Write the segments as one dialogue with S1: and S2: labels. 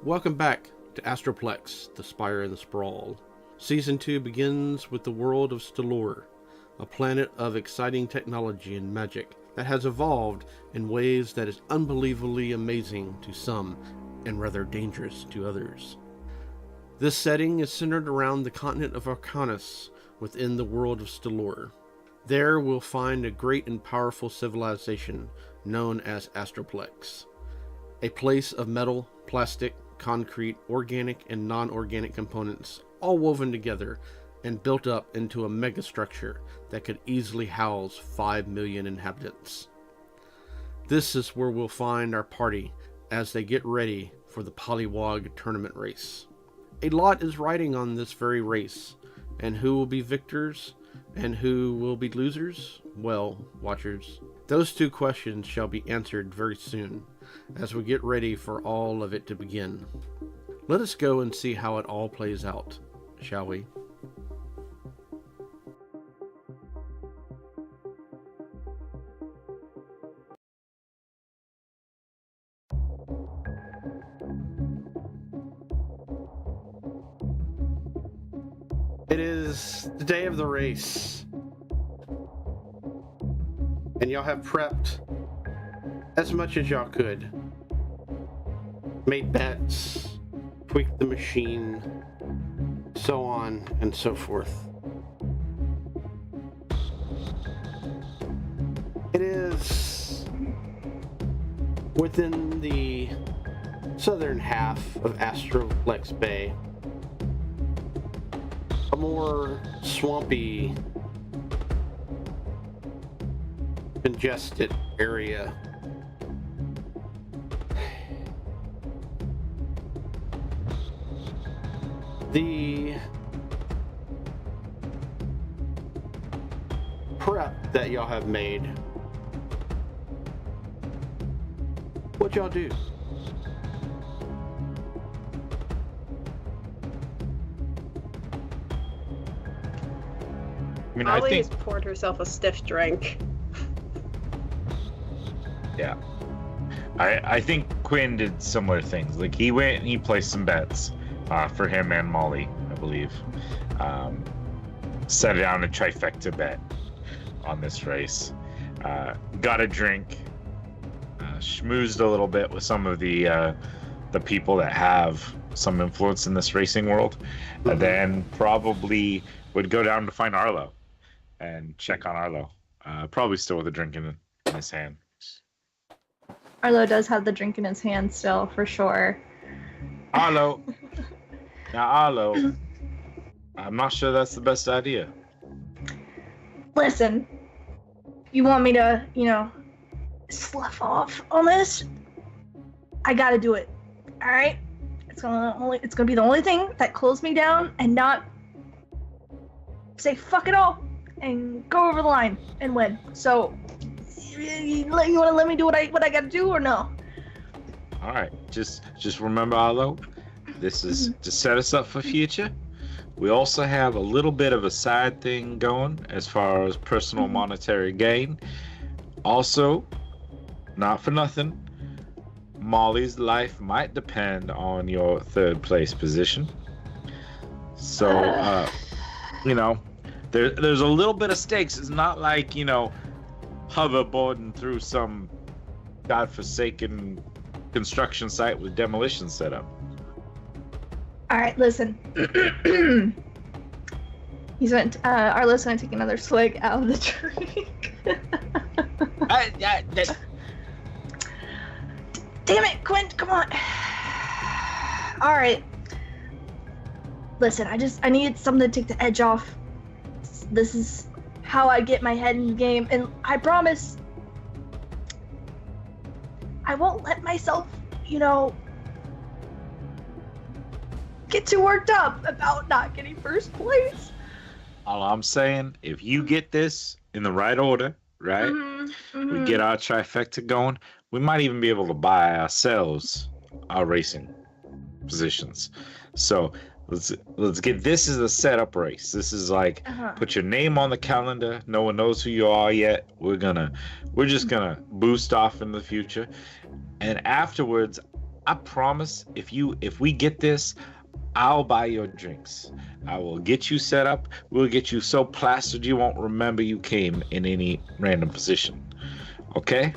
S1: Welcome back to Astroplex, the Spire and the Sprawl. Season 2 begins with the world of Stellar, a planet of exciting technology and magic that has evolved in ways that is unbelievably amazing to some and rather dangerous to others. This setting is centered around the continent of Arcanus within the world of Stellar. There we'll find a great and powerful civilization known as Astroplex, a place of metal, plastic, concrete, organic, and non-organic components all woven together and built up into a megastructure that could easily house 5 million inhabitants. This is where we'll find our party as they get ready for the Polywog tournament race. A lot is riding on this very race, and who will be victors and who will be losers? Well, watchers, those two questions shall be answered very soon as we get ready for all of it to begin. Let us go and see how it all plays out, shall we? It is the day of the race, and y'all have prepped as much as y'all could. Made bets, tweaked the machine, so on and so forth. It is within the southern half of Astroplex Bay, a more swampy, congested area. The prep that y'all have made, what y'all do?
S2: I mean,
S3: Molly
S2: I
S3: has
S2: think,
S3: poured herself a stiff drink.
S2: yeah. I think Quinn did similar things. Like, he went and he placed some bets for him and Molly, I believe. Set down a trifecta bet on this race. Got a drink, schmoozed a little bit with some of the the people that have some influence in this racing world, and then probably would go down to find Arlo and check on Arlo. Probably still with a drink in his hand.
S4: Arlo does have the drink in his hand still, for sure.
S2: Arlo. Now, Arlo, I'm not sure that's the best idea.
S4: Listen, you want me to, slough off on this? I gotta do it. All right? It's gonna be the only thing that cools me down and not say fuck it all and go over the line and win. So, you want to let me do what I gotta do or no?
S2: All right, just remember, Arlo, this is to set us up for future. We also have a little bit of a side thing going as far as personal monetary gain. Also, not for nothing, Molly's life might depend on your third place position. So, there's a little bit of stakes. It's not like, hoverboarding through some godforsaken construction site with demolition set up.
S4: All right, listen. Arlo's gonna take another swig out of the drink. Damn it, Quinn, come on. All right. Listen, I needed something to take the edge off. This is how I get my head in the game, and I promise I won't let myself, get too worked up about not getting first place.
S2: All I'm saying, if you get this in the right order, right? We get our trifecta going, we might even be able to buy ourselves our racing positions. So let's get this as a setup race. This is like put your name on the calendar. No one knows who you are yet. We're just gonna boost off in the future, and afterwards, I promise, if we get this, I'll buy your drinks. I will get you set up. We'll get you so plastered you won't remember you came in any random position. Okay?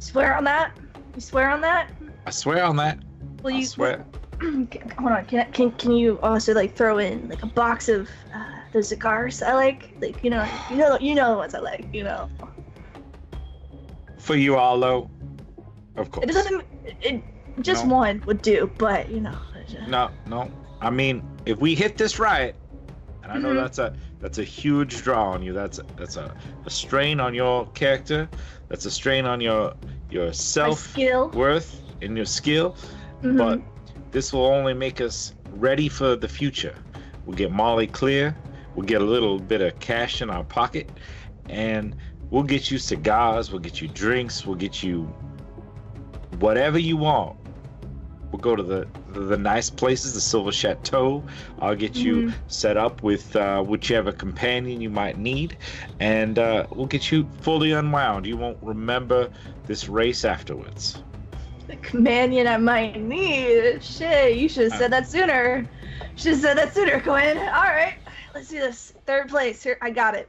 S4: Swear on that? You swear on that?
S2: I swear on that.
S4: Well,
S2: I swear.
S4: Hold on. Can you also throw in a box of the cigars I like? You know the ones I like.
S2: For you, Arlo. Of course.
S4: It doesn't. Just one would do, but
S2: No. I mean, if we hit this right, and I know that's a huge draw on you. That's a strain on your character. That's a strain on your self-worth and your skill. But this will only make us ready for the future. We'll get Molly clear. We'll get a little bit of cash in our pocket, and we'll get you cigars. We'll get you drinks. We'll get you whatever you want. We'll go to the nice places, the Silver Chateau. I'll get you set up with whichever companion you might need, and we'll get you fully unwound. You won't remember this race afterwards.
S4: The companion I might need? Shit, you should have said that sooner. Quinn. All right, let's do this. Third place. Here, I got it.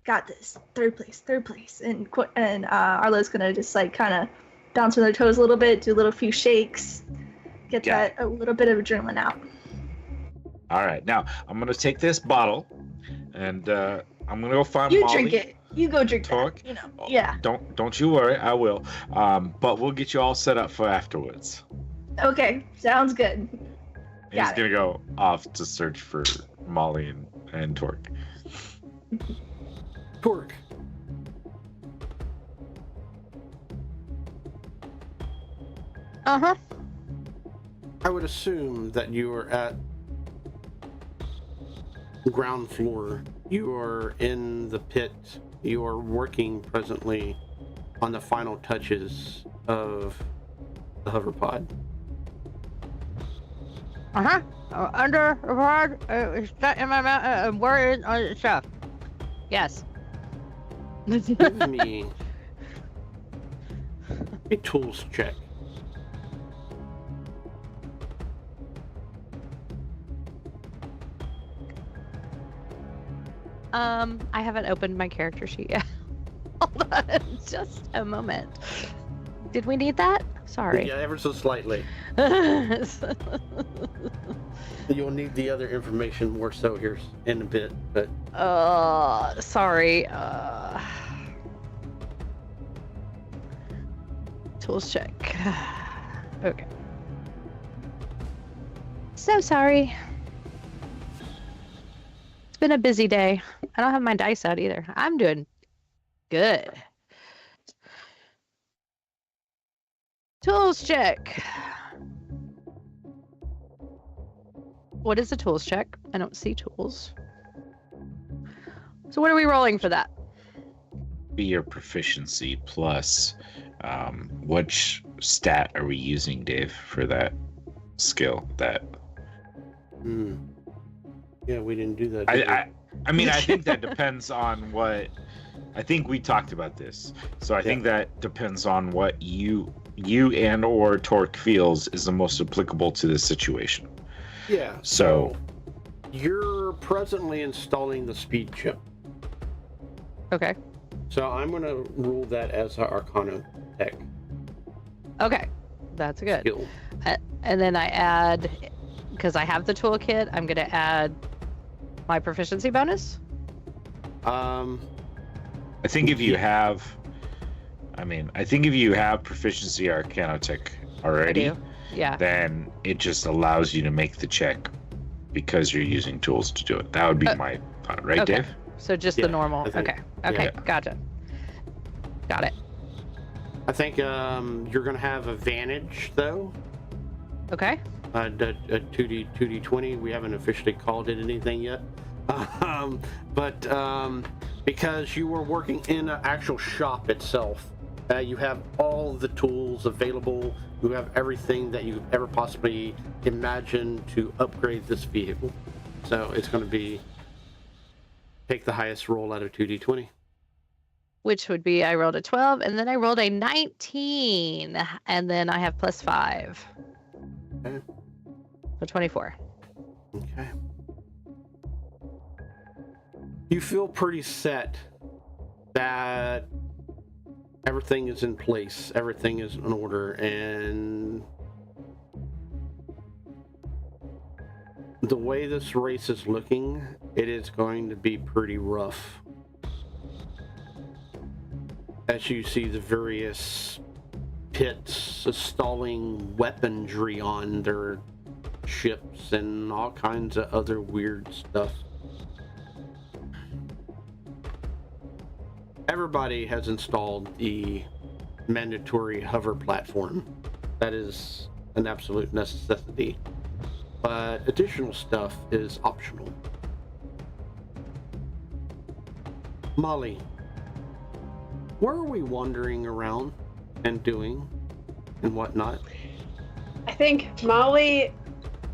S4: Got this. Third place. And Arlo's gonna just kind of bounce on their toes a little bit, do a little few shakes, get a little bit of adrenaline out.
S2: All right, now I'm gonna take this bottle, and I'm gonna go find
S4: You
S2: Molly.
S4: drink it. You go drink
S2: Torque.
S4: that. Yeah.
S2: Don't you worry, I will. But we'll get you all set up for afterwards.
S4: Okay, sounds good.
S2: He's gonna go off to search for Molly and Torque.
S1: Torque.
S5: Uh-huh.
S1: I would assume that you are at the ground floor. You are in the pit. You are working presently on the final touches of the hoverpod.
S5: Uh-huh. Under the pod, it's stuck in my mouth, where is all the stuff? Yes.
S1: Give me a tools check.
S5: I haven't opened my character sheet yet. Hold on just a moment. Did we need that? Sorry.
S1: Yeah, ever so slightly. You'll need the other information more so here in a bit, but
S5: Sorry. Tools check. Okay. So sorry. It's been a busy day. I don't have my dice out either. I'm doing good. Tools check. What is a tools check? I don't see tools. So what are we rolling for that?
S2: Be your proficiency plus which stat are we using, Dave, for that skill? That
S1: yeah, we didn't do that. Did we?
S2: I mean, I think that depends on what. I think we talked about this, so I think that depends on what you and or Torque feels is the most applicable to this situation.
S1: Yeah.
S2: So
S1: you're presently installing the speed chip.
S5: Okay.
S1: So I'm going to rule that as an Arcana tech
S5: Okay. That's good.
S1: skill.
S5: And then I add, because I have the toolkit, I'm going to add my proficiency bonus.
S2: I think if you have, proficiency Arcana tech already,
S5: I do. Yeah.
S2: then it just allows you to make the check because you're using tools to do it. That would be my thought, right,
S5: okay.
S2: Dave?
S5: So just
S1: Yeah,
S5: the normal.
S1: I think-
S5: Okay. Okay.
S2: yeah.
S5: Gotcha. Got it.
S1: I think you're going to have advantage, though.
S5: Okay.
S1: A 2d20. We haven't officially called it anything yet. But because you were working in an actual shop itself, you have all the tools available. You have everything that you could ever possibly imagine to upgrade this vehicle. So it's going to be take the highest roll out of 2d20.
S5: Which would be I rolled a 12 and then I rolled a 19 and then I have +5.
S1: Okay.
S5: So 24.
S1: Okay. You feel pretty set that everything is in place, everything is in order, and the way this race is looking, it is going to be pretty rough. As you see the various pits installing weaponry on their ships and all kinds of other weird stuff. Everybody has installed the mandatory hover platform. That is an absolute necessity. But additional stuff is optional. Molly, where are we wandering around and doing and whatnot?
S3: I think Molly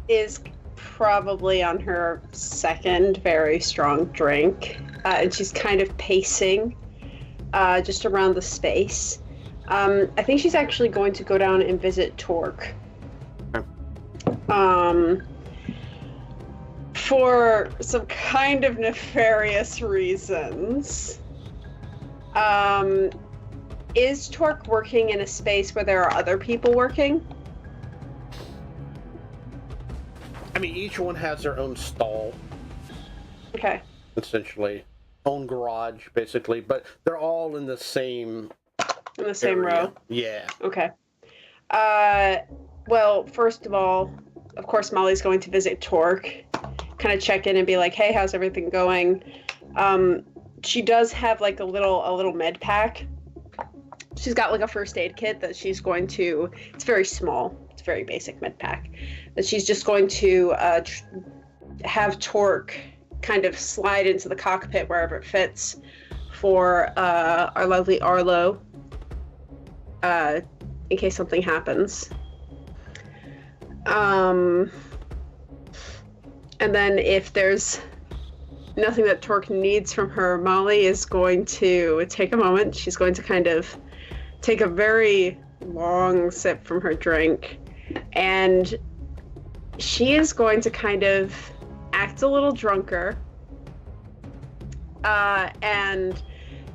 S3: is probably on her second very strong drink, and she's kind of pacing just around the space. I think she's actually going to go down and visit Torque.
S1: Okay.
S3: For some kind of nefarious reasons. Is Torque working in a space where there are other people working?
S1: I mean, each one has their own stall,
S3: Okay.
S1: essentially. Own garage, basically, but they're all in the same
S3: In the same
S1: area.
S3: row?
S1: Yeah.
S3: Okay. Well, first of all, of course, Molly's going to visit Torque, kind of check in and be like, hey, how's everything going? She does have like a little med pack. She's got like a first aid kit that she's going to, it's very small, it's a very basic med pack, that she's just going to have Torque kind of slide into the cockpit wherever it fits for our lovely Arlo, in case something happens. And then if there's nothing that Torque needs from her, Molly is going to take a moment. She's going to kind of take a very long sip from her drink, and she is going to kind of act a little drunker and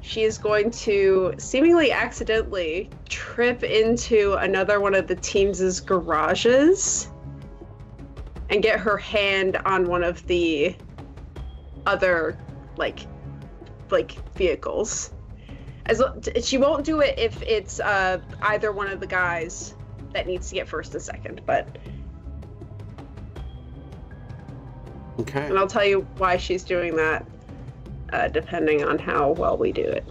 S3: she is going to seemingly accidentally trip into another one of the team's garages and get her hand on one of the other like vehicles. She won't do it if it's either one of the guys that needs to get first and second, but
S1: Okay.
S3: and I'll tell you why she's doing that depending on how well we do it.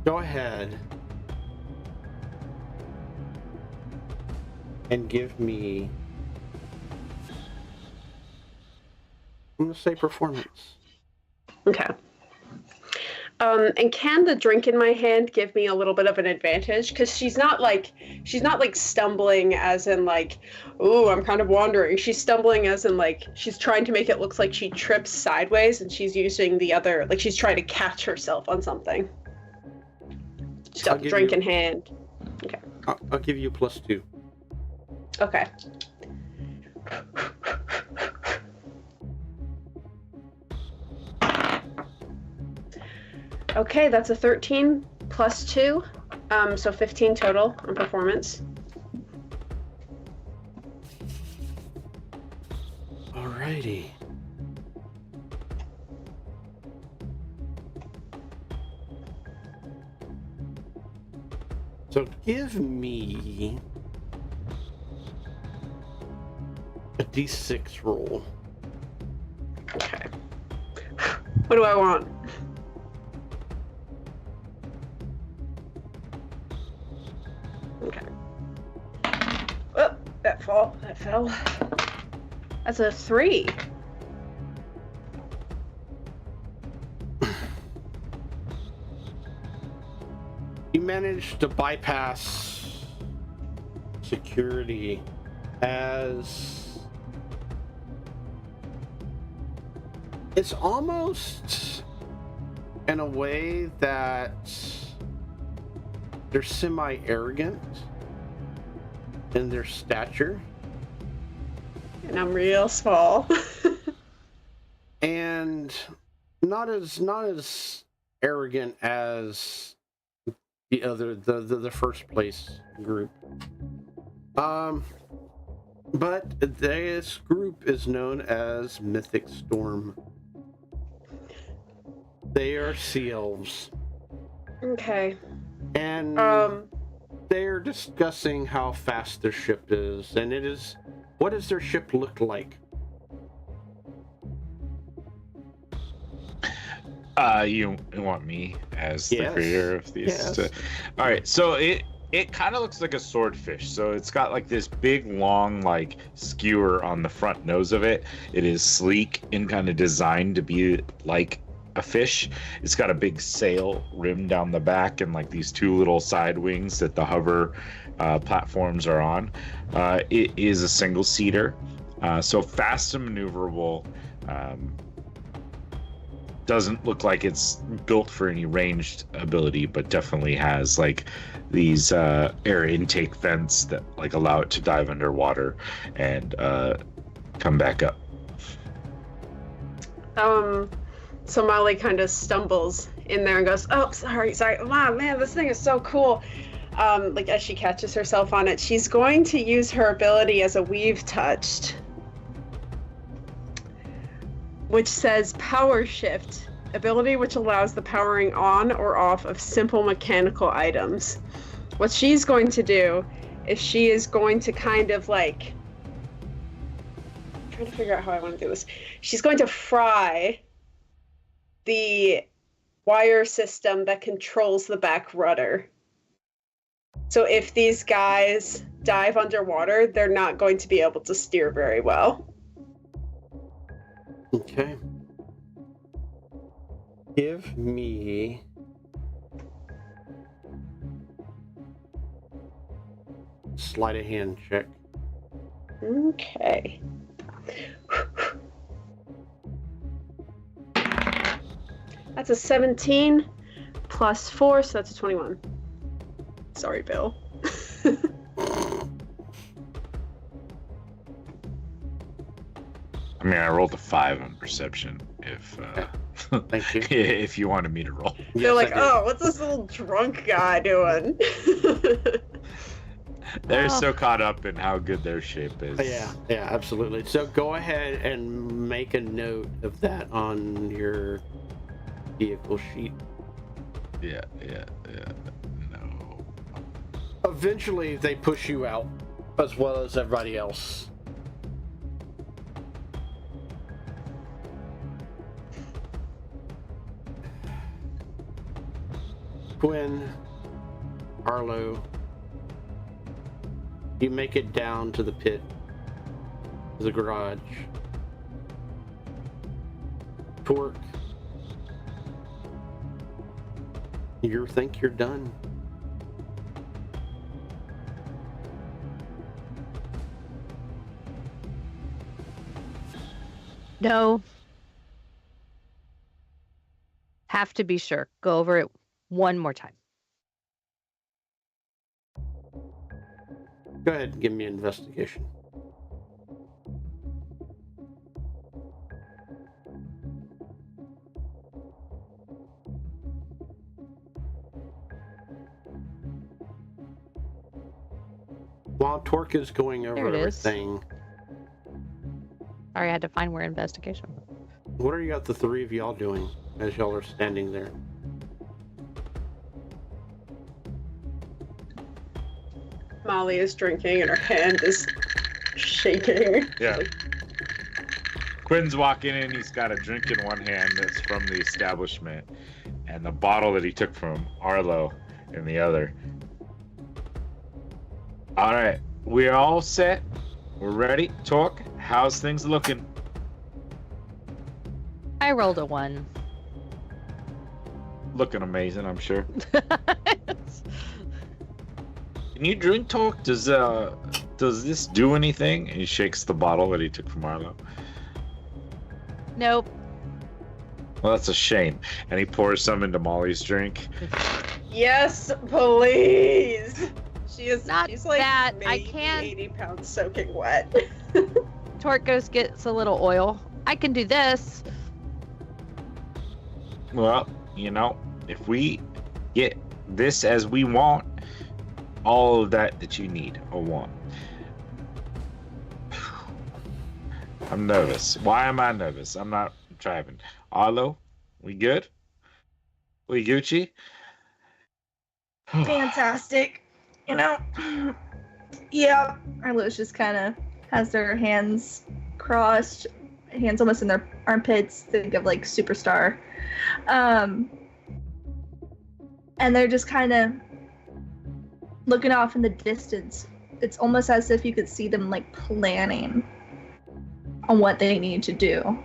S1: Go ahead and give me, I'm going to say performance.
S3: Okay. And can the drink in my hand give me a little bit of an advantage? Because she's not like stumbling as in like, ooh, I'm kind of wandering. She's stumbling as in like she's trying to make it look like she trips sideways and she's using the other, like she's trying to catch herself on something. She's got the drink in hand. Okay.
S1: I'll give you +2.
S3: Okay. Okay, that's a 13 plus 2, so 15 total on performance.
S1: Alrighty. So give me a D6 roll.
S3: Okay. What do I want? Okay. Oh, that fell. That's a 3.
S1: You managed to bypass security as it's almost in a way that they're semi-arrogant in their stature.
S3: And I'm real small.
S1: And not as arrogant as the first place group. But this group is known as Mythic Storm. They are sea elves.
S3: Okay.
S1: And they're discussing how fast their ship is, and it is. What does their ship look like?
S2: You want me as the creator of these?
S1: Yes.
S2: All right, so it kind of looks like a swordfish. So it's got like this big, long, like skewer on the front nose of it. It is sleek and kind of designed to be like a fish. It's got a big sail rim down the back and like these 2 little side wings that the hover platforms are on. It is a single seater, so fast and maneuverable. Doesn't look like it's built for any ranged ability, but definitely has like these air intake vents that like allow it to dive underwater and come back up.
S3: So Molly kind of stumbles in there and goes, "Oh, sorry. Wow, man, this thing is so cool." Like as she catches herself on it, she's going to use her ability as a weave touched, which says power shift, ability which allows the powering on or off of simple mechanical items. What she's going to do is she is going to kind of like, I'm trying to figure out how I want to do this. She's going to fry the wire system that controls the back rudder. So if these guys dive underwater, they're not going to be able to steer very well.
S1: Okay. Give me sleight of hand check.
S3: Okay. That's a 17 plus 4, so that's a 21. Sorry, Bill.
S2: I mean, I rolled a 5 on perception, if
S1: Thank you.
S2: if you wanted me to roll.
S3: They're
S1: Yes,
S3: like,
S1: I do.
S3: oh, what's this little drunk guy doing?
S2: They're
S5: Oh.
S2: so caught up in how good their shape is.
S1: Yeah, absolutely. So go ahead and make a note of that on your vehicle sheet.
S2: Yeah. No.
S1: Eventually, they push you out, as well as everybody else. Quinn, Arlo, you make it down to the pit, to the garage. Torque, you think you're done.
S5: No. Have to be sure. Go over it one more time.
S1: Go ahead and give me an investigation. While Torque is going
S5: There
S1: over
S5: it is.
S1: everything,
S5: Sorry, I had to find where investigation.
S1: what are you, the three of y'all doing as y'all are standing there?
S3: Molly is drinking and her hand is shaking.
S2: Yeah. Quinn's walking in. He's got a drink in one hand that's from the establishment, and the bottle that he took from Arlo in the other. All right, we're all set. We're ready. Talk. How's things looking?
S5: I rolled a 1.
S2: Looking amazing, I'm sure. Can you drink, Talk? Does this do anything? And he shakes the bottle that he took from Arlo.
S5: Nope.
S2: Well, that's a shame. And he pours some into Molly's drink.
S3: Yes, please. She's
S5: Not
S3: like
S5: that. I
S3: maybe
S5: can't-
S3: 80 pounds soaking wet.
S5: Torque goes gets a little oil. I can do this.
S2: Well, you know, if we get this as we want, all of that you need or want. I'm nervous. Why am I nervous? I'm not driving. Arlo, we good? We Gucci?
S4: Fantastic. You know? Yeah. Arlo's just kind of has their hands crossed, hands almost in their armpits. Think of like Superstar. And they're just kind of looking off in the distance. It's almost as if you could see them like planning on what they need to do.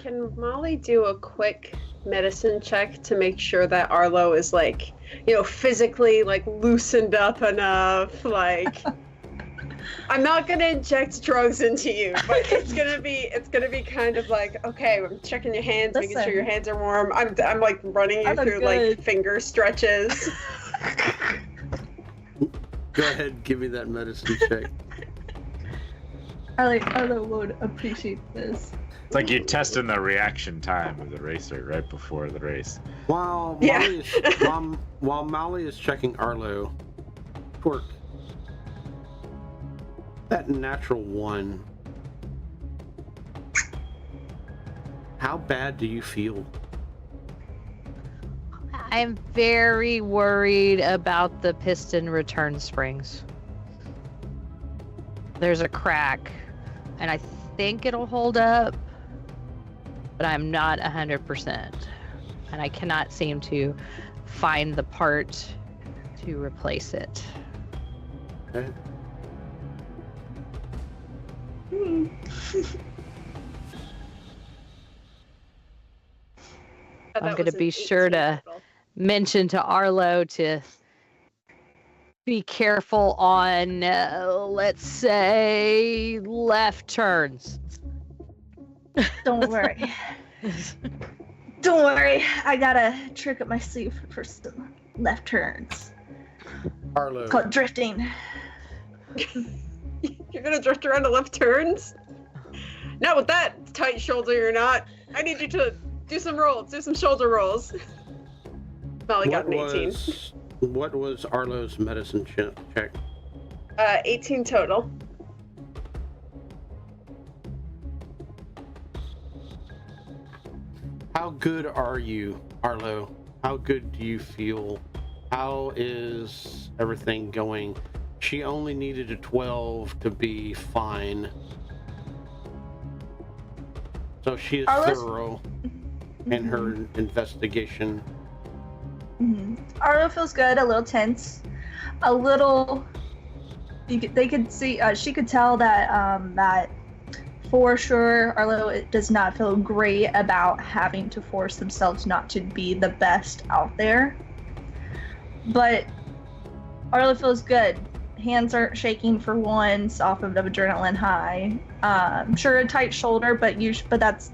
S3: Can Molly do a quick medicine check to make sure that Arlo is like, you know, physically like loosened up enough? Like, I'm not gonna inject drugs into you, but it's gonna be kind of like, okay, I'm checking your hands, making sure your hands are warm. I'm like running you
S4: I look
S3: through like
S4: good.
S3: finger stretches.
S1: Go ahead, give me that medicine check.
S4: Arlo would appreciate this.
S2: It's like you're testing the reaction time of the racer right before the race.
S1: While
S3: Yeah.
S1: while Molly is checking Arlo, Torque, that natural 1, how bad do you feel?
S5: I'm very worried about the piston return springs. There's a crack, and I think it'll hold up, but I'm not 100%. And I cannot seem to find the part to replace it.
S1: Okay.
S5: I'm gonna be sure to mention to Arlo to be careful on, let's say, left turns.
S4: Don't worry. Don't worry. I got a trick up my sleeve for some left turns.
S1: Arlo,
S4: It's called drifting.
S3: You're gonna drift around to left turns? Not with that tight shoulder, you're not. I need you to do some rolls, do some shoulder rolls. Molly got an 18.
S1: What was Arlo's medicine check?
S3: 18 total.
S1: How good are you, Arlo? How good do you feel? How is everything going? She only needed a 12 to be fine. So she is thorough in her investigation.
S4: Arlo feels good, a little tense, a little. They could see. She could tell that for sure, Arlo does not feel great about having to force themselves not to be the best out there. But Arlo feels good. Hands aren't shaking for once off of the adrenaline high. Sure, a tight shoulder, but that's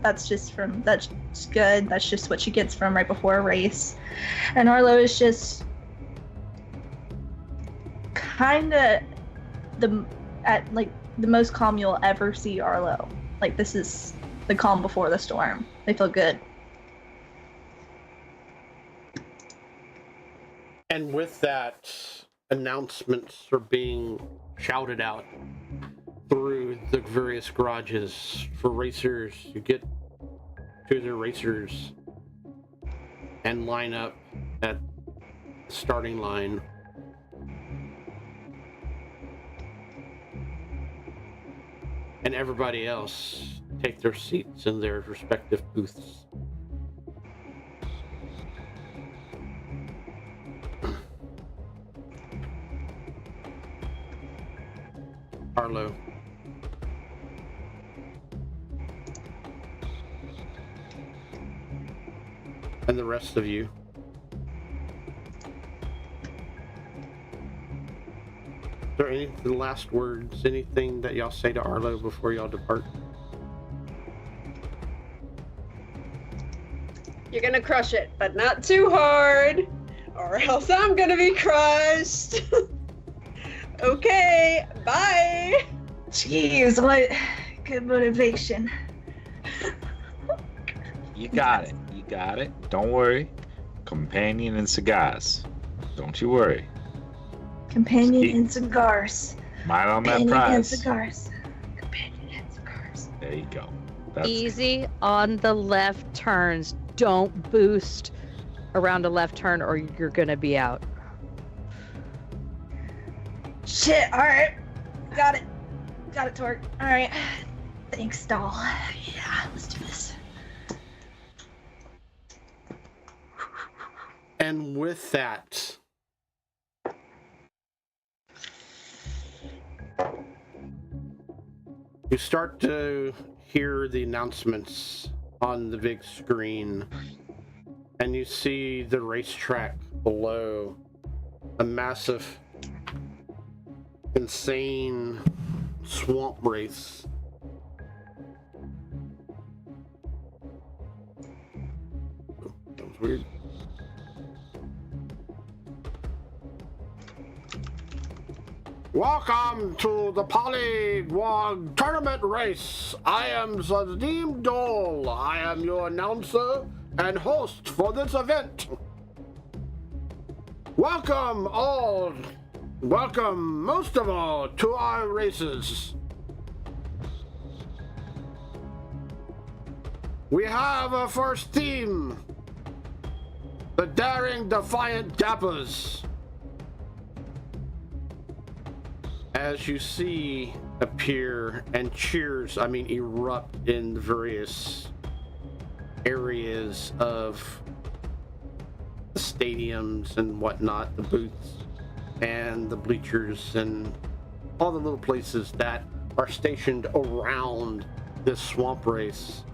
S4: good. That's just what she gets from right before a race. And Arlo is just kind of the most calm you'll ever see Arlo. Like, this is the calm before the storm. They feel good.
S1: And with that, announcements are being shouted out through the various garages for racers to get to their racers and line up at the starting line. And everybody else take their seats in their respective booths. Arlo. And the rest of you. Is there any last words, anything that y'all say to Arlo before y'all depart?
S3: You're gonna crush it, but not too hard, or else I'm gonna be crushed. Okay, bye.
S4: Jeez, what good motivation.
S2: You got it. You got it. Don't worry. Companion and cigars. Don't you worry.
S4: Companion and cigars.
S2: Mine on that
S4: Companion
S2: prize.
S4: and cigars. Companion and cigars.
S2: There you go. That's
S5: Easy on the left turns. Don't boost around a left turn or you're gonna be out.
S4: Shit, alright. Got it. Got it, Torque. Alright. Thanks, doll. Yeah, let's do this.
S1: And with that, you start to hear the announcements on the big screen, and you see the racetrack below, a massive, insane swamp race. Oh, that was weird. Welcome to the Polywog Tournament Race. I am Zadim Dole. I am your announcer and host for this event. Welcome all. Welcome most of all to our races. We have a first team. The Daring Defiant Dappers. As you see appear and cheers, erupt in the various areas of the stadiums and whatnot, the booths and the bleachers and all the little places that are stationed around this swamp race.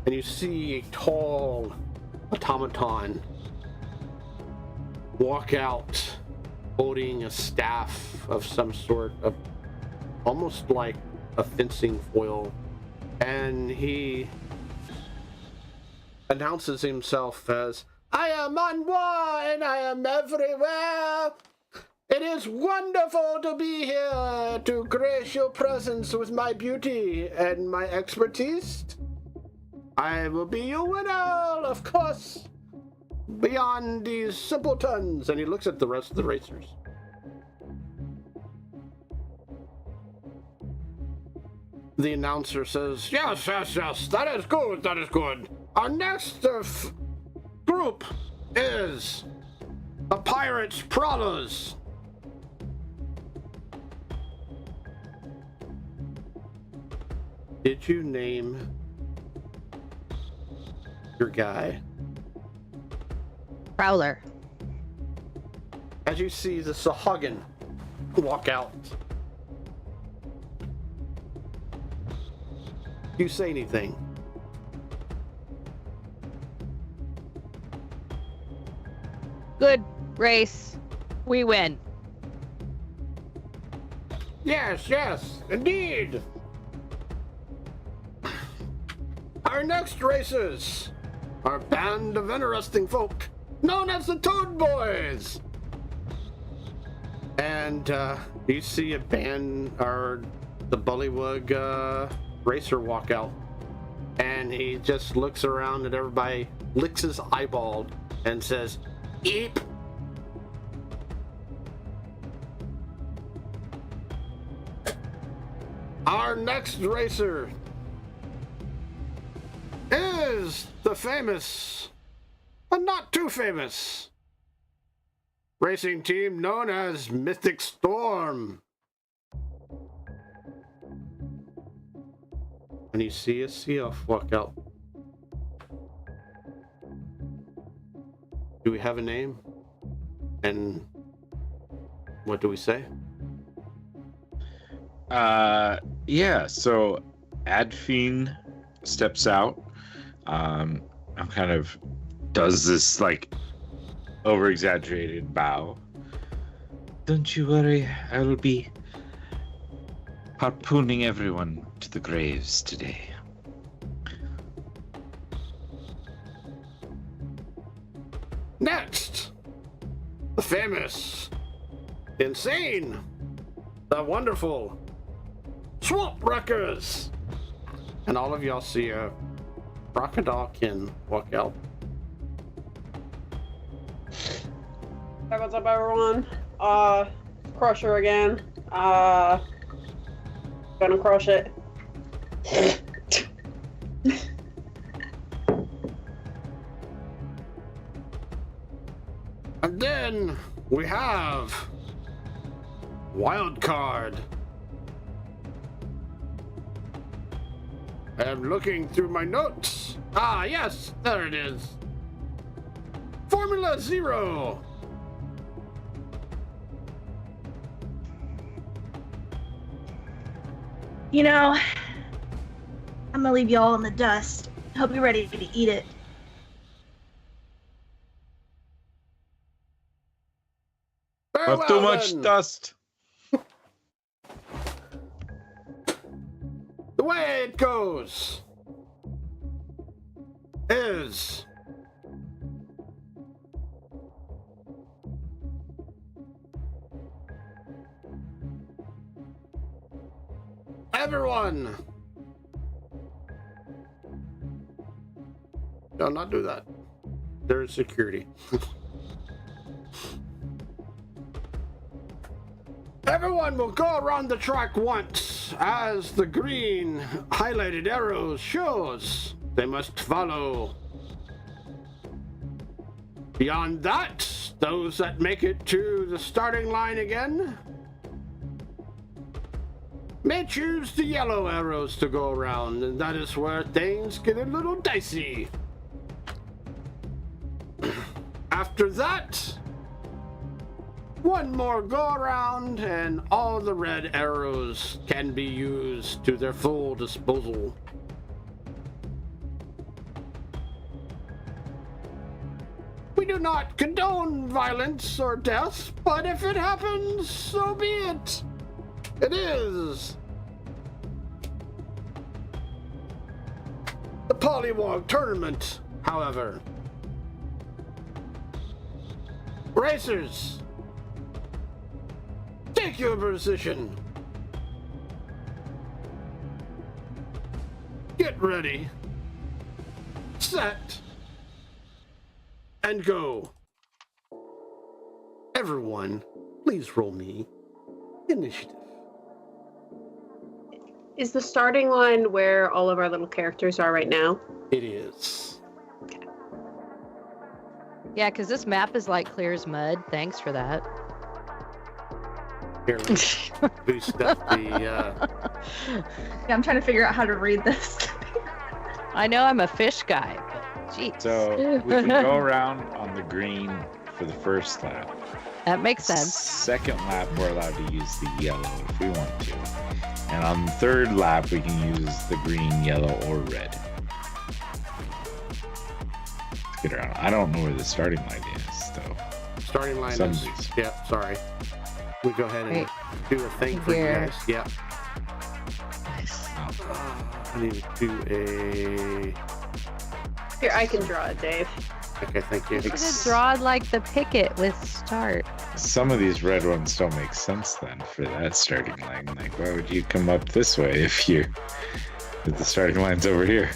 S1: And you see a tall automaton walk out holding a staff of some sort, of almost like a fencing foil, and he announces himself as, I am Manwa and I am everywhere. It is wonderful to be here to grace your presence with my beauty and my expertise. I will be your winner, of course. Beyond these simpletons. And he looks at the rest of the racers. The announcer says, yes, that is good. Our next group is the Pirates Prowlers. Did you name your guy?
S5: Prowler.
S1: As you see the Sahagin walk out, do you say anything?
S5: Good race. We win.
S1: Yes, indeed. Our next racers are a band of interesting folk known as the Toad Boys. And you see a band, or the Bullywug racer walk out. And he just looks around at everybody, licks his eyeball, and says, "Eep." Our next racer is the famous, but not too famous, racing team known as Mythic Storm. And you see a Seoff walk out. Do we have a name? And what do we say?
S2: Yeah, so Adfiend steps out. I'm kind of does this like over exaggerated bow. Don't you worry, I will be harpooning everyone to the graves today.
S1: Next, the famous, insane, the wonderful Swamp Wreckers. And all of y'all see a crocodile kin walk out.
S3: Hey, what's up, everyone? Crusher again. Gonna crush it.
S1: And then we have Wild Card. I'm looking through my notes. Ah, yes, there it is. Formula Zero.
S4: You know, I'm gonna leave you all in the dust. Hope you're ready to eat it.
S1: Very
S2: Not too
S1: well,
S2: much
S1: then.
S2: dust.
S1: The way it goes is everyone. Do not do that. There's security. Everyone will go around the track once, as the green highlighted arrows shows. They must follow. Beyond that, those that make it to the starting line again may choose the yellow arrows to go around, and that is where things get a little dicey. After that, one more go around and all the red arrows can be used to their full disposal. We do not condone violence or death, but if it happens, so be it. It is the Pollywog tournament, however. Racers, take your position. Get ready. set, and go. Everyone, please roll me initiative.
S3: Is the starting line where all of our little characters are right now?
S1: It is.
S5: Yeah, because this map is like clear as mud. Thanks for that.
S1: Here, let's boost up the.
S4: Yeah, I'm trying to figure out how to read this.
S5: I know I'm a fish guy, but jeez.
S2: So we can go around on the green for the first lap.
S5: That makes sense.
S2: Second lap, we're allowed to use the yellow if we want to. And on the third lap, we can use the green, yellow, or red. Let's get around. I don't know where the starting line is, though.
S1: Starting line
S2: Some
S1: is.
S2: of these.
S1: Yep, sorry. We go ahead and
S5: Wait.
S1: do a thing for you
S5: Here.
S1: guys. Yep.
S5: Nice.
S1: I need to do
S3: Here, I can draw it, Dave.
S1: a. Okay, thank you.
S5: You should have drawn like the picket with start.
S2: Some of these red ones don't make sense then for that starting line. Like, why would you come up this way if the starting line's over here?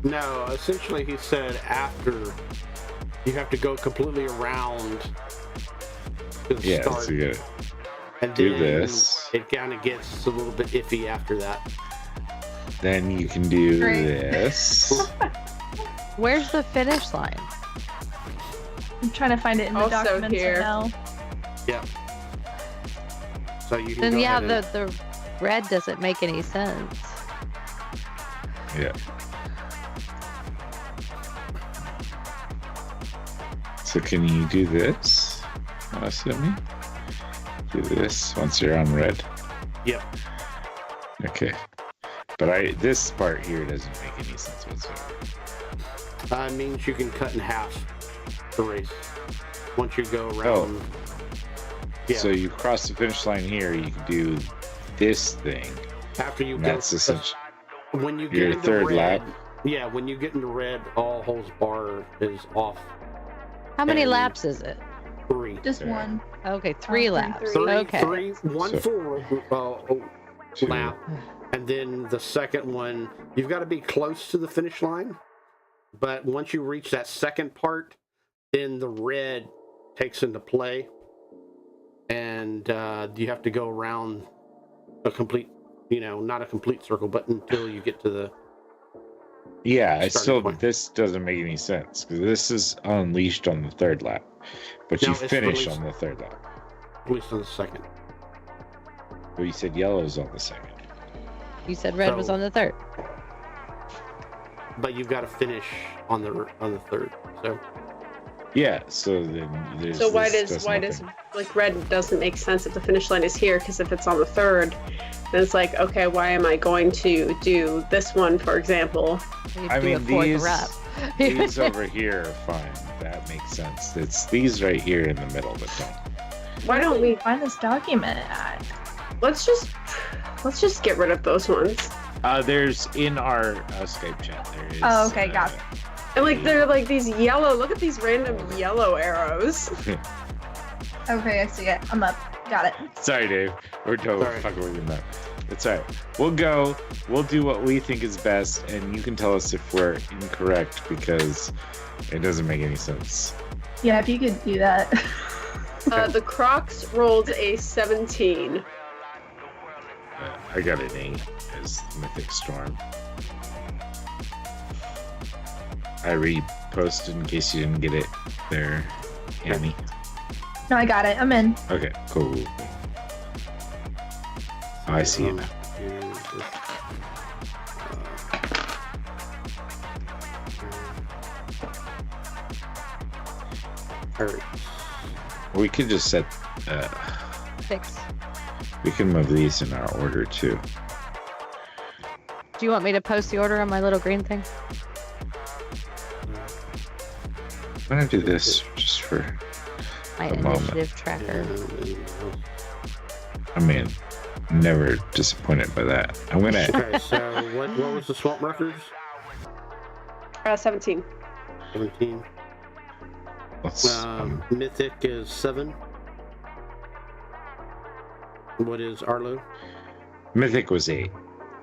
S1: No, essentially he said after you have to go completely around to the
S2: Yeah,
S1: start.
S2: so you gotta
S1: And
S2: do
S1: then
S2: this.
S1: it kind of gets a little bit iffy after that.
S2: Then you can do
S4: Great.
S2: this.
S5: Where's the finish line?
S4: I'm trying to find it in the
S3: Also
S4: documents
S3: here.
S4: right now.
S1: Yep. So you can
S5: Then
S1: go
S5: yeah,
S1: ahead and,
S5: the red doesn't make any sense.
S2: Yeah. So can you do this? Let me do this once you're on red.
S1: Yep.
S2: Okay. But this part here doesn't make any sense whatsoever.
S1: It means you can cut in half the race once you go around. Yeah.
S2: So you cross the finish line here, you can do this thing.
S1: After you
S2: And
S1: go,
S2: that's essentially
S1: when you get
S2: your
S1: into
S2: third
S1: red,
S2: lap.
S1: Yeah, when you get into red, all holes bar is off.
S5: How many
S1: And-
S5: laps is it?
S1: 3.
S4: Just
S2: There.
S4: one.
S5: Okay, 3
S4: Oh,
S5: laps.
S3: three.
S5: Okay.
S1: 1
S2: So-
S1: full
S2: Two.
S1: lap, and then the second one, you've got to be close to the finish line. But once you reach that second part, then the red takes into play, and you have to go around a complete, not a complete circle, but until you get to the.
S2: Yeah, it's
S1: Starting
S2: still
S1: point.
S2: this doesn't make any sense because this is unleashed on the third lap, but
S1: No,
S2: you
S1: it's
S2: finish
S1: released.
S2: on the third lap.
S1: At least on the second.
S2: Well, you said yellow's on the second.
S5: You said red was
S1: So-
S5: on the third.
S1: But you've got to finish on the third. So
S2: Yeah, so then there's.
S3: So why
S2: this
S3: does
S2: nothing.
S3: like red doesn't make sense if the finish line is here? Because if it's on the third, then it's like, okay, why am I going to do this one, for example?
S5: You
S2: I
S5: do a
S2: mean,
S5: fourth
S2: these-
S5: rep.
S2: These over here are fine. That makes sense. It's these right here in the middle that don't.
S3: Why don't we?
S4: find this document?
S3: Let's just get rid of those ones.
S2: There's in our Skype chat. There is.
S4: Oh, okay, got it.
S3: And like they're like these yellow. Look at these random yellow arrows.
S4: Okay, I see it. I'm up. Got it.
S2: Sorry, Dave. We're totally
S1: Sorry.
S2: fucking with you now. It's alright. We'll go. We'll do what we think is best, and you can tell us if we're incorrect because it doesn't make any sense.
S4: Yeah, if you could do that.
S3: The Crocs rolled a 17.
S2: I got an 8 as Mythic Storm. I reposted in case you didn't get it there, Annie.
S4: No, I got it. I'm in.
S2: Okay, cool. Oh, I see it now.
S1: Alright.
S2: We could just set.
S5: 6.
S2: We can move these in our order too.
S5: Do you want me to post the order on my little green thing?
S2: I'm gonna do this just for.
S5: My
S2: A moment.
S5: initiative tracker.
S2: I mean, never disappointed by that. I'm gonna.
S1: Okay, so what was the swamp records?
S3: 17.
S1: 17.
S2: Let's.
S1: Mythic is 7. What is Arlo?
S2: Mythic was 8.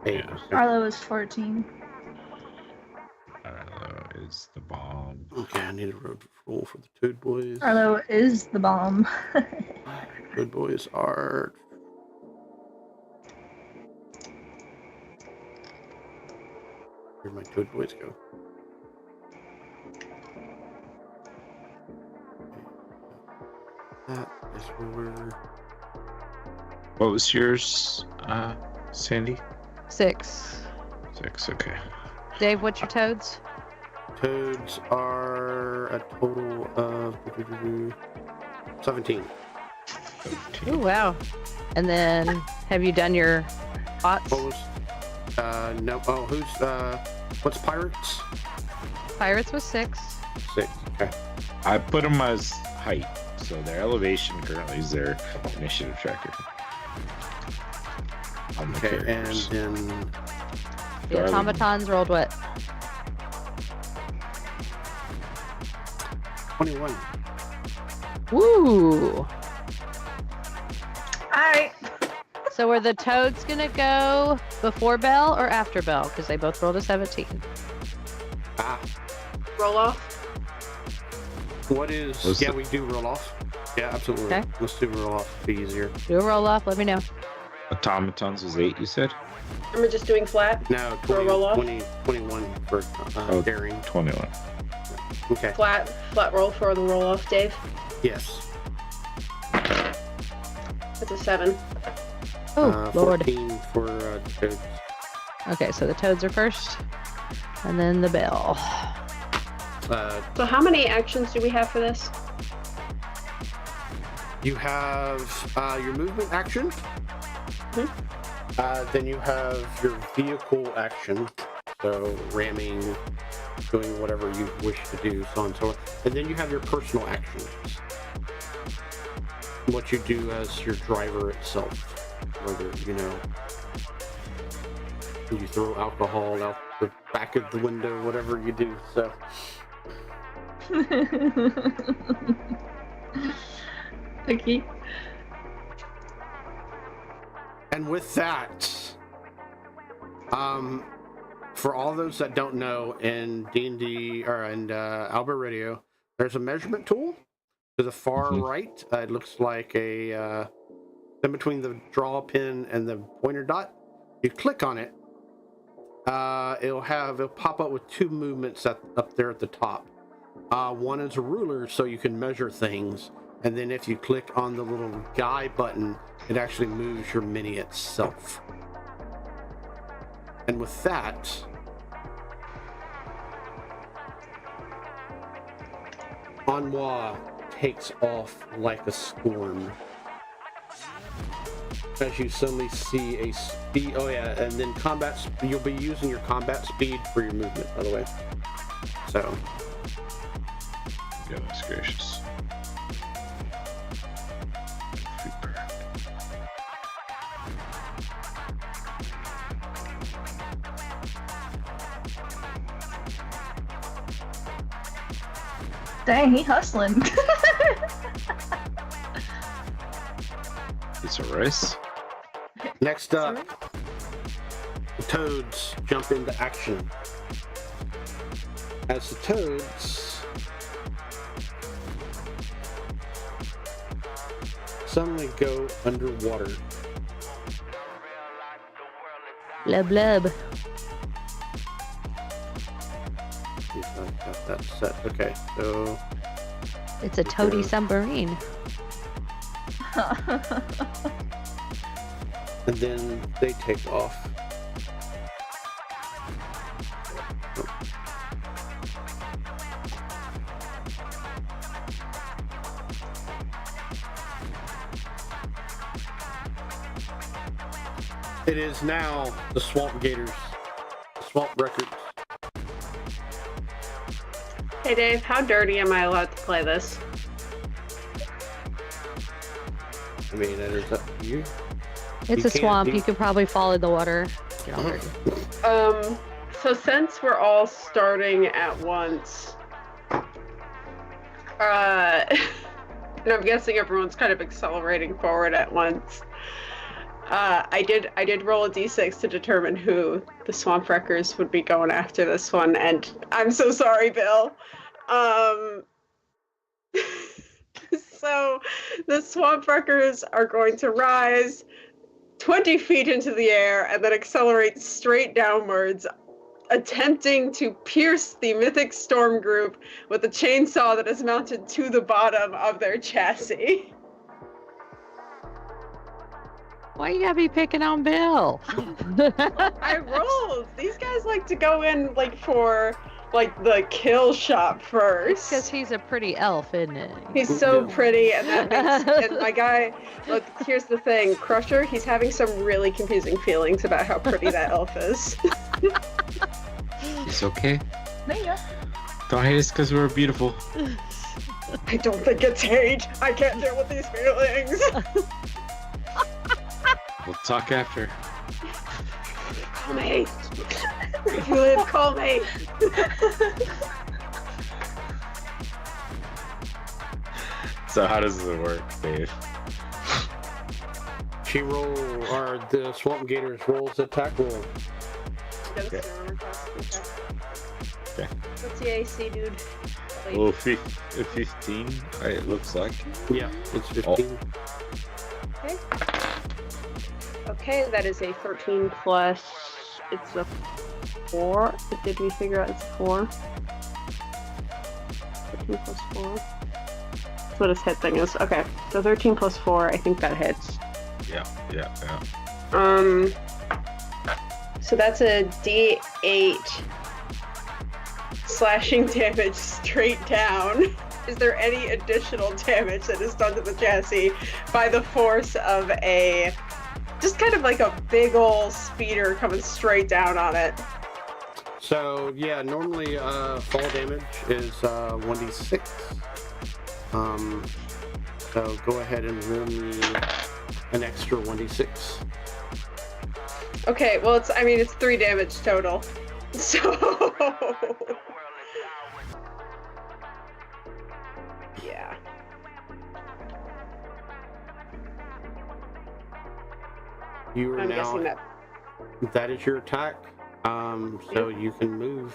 S1: 8.
S2: Yeah.
S1: Okay.
S4: Arlo is 14.
S2: is the bomb.
S1: Okay, I need a roll for the Toad Boys.
S4: Arlo is the bomb.
S1: Toad Boys are... Where'd my Toad Boys go? That is where...
S2: What was yours, Sandy?
S5: 6.
S2: 6, okay.
S5: Dave, what's your toads?
S1: Toads are a total of 17.
S5: Oh, wow. And then, have you done your bots?
S1: What was... no. Oh, who's... what's Pirates?
S5: Pirates was 6.
S1: 6. Okay.
S2: I put them as height, so their elevation currently is their initiative tracker. On the
S1: Okay, and
S2: characters.
S1: then...
S5: The automatons rolled what?
S1: 21.
S5: Woo!
S4: Alright.
S5: So were the toads gonna go before Bell or after Bell? Because they both rolled a 17.
S1: Ah.
S3: Roll off.
S1: What is...
S2: What's
S1: yeah,
S2: the-
S1: we do roll off. Yeah, absolutely.
S5: Okay.
S1: Let's do roll off. Be easier.
S5: Do a roll off, let me know.
S2: Automatons was 8, you said?
S3: And we're just doing flat.
S1: No,
S3: For a roll off?
S1: 21 for
S2: Oh.
S1: daring.
S2: 21.
S1: Okay.
S3: Flat roll for the roll off, Dave.
S1: Yes.
S3: That's a 7.
S5: Oh, Lord.
S1: 14 for Toads.
S5: Okay, so the toads are first, and then the Bell.
S3: So how many actions do we have for this?
S1: You have your movement action.
S3: Mhm.
S1: Then you have your vehicle action. So ramming, doing whatever you wish to do, so on and so forth. And then you have your personal actions. What you do as your driver itself. Whether, you throw alcohol out the back of the window, whatever you do, so.
S4: Okay.
S1: And with that, for all those that don't know, in D&D or in Albert Radio, there's a measurement tool to the far right. It looks like a in between the draw pin and the pointer dot. You click on it. It'll pop up with 2 movements up there at the top. One is a ruler, so you can measure things. And then if you click on the little guy button, it actually moves your mini itself. And with that, Anwa takes off like a storm. As you suddenly see a speed, oh yeah, and then you'll be using your combat speed for your movement, by the way. So,
S2: Goodness gracious. Super.
S4: Dang, he hustling.
S2: It's a race.
S1: next up, the toads jump into action. As the toads suddenly go underwater.
S5: Blub blub.
S1: Got that set. Okay, so
S5: It's a toady submarine.
S1: and then they take off. It is now the Swamp Gators, Swamp Records.
S3: Hey Dave, how dirty am I allowed to play this?
S1: I mean, that is up to you.
S5: It's
S1: You
S5: a
S1: can't
S5: swamp.
S1: be-
S5: You could probably fall in the water. Get all dirty.
S3: So since we're all starting at once, and I'm guessing everyone's kind of accelerating forward at once, I did roll a d6 to determine who the swamp wreckers would be going after this one, and I'm so sorry, Bill. So the swamp wreckers are going to rise 20 feet into the air and then accelerate straight downwards, attempting to pierce the mythic storm group with a chainsaw that is mounted to the bottom of their chassis.
S5: Why you gotta be picking on Bill?
S3: I rolled. These guys like to go in like for like the kill shot first.
S5: Because he's a pretty elf, isn't it?
S3: He's so pretty, and that makes. And my guy, look. Here's the thing, Crusher. He's having some really confusing feelings about how pretty that elf is.
S2: It's okay.
S4: There you go.
S2: Don't hate us because we're beautiful.
S3: I don't think it's hate. I can't deal with these feelings.
S2: We'll talk after.
S3: Call me. If you live, call me.
S2: So how does it work, Dave?
S1: She or the Swamp Gators rolls attack roll.
S2: Okay. Okay.
S3: What's the AC, dude? Wait.
S2: Oh, 15, it looks like.
S1: Yeah, it's 15.
S3: Okay. Okay, that is a 13 plus. It's a 4. Did we figure out it's a 4? 13 plus 4. That's what his hit thing is. Okay, so 13 plus 4, I think that hits.
S2: Yeah.
S3: So that's a D8 slashing damage straight down. Is there any additional damage that is done to the chassis by the force of just kind of like a big ol' speeder coming straight down on it?
S1: So yeah, normally fall damage is 1d6. So go ahead and roll me an extra 1d6.
S3: Okay, well it's 3 damage total. So yeah.
S1: You are
S3: I'm
S1: now.
S3: guessing that.
S1: That is your attack. So you can move.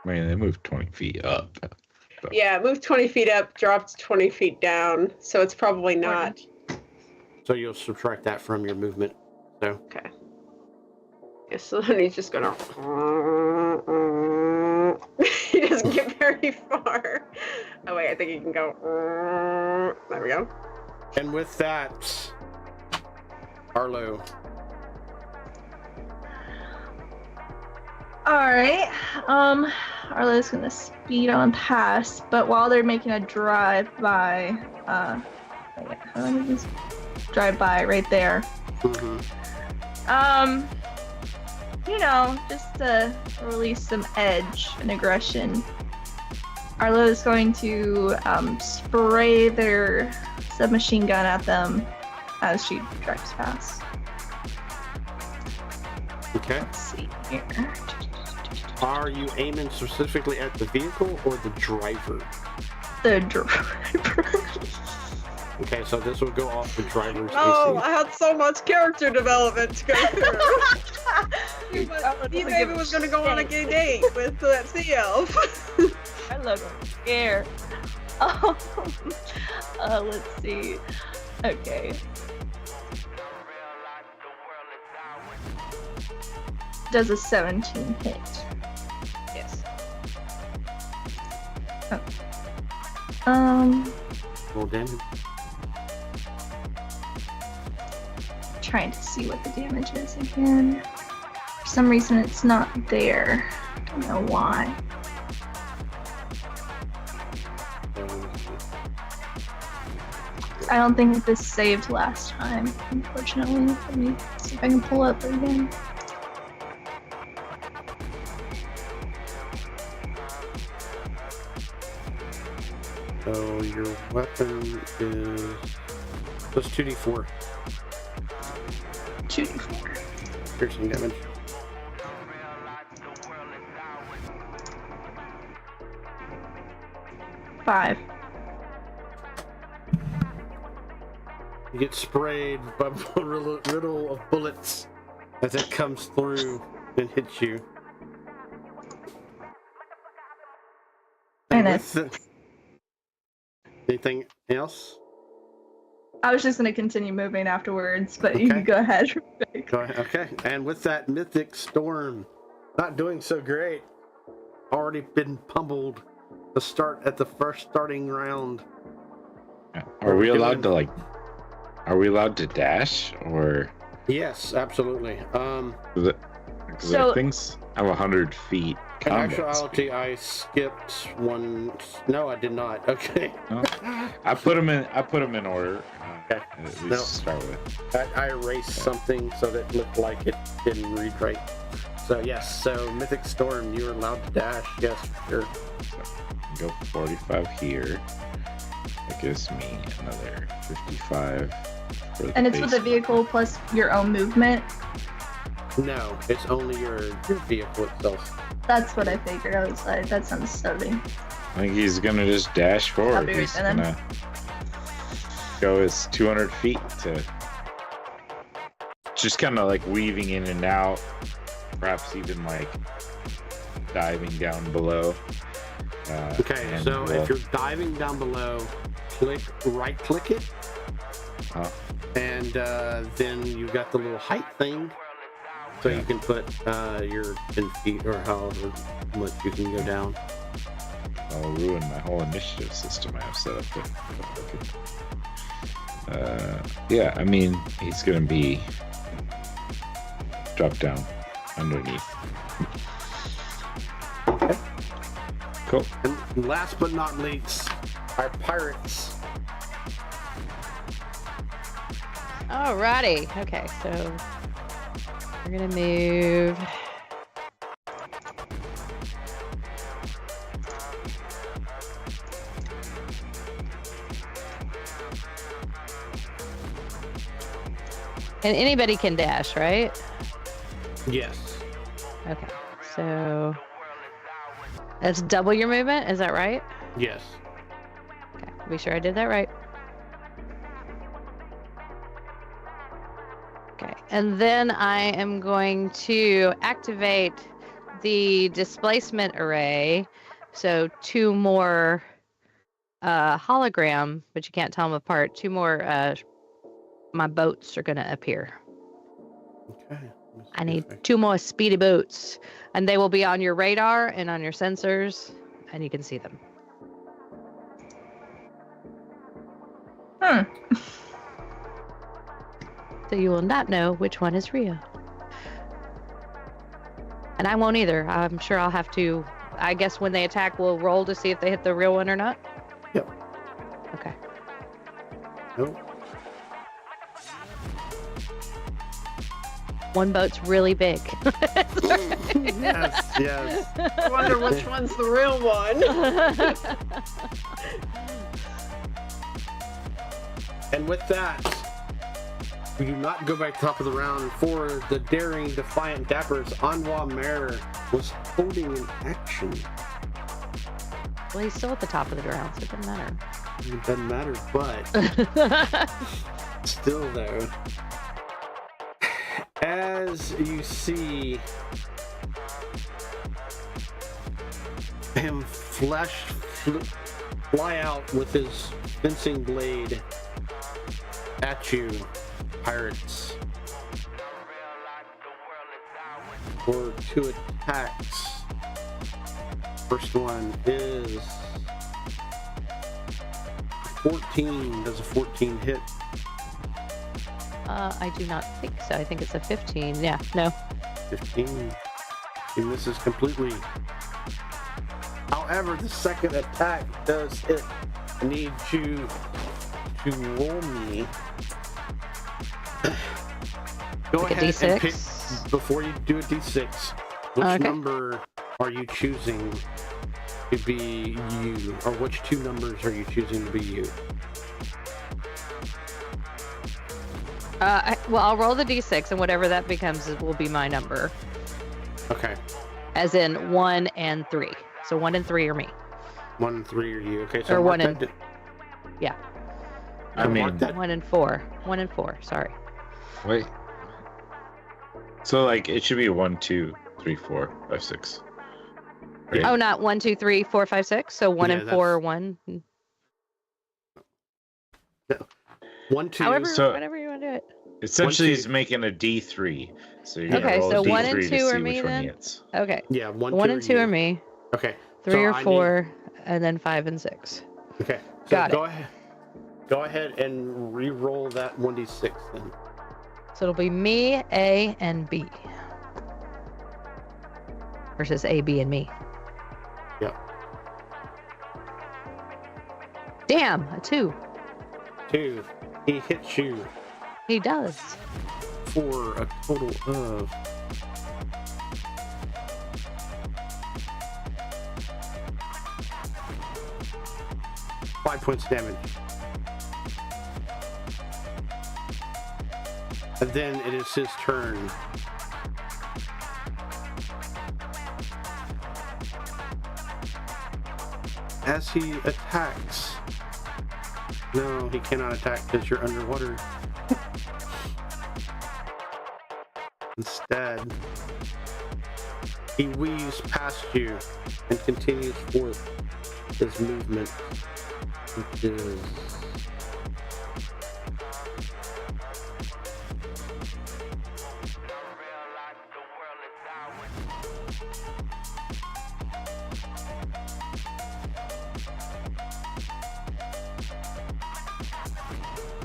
S2: I mean, they moved 20 feet up.
S3: Yeah, moved 20 feet up, dropped 20 feet down, so it's probably not.
S1: So you'll subtract that from your movement. So.
S3: Okay. Yeah, so then he's just gonna. He doesn't get very far. Oh wait, I think he can go. There we go.
S1: And with that, Arlo.
S4: Alright, Arlo's gonna speed on past, but while they're making a drive-by, let me just drive-by right there.
S1: Mm-hmm.
S4: Just to release some edge and aggression, Arlo is going to spray their submachine gun at them as she drives past.
S1: Okay.
S4: Let's see here.
S1: Are you aiming specifically at the vehicle or the driver?
S4: The driver.
S1: Okay, so this will go off the driver's
S3: Oh,
S1: AC.
S3: I had so much character development to go through. He maybe was gonna go on a gay date with that sea elf.
S4: I love him. Scare. Oh, let's see. Okay. Does a 17 hit?
S3: Yes.
S1: Roll damage.
S4: Trying to see what the damage is again. For some reason it's not there. Don't know why. I don't think this saved last time, unfortunately. Let me see if I can pull up again.
S1: So your weapon is plus 2d4
S4: 2d4.
S1: piercing damage. You get sprayed by a riddle of bullets as it comes through and hits you.
S4: And
S1: Anything else?
S4: I was just gonna continue moving afterwards, but you
S1: Okay.
S4: can go ahead.
S1: Go ahead. Okay. And with that, Mythic Storm, not doing so great. Already been pummeled to start at the first starting round.
S2: Are we allowed to Are we allowed to dash or?
S1: Yes, absolutely.
S2: Because
S4: So-
S2: things have 100 feet.
S1: In
S2: combat
S1: actuality,
S2: speed.
S1: I skipped one. No, I did not. Okay.
S2: No? I put them in order.
S1: Okay.
S2: At least
S1: No.
S2: to start with.
S1: I erased something so that it looked like it didn't read right. So yes, so Mythic Storm, you're allowed to dash. Yes, sure.
S2: Go 45 here. That gives me another 55. For the
S4: And it's with the
S2: base.
S4: vehicle plus your own movement.
S1: No, it's only your vehicle itself.
S4: That's what I figured. I was like, that sounds sturdy.
S2: I think he's gonna just dash
S4: I'll
S2: forward.
S4: be right
S2: He's
S4: there then.
S2: gonna go his 200 feet to just kind of like weaving in and out, perhaps even like diving down below.
S1: Okay,
S2: and
S1: so
S2: we'll-
S1: if you're diving down below, right click it,
S2: Oh,
S1: and then you've got the little height thing. So you can put your 10 feet or however much you can go down.
S2: I'll ruin my whole initiative system I have set up. Yeah, I mean, he's gonna be drop down underneath.
S1: Okay.
S2: Cool.
S1: And last but not least, our pirates.
S5: Alrighty. Okay, so we're gonna move. And anybody can dash, right?
S1: Yes.
S5: Okay, so that's double your movement, is that right?
S1: Yes.
S5: Okay, be sure I did that right. Okay, and then I am going to activate the displacement array. So 2 more hologram, but you can't tell them apart. 2 more my boats are going to appear.
S1: Okay.
S5: I need 2 more speedy boats, and they will be on your radar and on your sensors, and you can see them.
S4: Hmm.
S5: So you will not know which one is real. And I won't either. I'm sure I'll have to, I guess when they attack, we'll roll to see if they hit the real one or not.
S1: Yep.
S5: Okay.
S1: Nope.
S5: One boat's really big.
S1: Yes, yes.
S3: I wonder which one's the real one.
S1: And with that, we do not go back to the top of the round. For the daring, defiant dappers, Anwa Mare was holding an action.
S5: Well, he's still at the top of the round, so it doesn't matter.
S1: It doesn't matter, but still though. As you see him fly out with his fencing blade at you, pirates, for 2 attacks. First one is 14. Does a 14 hit?
S5: I do not think so. I think it's a 15. Yeah, no.
S1: 15. He misses completely. However, the second attack does hit. I need you to roll me. Go
S5: Like a
S1: ahead and pick,
S5: D6?
S1: before you do a d6, which
S5: Okay.
S1: number are you choosing to be you? Or which 2 numbers are you choosing to be you?
S5: Well, I'll roll the d6, and whatever that becomes will be my number.
S1: Okay.
S5: As in 1 and 3. So 1 and 3 are me.
S1: 1 and 3 are you. Okay, so
S5: Or
S1: mark
S5: 1 and-
S1: that
S2: I mean,
S1: mark that.
S5: 1 and 4. 1 and 4. Sorry.
S2: wait. So like it should be 1, 2, 3, 4, 5, 6. Right?
S5: Oh, not 1, 2, 3, 4, 5, 6. So 1
S1: Yeah,
S5: and 4 are 1.
S1: 1, 2.
S5: However,
S2: So-
S5: whatever you want to do it.
S2: Essentially,
S1: 1, 2.
S2: he's making a D3. So you're
S5: Okay,
S2: gonna roll
S5: so
S2: a D3
S5: 1 and
S2: to
S5: 2
S2: see
S5: are me
S2: which one
S5: then?
S2: he hits.
S5: Okay.
S1: Yeah, 1,
S5: 1
S1: 2
S5: and 2
S1: you.
S5: are me.
S1: Okay.
S5: 3
S1: so
S5: or
S1: I
S5: 4, and then 5 and 6.
S1: Need, okay. So
S5: Got
S1: go ahead. Go ahead and re-roll that 1d6 then.
S5: So it'll be me, A, and B. Versus A, B, and me.
S1: Yep.
S5: Damn, a 2.
S1: 2. He hits you
S5: He does.
S1: for a total of 5 points damage. And then it is his turn. As he attacks. No, he cannot attack because you're underwater. Instead, he weaves past you and continues forth his movement, which is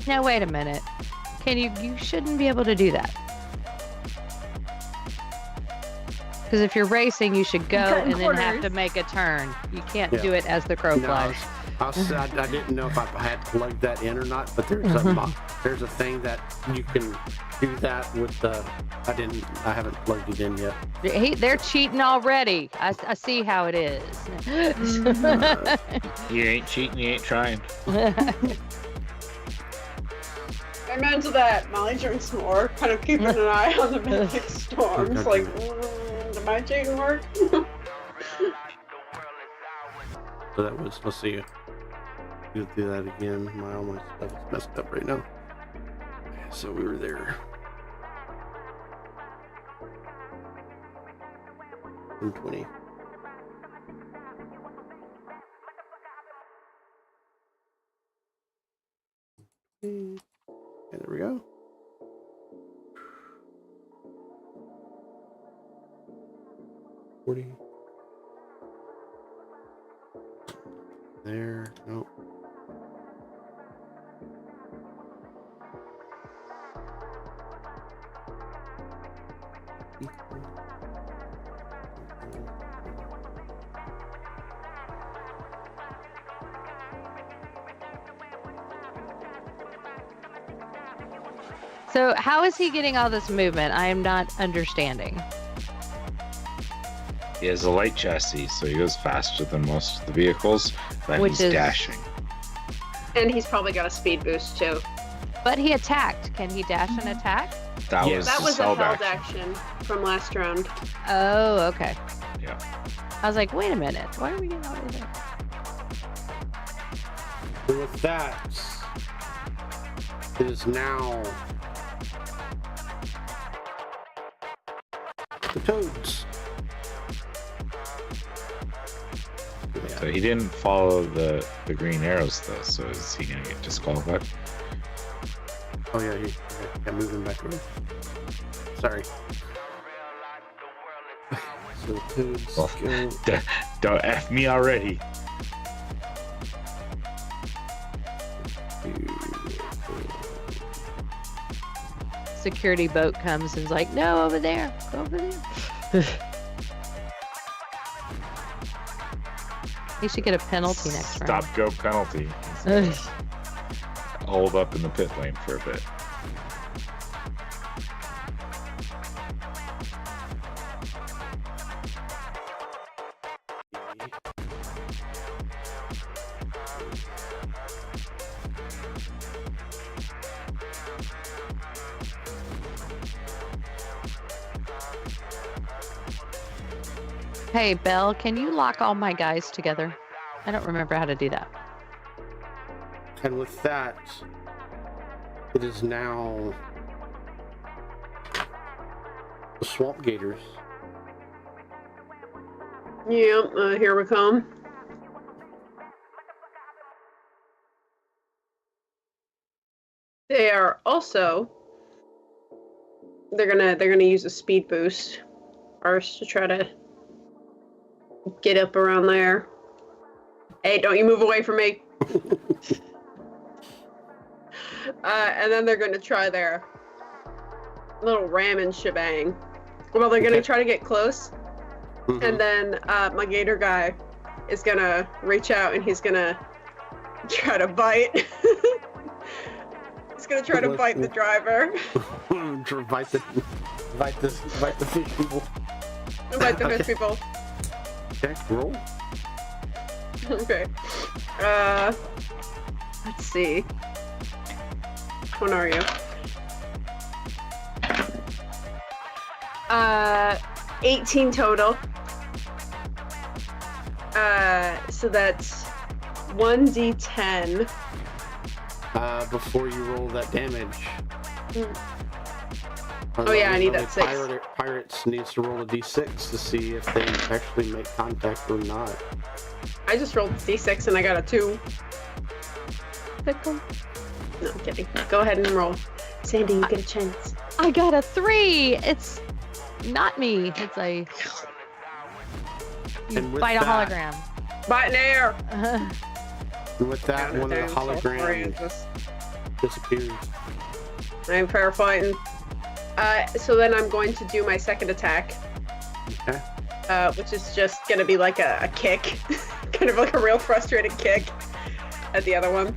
S5: Now wait a minute. Can you shouldn't be able to do that. Because if you're racing, you should go
S4: cut in
S5: and then have to
S4: quarters.
S5: make a turn. You can't
S1: Yeah.
S5: do it as the crow
S1: no,
S5: flies.
S1: I didn't know if I had plugged that in or not, but there's there's a thing that you can do that with the. I haven't plugged it in yet.
S5: They're cheating already. I see how it is.
S2: You ain't cheating, you ain't trying.
S3: Amen to that. Molly drinks more, kind of keeping an eye on the mythic storms. Like, did my cheating work?
S1: So that was. Let's see. We'll do that again. All my stuff is messed up right now. So we were there. 120. Okay, there we go. There, no.
S5: So how is he getting all this movement? I am not understanding.
S2: He has a light chassis, so he goes faster than most of the vehicles, but
S5: Which
S2: he's
S5: is-
S2: dashing.
S3: And he's probably got a speed boost too.
S5: But he attacked. Can he dash and attack?
S2: That
S1: Yes.
S2: was
S3: That was a
S2: held
S3: held
S2: action.
S3: action from last round.
S5: Oh, okay.
S2: Yeah.
S5: I was like, wait a minute. Why are we getting all these?
S1: And with that, it is now the toads.
S2: So he didn't follow the green arrows though, so is he gonna get disqualified?
S1: Oh yeah, I'm moving back around. Sorry. So the toads
S2: Well,
S1: go.
S2: Don't F me already.
S5: Security boat comes and is like, no, over there. Go over there. He should get a penalty next round.
S2: Stop go penalty. Hold up in the pit lane for a bit.
S5: Hey, Belle, can you lock all my guys together? I don't remember how to do that.
S1: And with that, It is now the Swamp Gators.
S3: Yep, here we come. They are also they're gonna use a speed boost first to try to get up around there. Hey, don't you move away from me. And then they're gonna try their little ramming shebang. Well, they're gonna try to get close. And then my gator guy is gonna reach out and he's gonna try to bite. He's gonna try to bite the driver.
S1: bite the fish people.
S3: Bite the fish people.
S1: Okay, roll.
S3: Okay. Let's see. Which one are you? 18 total. So that's 1d10.
S1: Before you roll that damage.
S3: Oh yeah, I need that 6.
S1: Pirates needs to roll a d6 to see if they actually make contact or not.
S3: I just rolled d6 and I got a 2.
S5: Pickle.
S3: No, I'm kidding. Go ahead and roll. Sandy, you get a chance.
S5: I got a 3. It's not me. It's a
S1: And with
S5: bite a
S1: that-
S5: hologram.
S3: Bite in air!
S1: And with that, one of the holograms disappears.
S3: I'm fair fighting. So then I'm going to do my second attack.
S1: Okay.
S3: Which is just gonna be like a kick. Kind of like a real frustrated kick at the other one.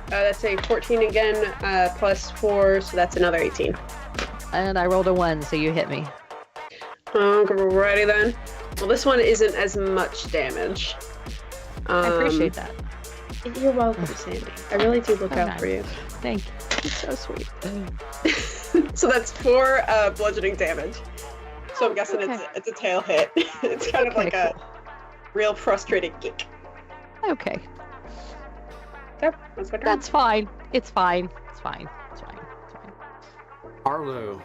S3: That's a 14 again, plus 4, so that's another 18.
S5: And I rolled a 1, so you hit me.
S3: Alrighty then. Well, this one isn't as much damage.
S5: I appreciate that.
S3: You're welcome, Sandy. I really do look out for you.
S5: Thank you. It's so sweet.
S3: So that's 4 bludgeoning damage. So I'm guessing it's a tail hit. It's kind of like a real frustrated kick.
S5: Okay.
S3: Yep, that's my turn.
S5: That's fine. It's fine. It's fine. It's fine. It's fine.
S1: Arlo,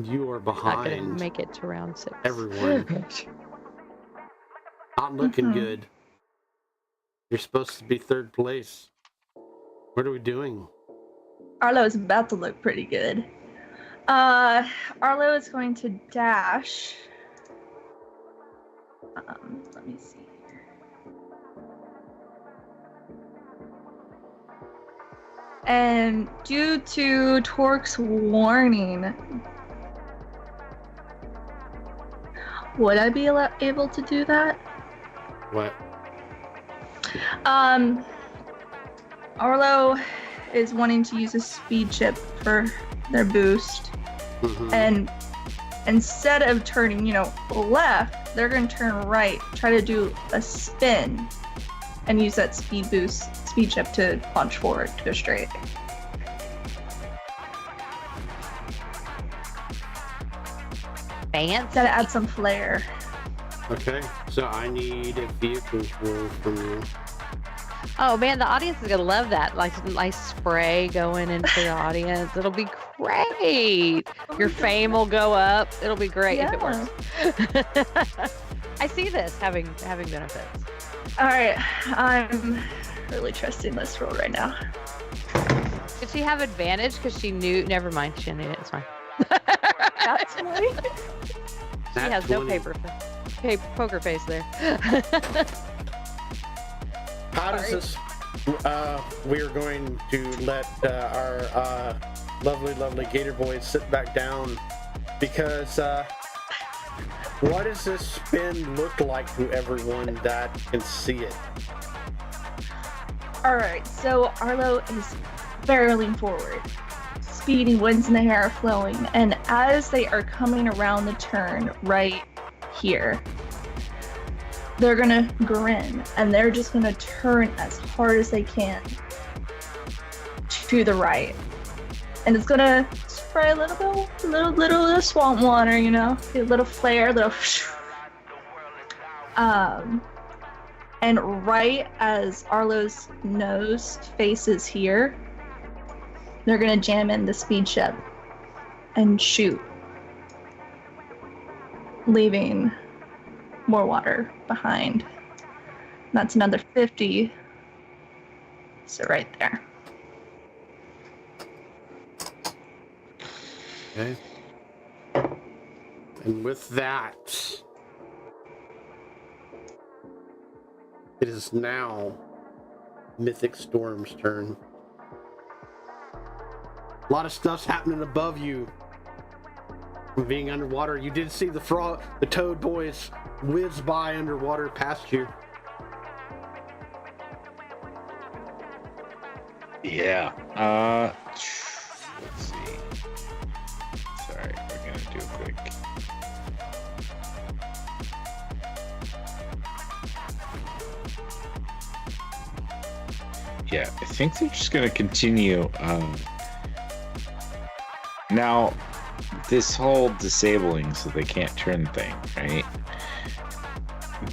S1: you are
S5: Not gonna
S1: behind
S5: make it to round 6.
S1: everyone. Not looking good. You're supposed to be 3rd place. What are we doing?
S4: Arlo is about to look pretty good. Arlo is going to dash. Let me see here. And due to Torque's warning, would I be able to do that?
S1: What?
S4: Arlo is wanting to use a speed chip for their boost. And instead of turning, left, they're going to turn right, try to do a spin, and use that speed chip to launch forward, to go straight.
S5: Fancy.
S4: Gotta add some flair.
S1: Okay, so I need a vehicles roll from you.
S5: Oh man, the audience is gonna love that. Like nice spray going into the audience. It'll be great. Your fame will go up. It'll be great if it works. I see this having benefits.
S4: All right, I'm really trusting this roll right now.
S5: Did she have advantage because she knew? Never mind, she knew it. It's fine.
S4: That's funny.
S5: She has no poker face there.
S1: How does this? We are going to let our lovely Gator boys sit back down because what does this spin look like to everyone that can see it?
S4: All right, so Arlo is barreling forward, speeding, winds in the hair are flowing, and as they are coming around the turn right here, they're gonna grin and they're just gonna turn as hard as they can to the right, and it's gonna spray a little swamp water, a little flare, And right as Arlo's nose faces here, they're gonna jam in the speed ship and shoot, leaving more water behind. That's another 50. So right there.
S1: Okay. And with that, it is now Mythic Storm's turn. A lot of stuff's happening above you. From being underwater, you did see the toad boys whiz by underwater past you.
S2: Yeah. Let's see. Sorry, we're gonna do a quick. Yeah, I think they're just gonna continue. Now, this whole disabling so they can't turn thing, right?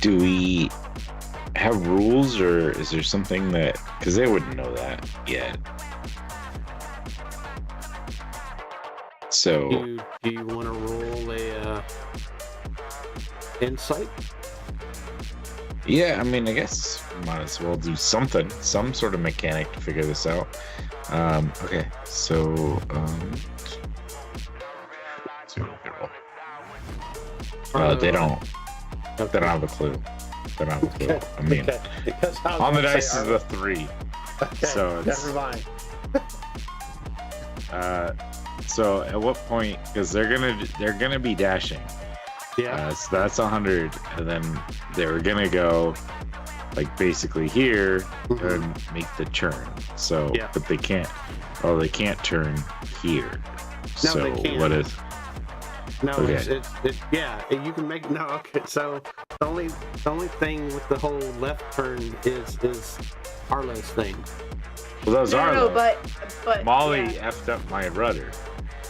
S2: Do we have rules, or is there something that, because they wouldn't know that yet? So
S1: Do you want to roll a insight?
S2: yeah, I mean, I guess might as well do something, some sort of mechanic to figure this out. Okay, so let's see what they roll. They don't have a clue. They don't have a clue.
S1: Okay.
S2: I mean,
S1: Okay. Because I was
S2: on the
S1: gonna
S2: dice
S1: say,
S2: is a 3.
S1: okay,
S2: so it's-
S1: never mind.
S2: So at what point? Because they're gonna be dashing.
S1: Yeah.
S2: So that's 100, and then they were gonna go like basically here
S1: Mhm.
S2: and make the turn. So,
S1: Yeah.
S2: but they can't. Oh, they can't turn here.
S1: No,
S2: so
S1: they can't.
S2: what is?
S1: No,
S2: Okay.
S1: it's yeah. You can make no. Okay, so the only thing with the whole left turn is Arlo's thing.
S2: Well, those are
S3: No,
S2: those.
S3: but
S2: Molly
S3: yeah.
S2: effed up my rudder.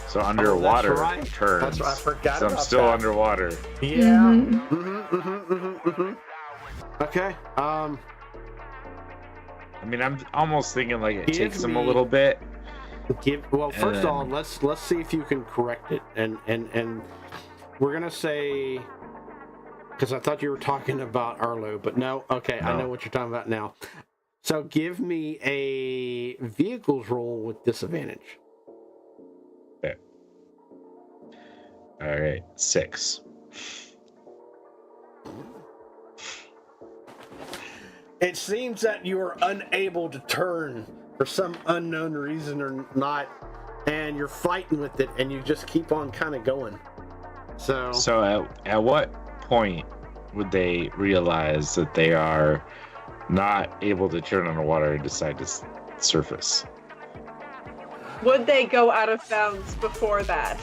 S2: So underwater
S1: right.
S2: turns.
S1: That's right, I forgot
S2: So I'm
S1: about
S2: still
S1: that.
S2: underwater.
S1: Yeah.
S4: Mhm.
S1: Okay.
S2: I mean, I'm almost thinking like it
S1: Give
S2: takes them a
S1: me-
S2: little bit.
S1: Well, first of all,
S2: then-
S1: let's see if you can correct it, and we're gonna say, because I thought you were talking about Arlo, but no. Okay, I
S2: No.
S1: know what you're talking about now. So give me a vehicles roll with disadvantage.
S2: All right, 6.
S1: It seems that you are unable to turn for some unknown reason or not, and you're fighting with it, and you just keep on kind of going. So
S2: At what point would they realize that they are not able to turn underwater and decide to surface?
S3: Would they go out of bounds before that?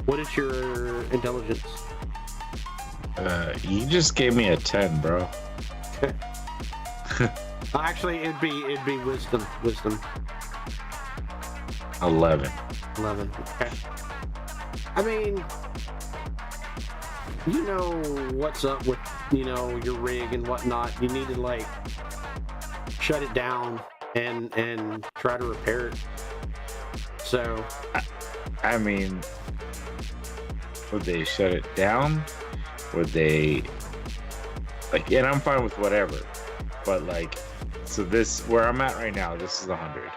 S1: what is your intelligence?
S2: You just gave me a 10, bro.
S1: Actually, it'd be wisdom.
S2: 11.
S1: 11. Okay. I mean, you know what's up with, your rig and whatnot. You need to, like, shut it down and try to repair it. So,
S2: I mean, would they shut it down? Would they, like, and I'm fine with whatever, but like, so this, where I'm at right now, this is 100.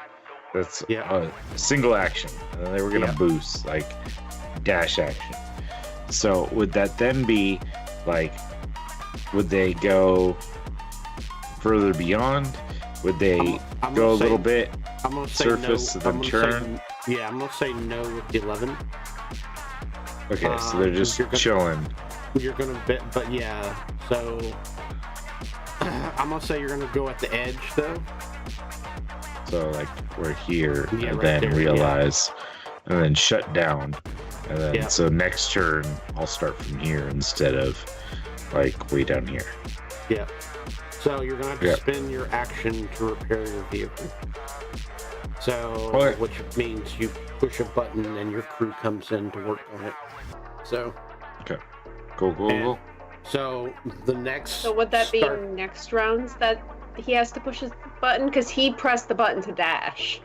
S2: That's
S1: Yeah.
S2: a single action, and then they were gonna
S1: Yeah.
S2: boost, like, dash action. So would that then be, like, would they go further beyond? Would they
S1: I'm
S2: go a
S1: gonna say-
S2: little bit?
S1: I'm going to say
S2: Surface,
S1: no.
S2: then
S1: I'm gonna
S2: turn?
S1: Say, yeah, I'm going to say no with the 11.
S2: Okay, so they're just
S1: you're gonna-
S2: chilling.
S1: You're going to bet, but yeah, so I'm going to say you're going to go at the edge, though.
S2: So like we're here,
S1: Yeah,
S2: and
S1: right
S2: then
S1: there,
S2: realize, and then shut down, and then
S1: Yeah.
S2: so next turn I'll start from here instead of like way down here.
S1: Yeah. So you're going to have to
S2: Yeah.
S1: spend your action to repair your vehicle. So,
S2: Okay.
S1: which means you push a button and your crew comes in to work on it. So,
S2: Cool.
S1: so the next.
S3: So would that be
S1: start-
S3: next rounds that he has to push his button? Because he pressed the button to dash.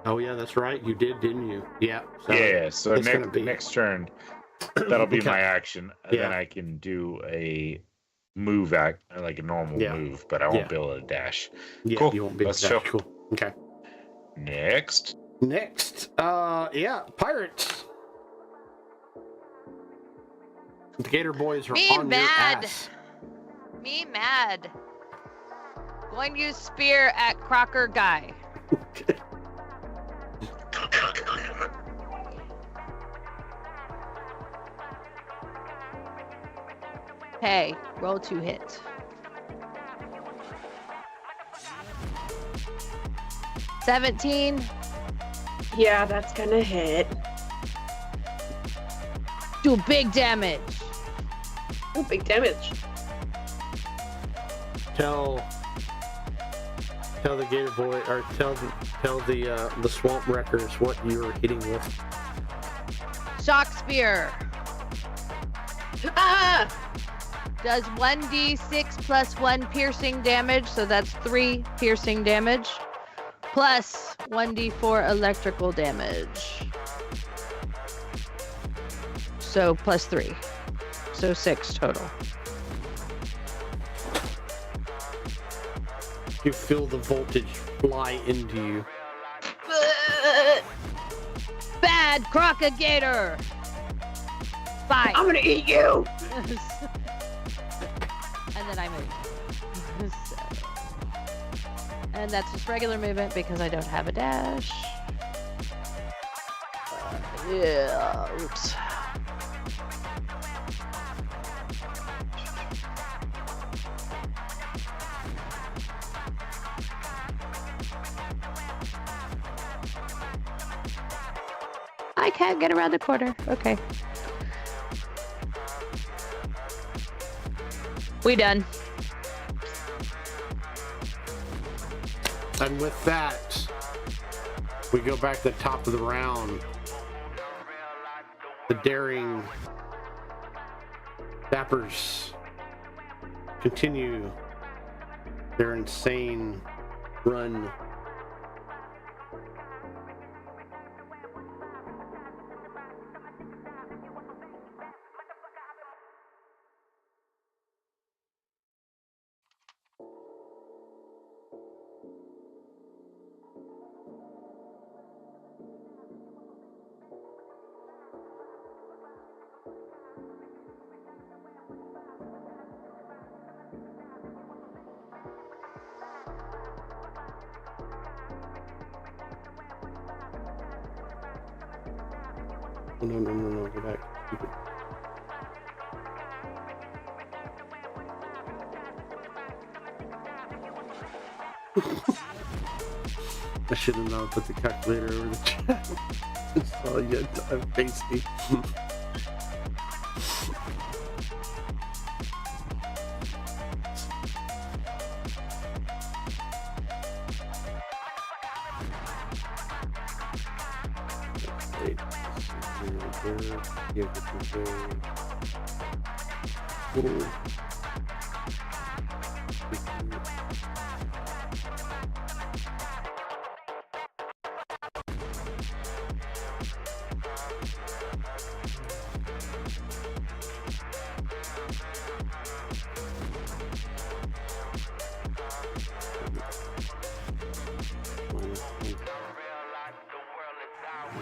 S1: Oh yeah, that's right. You did, didn't you? Yeah. So
S2: Yeah, so
S1: it's gonna be-
S2: next turn, that'll be
S1: Okay.
S2: my action. And
S1: Yeah.
S2: then I can do a move act, like a normal
S1: Yeah.
S2: move, but I won't
S1: Yeah.
S2: be able to dash.
S1: Yeah,
S2: Cool.
S1: you won't be
S2: Let's
S1: that
S2: show.
S1: cool. Okay.
S2: Next.
S1: Next, pirates. The Gator Boys are
S5: Me
S1: on
S5: mad.
S1: your ass.
S5: Me mad. Going to use spear at Crocker guy. Hey, roll 2 hit. $17.
S3: Yeah, that's gonna hit.
S5: Do big damage.
S3: Oh, big damage.
S1: Tell the Gator Boy, or tell the Swamp Wreckers what you're hitting with.
S5: Shock spear.
S3: Ah!
S5: Does 1d6 plus 1 piercing damage, so that's 3 piercing damage, plus 1d4 electrical damage. So plus 3. So 6 total.
S1: You feel the voltage fly into you.
S5: Bad Crocagator! 5.
S3: I'm gonna eat you!
S5: And then I move. So. And that's just regular movement because I don't have a dash. Yeah, oops. I can't get around the corner. Okay. We done.
S1: And with that, we go back to the top of the round. The daring Dappers continue their insane run. Oh, no, go back. Stupid. I should have not put the calculator over the chat. It's all you have pasty.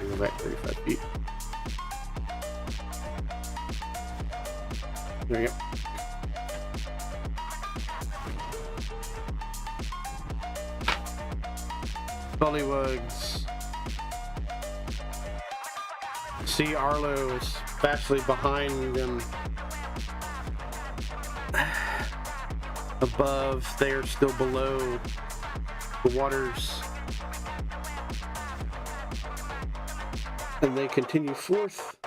S1: Go back 35 feet. There you go. Bullywugs. See Arlo is especially behind them. Above, they are still below the waters. And they continue forth.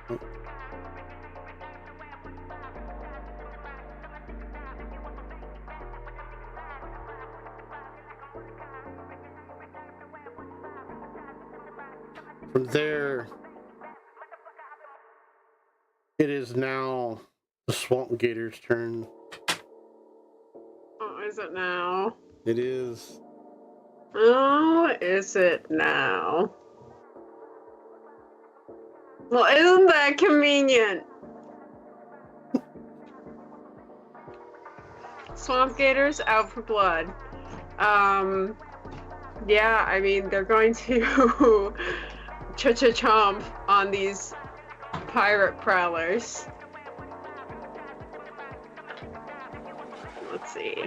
S1: From there, it is now the Swamp Gator's turn.
S3: Oh, is it now?
S1: It is.
S3: Oh, is it now? Well, isn't that convenient? Swamp Gators out for blood. Yeah, I mean, they're going to cha-cha-chomp on these pirate prowlers. Let's see.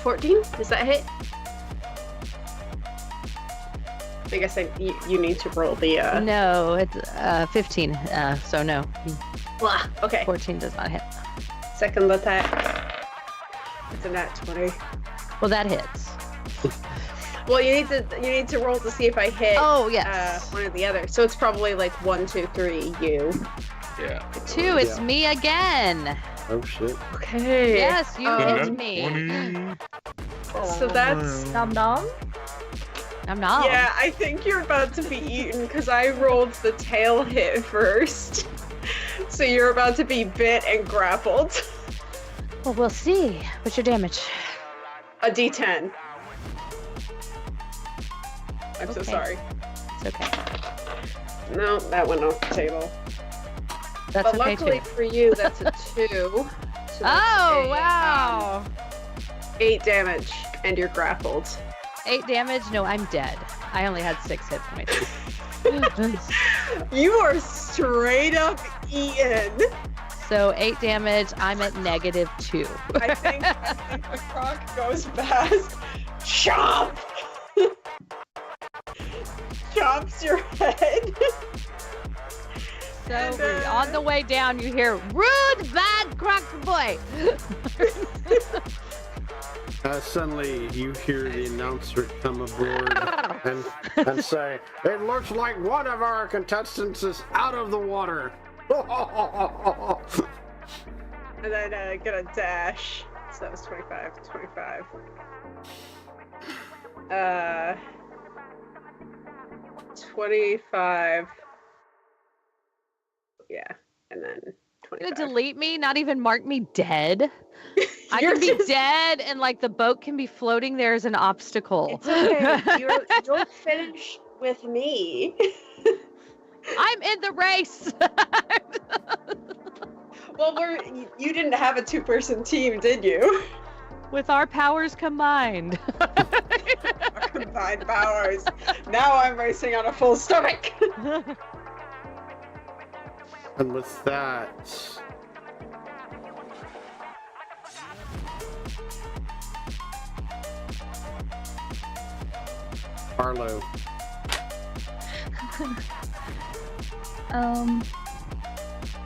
S3: 14? Does that hit? I guess you need to roll the,
S5: No, it's 15, so no.
S3: Blah. Okay.
S5: 14 does not hit.
S3: Second attack. It's a nat 20.
S5: Well, that hits.
S3: Well, you need to roll to see if I hit.
S5: Oh, yes.
S3: One or the other. So it's probably like 1, 2, 3. You.
S2: Yeah.
S5: 2, it's me again.
S1: Oh shit.
S3: Okay.
S5: Yes, you hit me.
S2: 20.
S3: So that's.
S4: Nom nom.
S5: I'm not.
S3: Yeah, I think you're about to be eaten because I rolled the tail hit first. So you're about to be bit and grappled.
S5: Well, we'll see. What's your damage?
S3: A D10. I'm so
S5: Okay.
S3: sorry.
S5: It's okay.
S3: No, that went off the table.
S5: That's
S3: But
S5: okay
S3: luckily
S5: too.
S3: for you, that's a 2. So that's
S5: Oh,
S3: a,
S5: wow.
S3: 8 damage, and you're grappled.
S5: 8 damage? No, I'm dead. I only had 6 hit points.
S3: You are straight up eaten.
S5: So 8 damage, I'm at -2.
S3: I think the croc goes past. Chomp! Chomps your head.
S5: So
S3: And,
S5: on the way down, you hear, "Rude, bad croc boy."
S1: Suddenly, you hear the announcer come aboard and say, "It looks like one of our contestants is out of the water."
S3: And then get a dash. So that was 25. 25. Yeah, and then 25.
S5: Gonna delete me, not even mark me dead. I
S3: You're
S5: can be
S3: just-
S5: dead, and like the boat can be floating there as an obstacle.
S3: It's okay. You'll finish with me.
S5: I'm in the race.
S3: Well, you didn't have a 2-person team, did you?
S5: With our powers combined.
S3: Our combined powers. Now I'm racing on a full stomach.
S1: And with that, Arlo.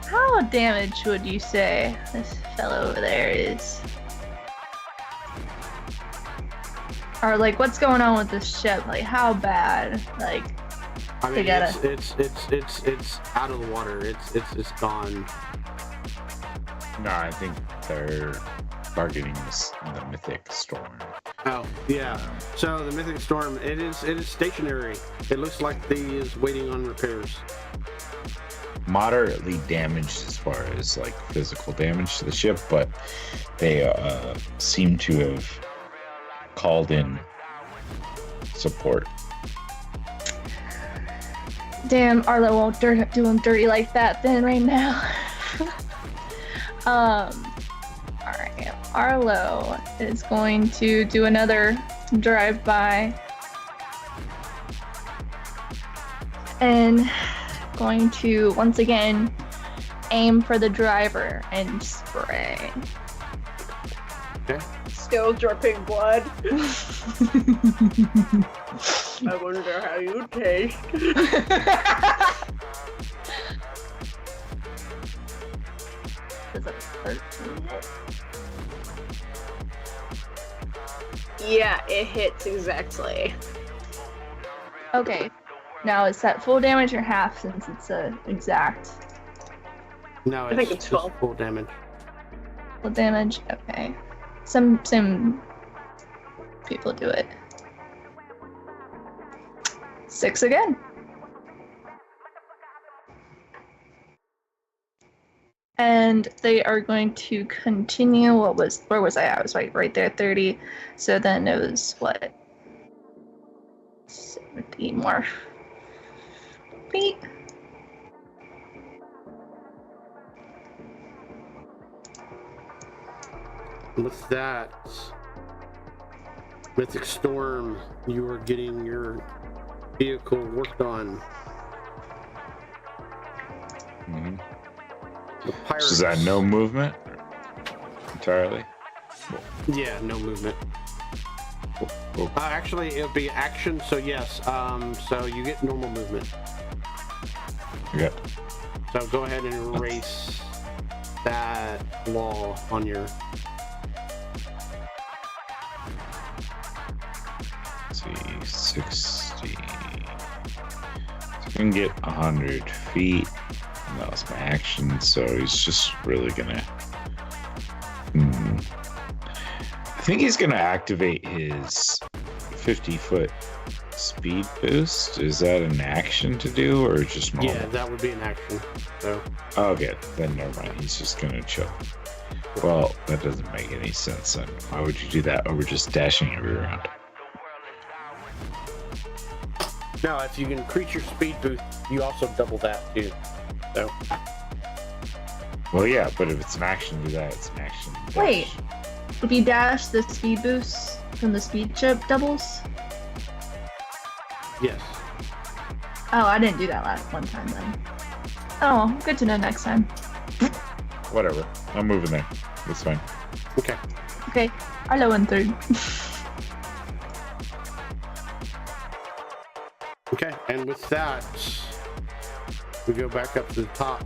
S4: How damaged would you say this fellow over there is? Or like, what's going on with this ship? Like, how bad? Like,
S1: I mean,
S4: gotta-
S1: it's out of the water. It's gone.
S2: No, I think they're targeting the mythic storm.
S1: Oh yeah. So the Mythic Storm, it is stationary. It looks like the is waiting on repairs.
S2: Moderately damaged as far as like physical damage to the ship, but they seem to have called in support.
S4: damn, Arlo won't do him dirty like that then right now. Alright, Arlo is going to do another drive-by. And going to, once again, aim for the driver and spray.
S3: Still dripping blood. I wonder how you taste.
S4: Does a 13 hit?
S3: Yeah, it hits exactly.
S4: Okay. Now, is that full damage or half since it's exact?
S1: No,
S3: I think
S1: it's
S3: it's
S1: just
S3: full.
S1: full damage.
S4: Full damage? Okay. Some people do it. 6 again. And they are going to continue. Where was I? I was right there, 30. So then it was what? 70 more feet.
S1: With that, Mythic Storm, you are getting your vehicle worked on.
S2: Mm-hmm.
S1: The pirates.
S2: So is that no movement? Entirely?
S1: Yeah, no movement.
S2: Oh.
S1: Actually, it'll be action, so yes. So you get normal movement.
S2: Okay.
S1: So go ahead and erase that law on your.
S2: Let's see, 60. So I can get 100 feet. And that was my action, so he's just really gonna. I think he's gonna activate his 50-foot speed boost. Is that an action to do, or just normal?
S1: Yeah, that would be an action. So.
S2: Okay, then never mind. He's just gonna chill. Well, that doesn't make any sense then. Why would you do that over just dashing every round?
S1: No, if you increase your speed boost, you also double that too. So.
S2: Well, yeah, but if it's an action to do that, it's an action to dash.
S4: Wait. If you dash, the speed boost from the speed chip doubles?
S1: Yes.
S4: Oh, I didn't do that last one time then. Oh, good to know next time.
S2: Whatever. I'm moving there. That's fine.
S1: Okay.
S4: Okay, Arlo in third.
S1: Okay, and with that, we go back up to the top.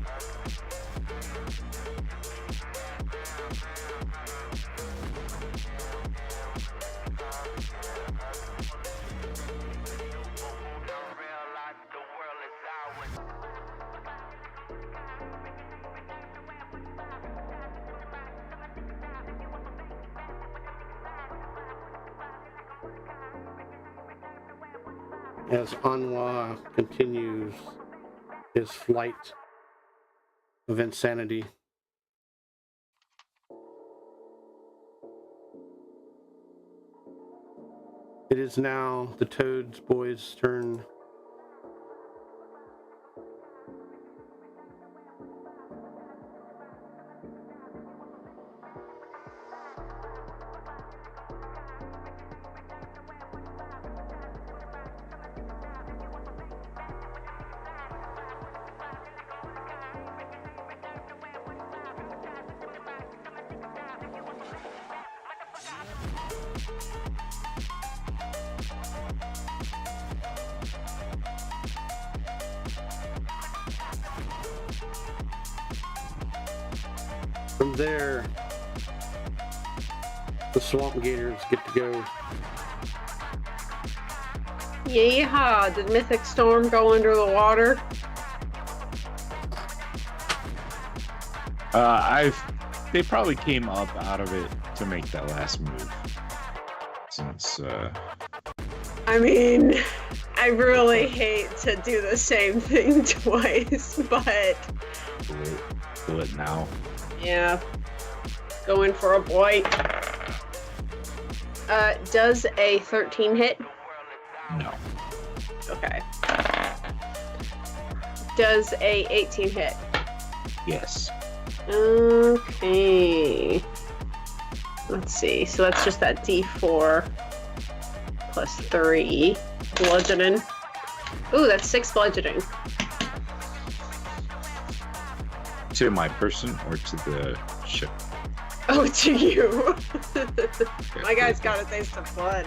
S1: As Anwa continues his flight of insanity. It is now the Toads boys' turn. From there, the Swamp Gators get to go.
S3: Yeehaw! Did Mythic Storm go under the water?
S2: They probably came up out of it to make that last move. Since
S3: I mean, I really hate to do the same thing twice, but
S2: pull it now.
S3: yeah, going for a blight. Does a 13 hit?
S2: No.
S3: Okay. Does a 18 hit?
S2: Yes.
S3: Okay. Let's see. So that's just that D4 plus 3 bludgeoning. Ooh, that's 6 bludgeoning.
S2: To my person or to the ship?
S3: Oh, to you. My guy's got a taste of blood.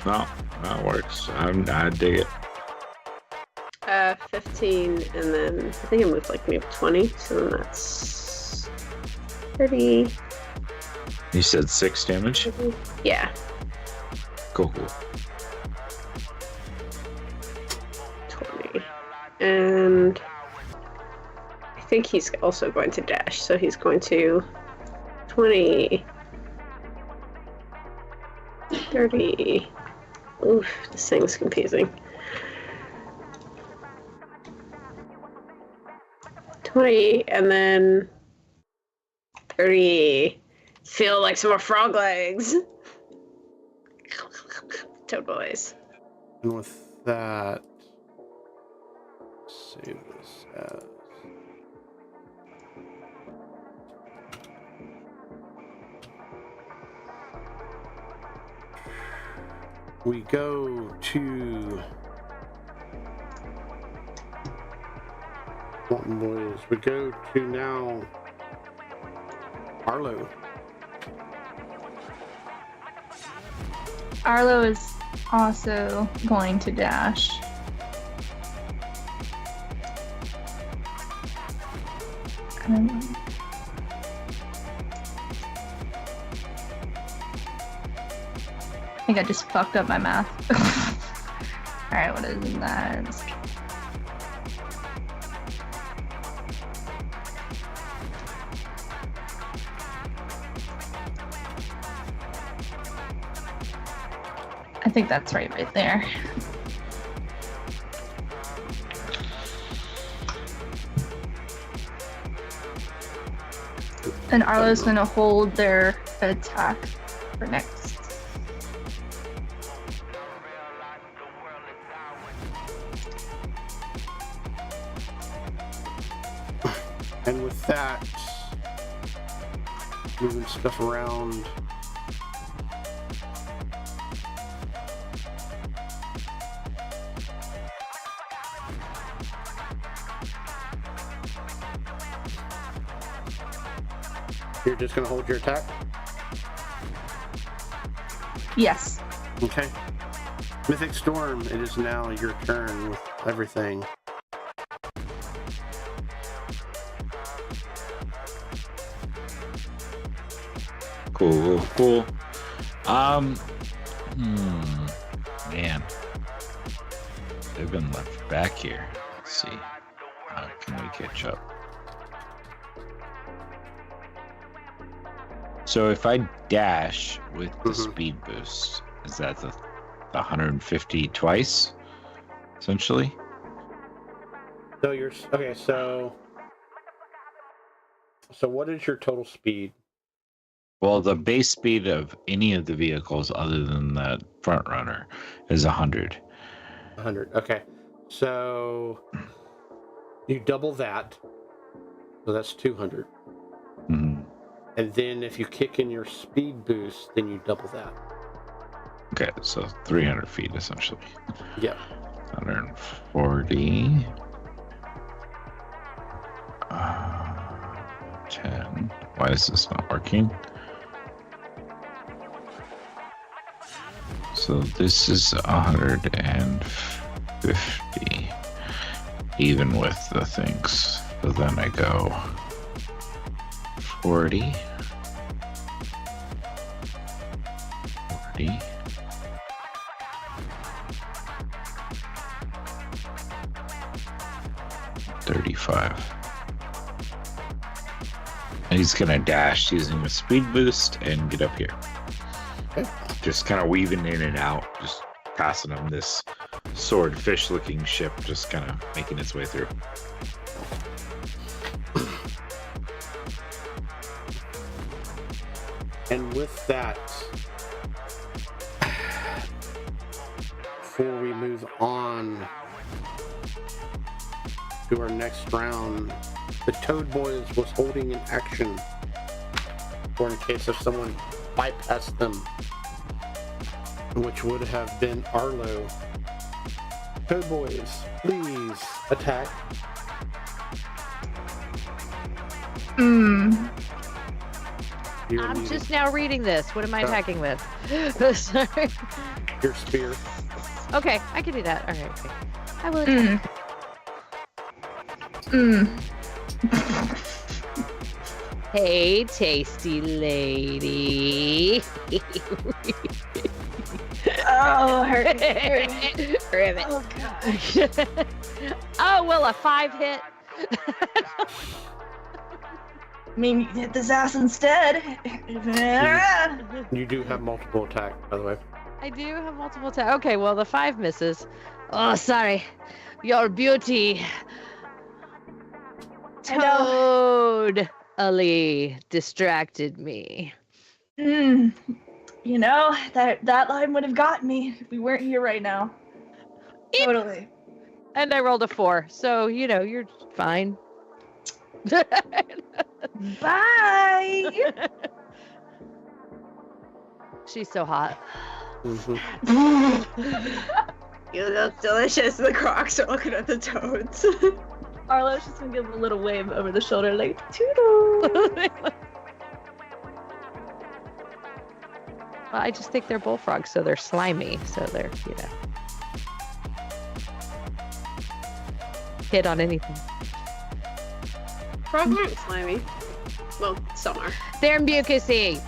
S2: No, that works. I dig it.
S3: 15, and then I think I moved like maybe 20, so then that's 30.
S2: You said 6 damage?
S3: Yeah.
S2: Cool.
S3: 20. think he's also going to dash, so he's going to 20, 30. Oof, this thing's confusing. 20, and then 30. Feel like some more frog legs. Toad boys.
S1: And with that, save this as. We go to. Mountain boys. We go to now. Arlo.
S4: Arlo is also going to dash. I think I just fucked up my math. Alright, what is that? I think that's right there. And Arlo's gonna hold their attack for next.
S1: And with that, moving stuff around. You're just gonna hold your attack?
S4: Yes.
S1: Okay. Mythic Storm, it is now your turn with everything.
S2: Cool. Man. They've been left back here. Let's see. How can we catch up? So if I dash with the speed boost, is that the 150 twice, essentially?
S1: So you're okay. So what is your total speed?
S2: Well, the base speed of any of the vehicles other than the front runner is 100.
S1: 100. Okay. So you double that. So that's 200.
S2: Mm-hmm.
S1: And then if you kick in your speed boost, then you double that.
S2: Okay, so 300 feet essentially.
S1: Yep.
S2: 140. 10. Why is this not working? So this is 150, even with the things. So then I go 40. 40. 35. And he's gonna dash using a speed boost and get up here.
S1: Okay.
S2: Just kind of weaving in and out, just passing him this swordfish looking ship, just kind of making its way through.
S1: And with that, before we move on to our next round, the Toad Boys was holding an action for in case if someone bypassed them, which would have been Arlo. Toad Boys, please attack.
S5: I'm just now reading this. What am I attacking with? Sorry.
S1: Your spear.
S5: Okay, I can do that. All right. Okay. I will attack. Hey, tasty lady.
S4: Oh, hurt me.
S5: Ribbit.
S4: Oh, God.
S5: Oh, will a 5 hit?
S4: I mean, you hit this ass instead.
S1: You do have multiple attack, by the way.
S5: I do have multiple attacks. Okay, well, the 5 misses. Oh, sorry. Your beauty. Totally distracted me.
S4: You know, that line would have got me if we weren't here right now.
S5: Eep.
S4: Totally.
S5: And I rolled a 4, so, you know, you're fine.
S4: Bye.
S5: She's so hot.
S3: You look delicious. The Crocs are looking at the toads.
S4: Arlo's just gonna give him a little wave over the shoulder, like, toodle.
S5: Well, I just think they're bullfrogs, so they're slimy, so they're, you know. Hit on anything.
S3: Frogs aren't slimy. Well, some are.
S5: They're mucusy.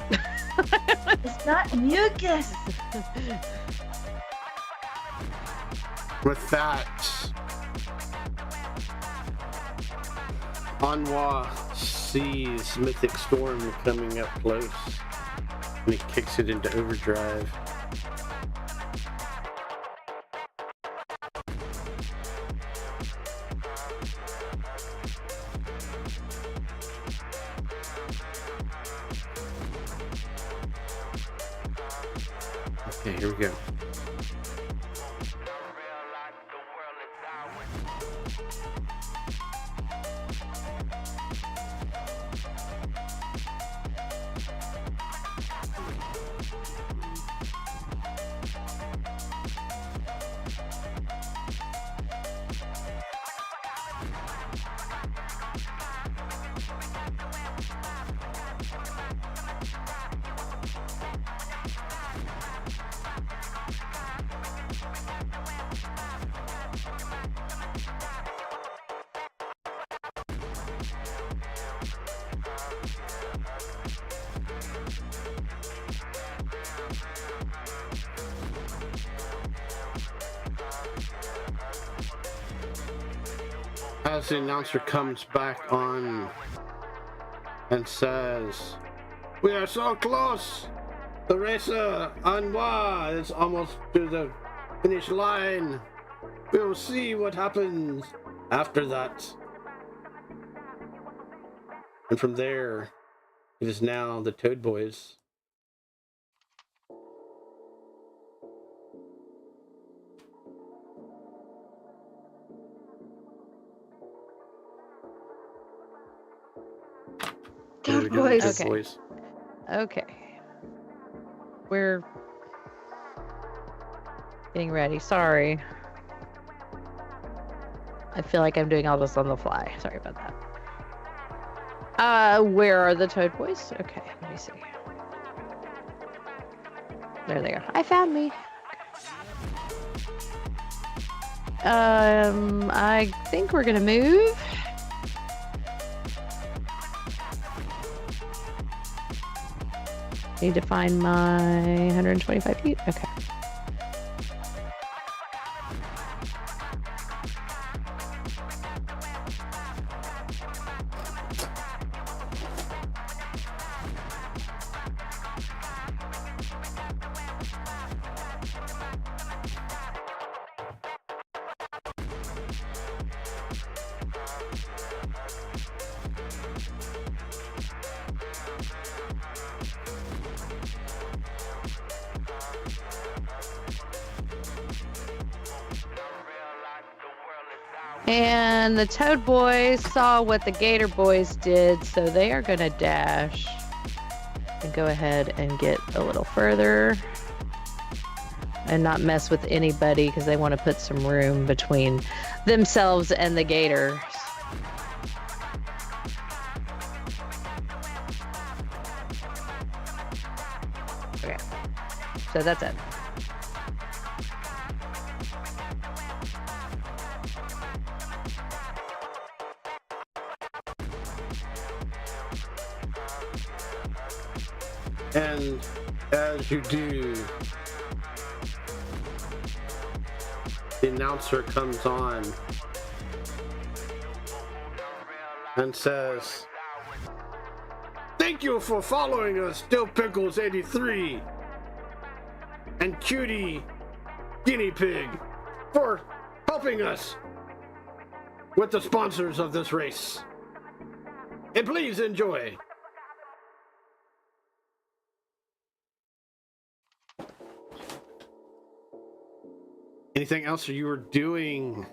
S4: It's not mucus.
S1: With that, Anwa sees Mythic Storm coming up close, and he kicks it into overdrive. Okay, here we go. As the announcer comes back on and says, "We are so close! The racer Anwa is almost to the finish line. We'll see what happens after that." And from there, it is now the Toad Boys. There we go,
S3: Boys.
S1: Toad
S5: Okay.
S1: Boys.
S5: Okay. We're getting ready. Sorry. I feel like I'm doing all this on the fly. Sorry about that. Where are the Toad Boys? Okay, let me see. There they are. I found me. I think we're gonna move. Need to find my 125 feet. Okay. And the Toad Boys saw what the Gator Boys did, so they are gonna dash and go ahead and get a little further and not mess with anybody because they want to put some room between themselves and the Gators. Okay, so that's it.
S1: And as you do, the announcer comes on and says, "Thank you for following us, Dill Pickles 83 and Cutie Guinea Pig, for helping us with the sponsors of this race. And please enjoy." Anything else you were doing,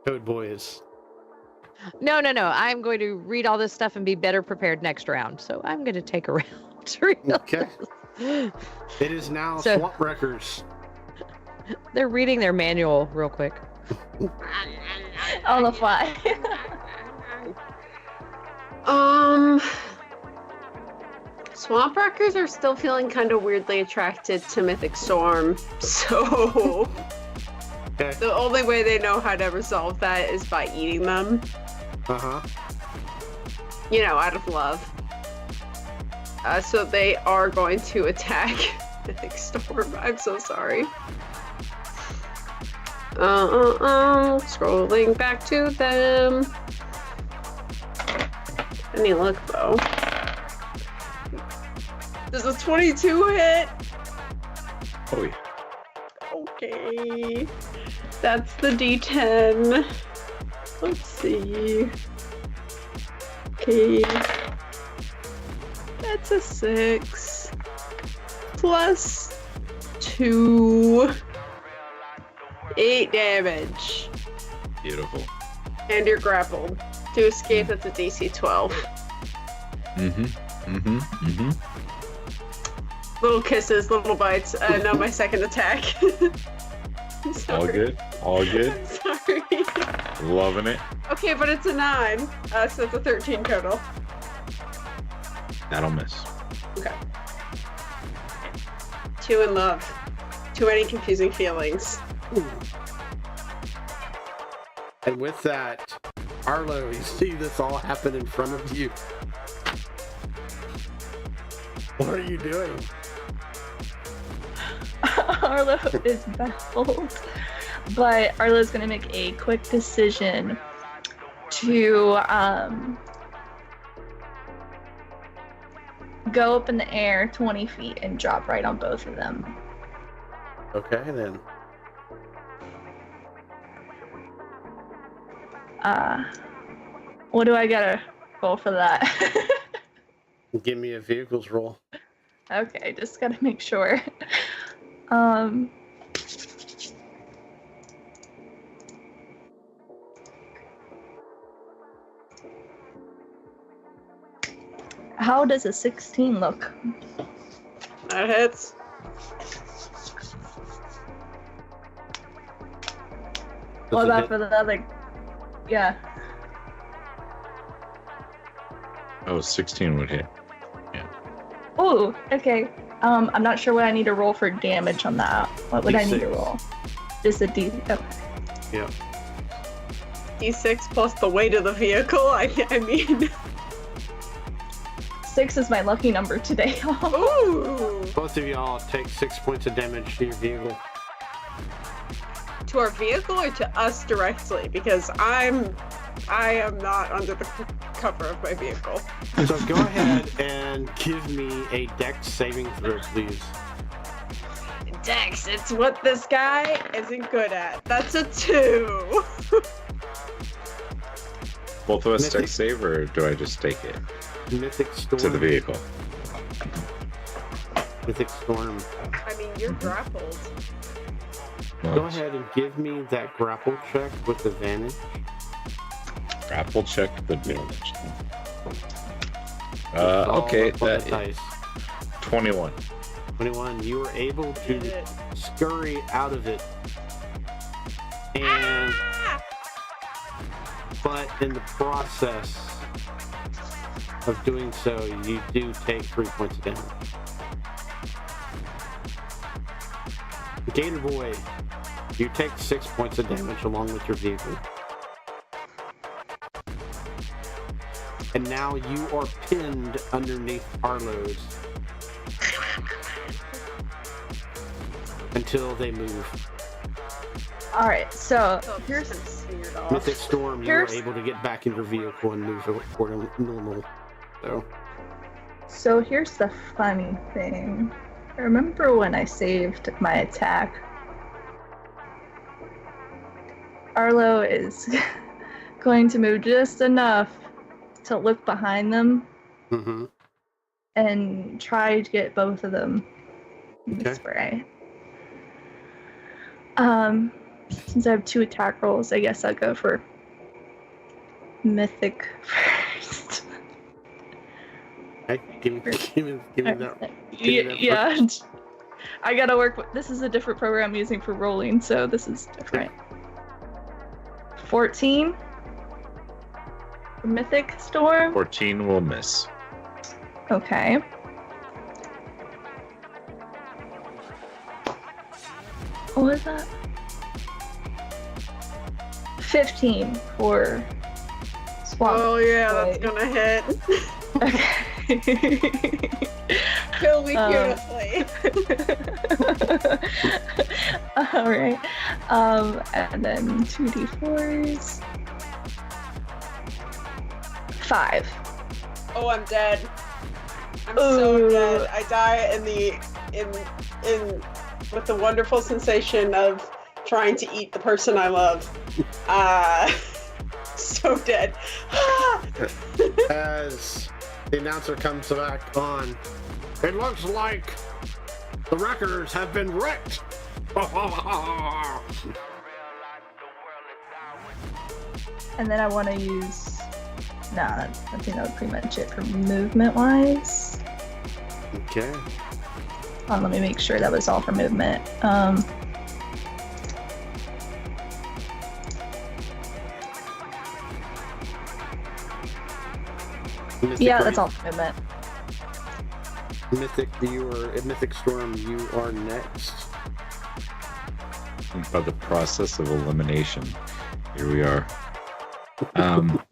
S1: Code Boys?
S5: No. I'm going to read all this stuff and be better prepared next round. So I'm going to take a round to read all
S1: Okay.
S5: this.
S1: It is now
S5: So-
S1: Swamp Wreckers.
S5: They're reading their manual real quick.
S4: On the fly.
S3: Swamp Wreckers are still feeling kind of weirdly attracted to Mythic Storm, so
S1: Okay.
S3: the only way they know how to resolve that is by eating them.
S1: Uh-huh.
S3: You know, out of love. So they are going to attack Mythic Storm. I'm so sorry. Scrolling back to them. Any luck though? Does a 22 hit?
S2: Oh yeah.
S3: Okay. That's the D10. Let's see. Okay. That's a 6. Plus 2. 8 damage.
S2: Beautiful.
S3: And you're grappled. To escape, that's a DC 12. Little kisses, little bites. Now my second attack. I'm sorry.
S2: All good. All good.
S3: I'm sorry.
S2: Loving it.
S3: Okay, but it's a 9. So it's a 13 total.
S2: That'll miss.
S3: Okay. 2 in love. Too many confusing feelings.
S1: And with that, Arlo, you see this all happen in front of you. What are you doing?
S4: Arlo is baffled, but Arlo's gonna make a quick decision to go up in the air 20 feet and drop right on both of them.
S1: Okay, then.
S4: What do I gotta roll for that?
S1: Give me a vehicles roll.
S4: Okay, just gotta make sure. How does a 16 look?
S3: That hits.
S4: What
S1: Does it
S4: about
S1: hit?
S4: for the other? Yeah.
S2: Oh, 16 would hit.
S4: Ooh, okay. I'm not sure what I need to roll for damage on that. What would I need to
S1: D6.
S4: roll? Just a D. Oh.
S1: Yeah.
S3: D6 plus the weight of the vehicle. I mean.
S4: 6 is my lucky number today.
S3: Ooh.
S1: Both of y'all take 6 points of damage to your vehicle.
S3: To our vehicle or to us directly? Because I am not under the cover of my vehicle.
S1: So go ahead and give me a dex saving throw, please.
S3: Dex, it's what this guy isn't good at. That's a 2.
S2: Both of us
S1: Mythic.
S2: take save, or do I just take it
S1: Mythic Storm.
S2: to the vehicle?
S1: Mythic Storm.
S3: I mean, you're grappled.
S1: Go ahead and give me that grapple check with advantage.
S2: Grapple check the damage.
S1: All
S2: Okay,
S1: up on
S2: that
S1: the
S2: is
S1: dice.
S2: 21.
S1: 21. You were able
S3: Did
S1: to
S3: it.
S1: scurry out of it. And but in the process of doing so, you do take 3 points of damage. Gator Boy, you take 6 points of damage along with your vehicle. And now you are pinned underneath Arlo's until they move.
S4: All right, so
S3: So
S4: here's
S3: it's smeared off.
S1: Mythic Storm, you were
S4: Here's-
S1: able to get back in your vehicle and move toward normal. So,
S4: here's the funny thing. Remember when I saved my attack? Arlo is going to move just enough to look behind them
S1: mm-hmm.
S4: and try to get both of them in the
S1: Okay.
S4: spray. Since I have 2 attack rolls, I guess I'll go for Mythic first.
S1: Okay, give me that.
S4: Yeah. I gotta work with. This is a different program I'm using for rolling, so this is different. 14 for Mythic Storm.
S2: 14 will miss.
S4: Okay. What was that? 15 for Swamp.
S3: Oh yeah, that's
S4: Boy.
S3: gonna hit.
S4: Okay.
S3: Kill me
S4: Um,
S3: beautifully.
S4: All right. And then 2d4s. 5.
S3: Oh, I'm dead. I'm so
S4: Ooh.
S3: dead. I die in with the wonderful sensation of trying to eat the person I love. So dead.
S1: As the announcer comes back on, it looks like the wreckers have been wrecked.
S4: And then I want to use. I think that was pretty much it for movement wise.
S1: Okay.
S4: Let me make sure that was all for movement.
S1: Mythic,
S4: Yeah, that's all for movement.
S1: Mythic Storm, you are next.
S2: By the process of elimination. Here we are.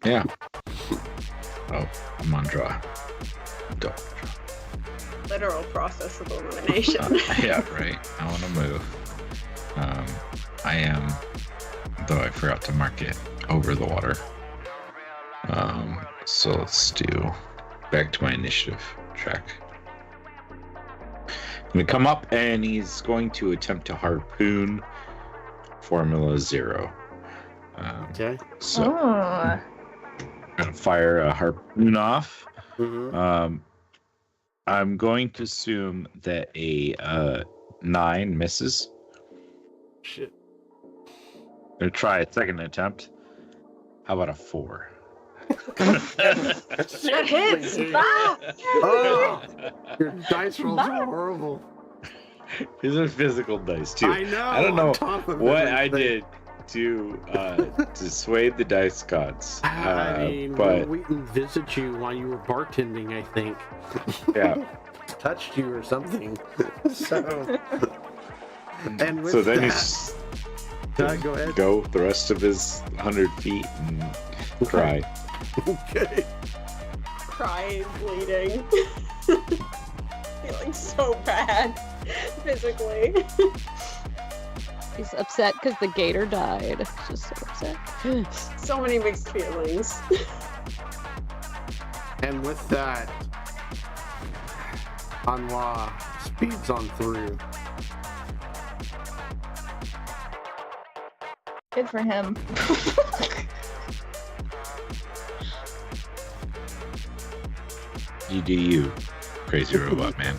S2: Yeah. Oh, I'm on draw. Don't draw.
S3: Literal process of elimination.
S2: Yeah, right. I want to move. I am, though I forgot to mark it, over the water. So let's do back to my initiative track. I'm gonna come up and he's going to attempt to harpoon Formula 0.
S1: Okay.
S2: So
S4: Oh.
S2: I'm gonna fire a harpoon off.
S1: Mm-hmm.
S2: I'm going to assume that a 9 misses.
S1: Shit.
S2: I'm gonna try a second attempt. How about a 4?
S3: That hits. Ah!
S1: Oh, your dice rolls are horrible.
S2: These are physical dice too.
S1: I know.
S2: I don't know
S1: on top of
S2: what I
S1: everything.
S2: did to sway the dice gods.
S1: I mean,
S2: but
S1: we visit you while you were bartending, I think.
S2: yeah.
S1: Touched you or something. So. And with
S2: So then
S1: that,
S2: he's
S1: go ahead.
S2: go the rest of his 100 feet and cry.
S1: Okay.
S3: Crying, bleeding. Feeling so bad physically.
S5: He's upset because the gator died. Just so upset.
S3: So many mixed feelings.
S1: And with that, Anwa speeds on through.
S4: Good for him.
S2: You do you, crazy robot man.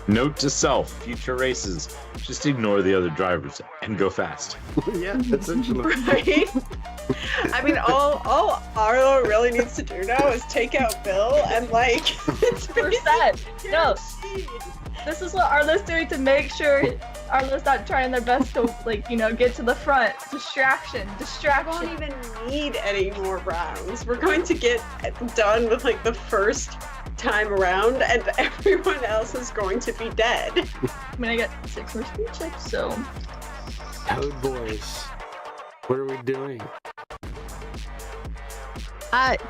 S2: Note to self: future races, just ignore the other drivers and go fast.
S1: Yeah, essentially.
S3: Right? I mean, all Arlo really needs to do now is take out Bill and like it's
S4: Percent. No,
S3: guaranteed.
S4: this is what Arlo's doing to make sure Arlo's not trying their best to, get to the front. Distraction.
S3: We won't even need any more rounds. We're going to get done with like the first time around, and everyone else is going to be dead.
S4: I mean, I got 6 more speed checks, so.
S1: Toad boys, what are we doing?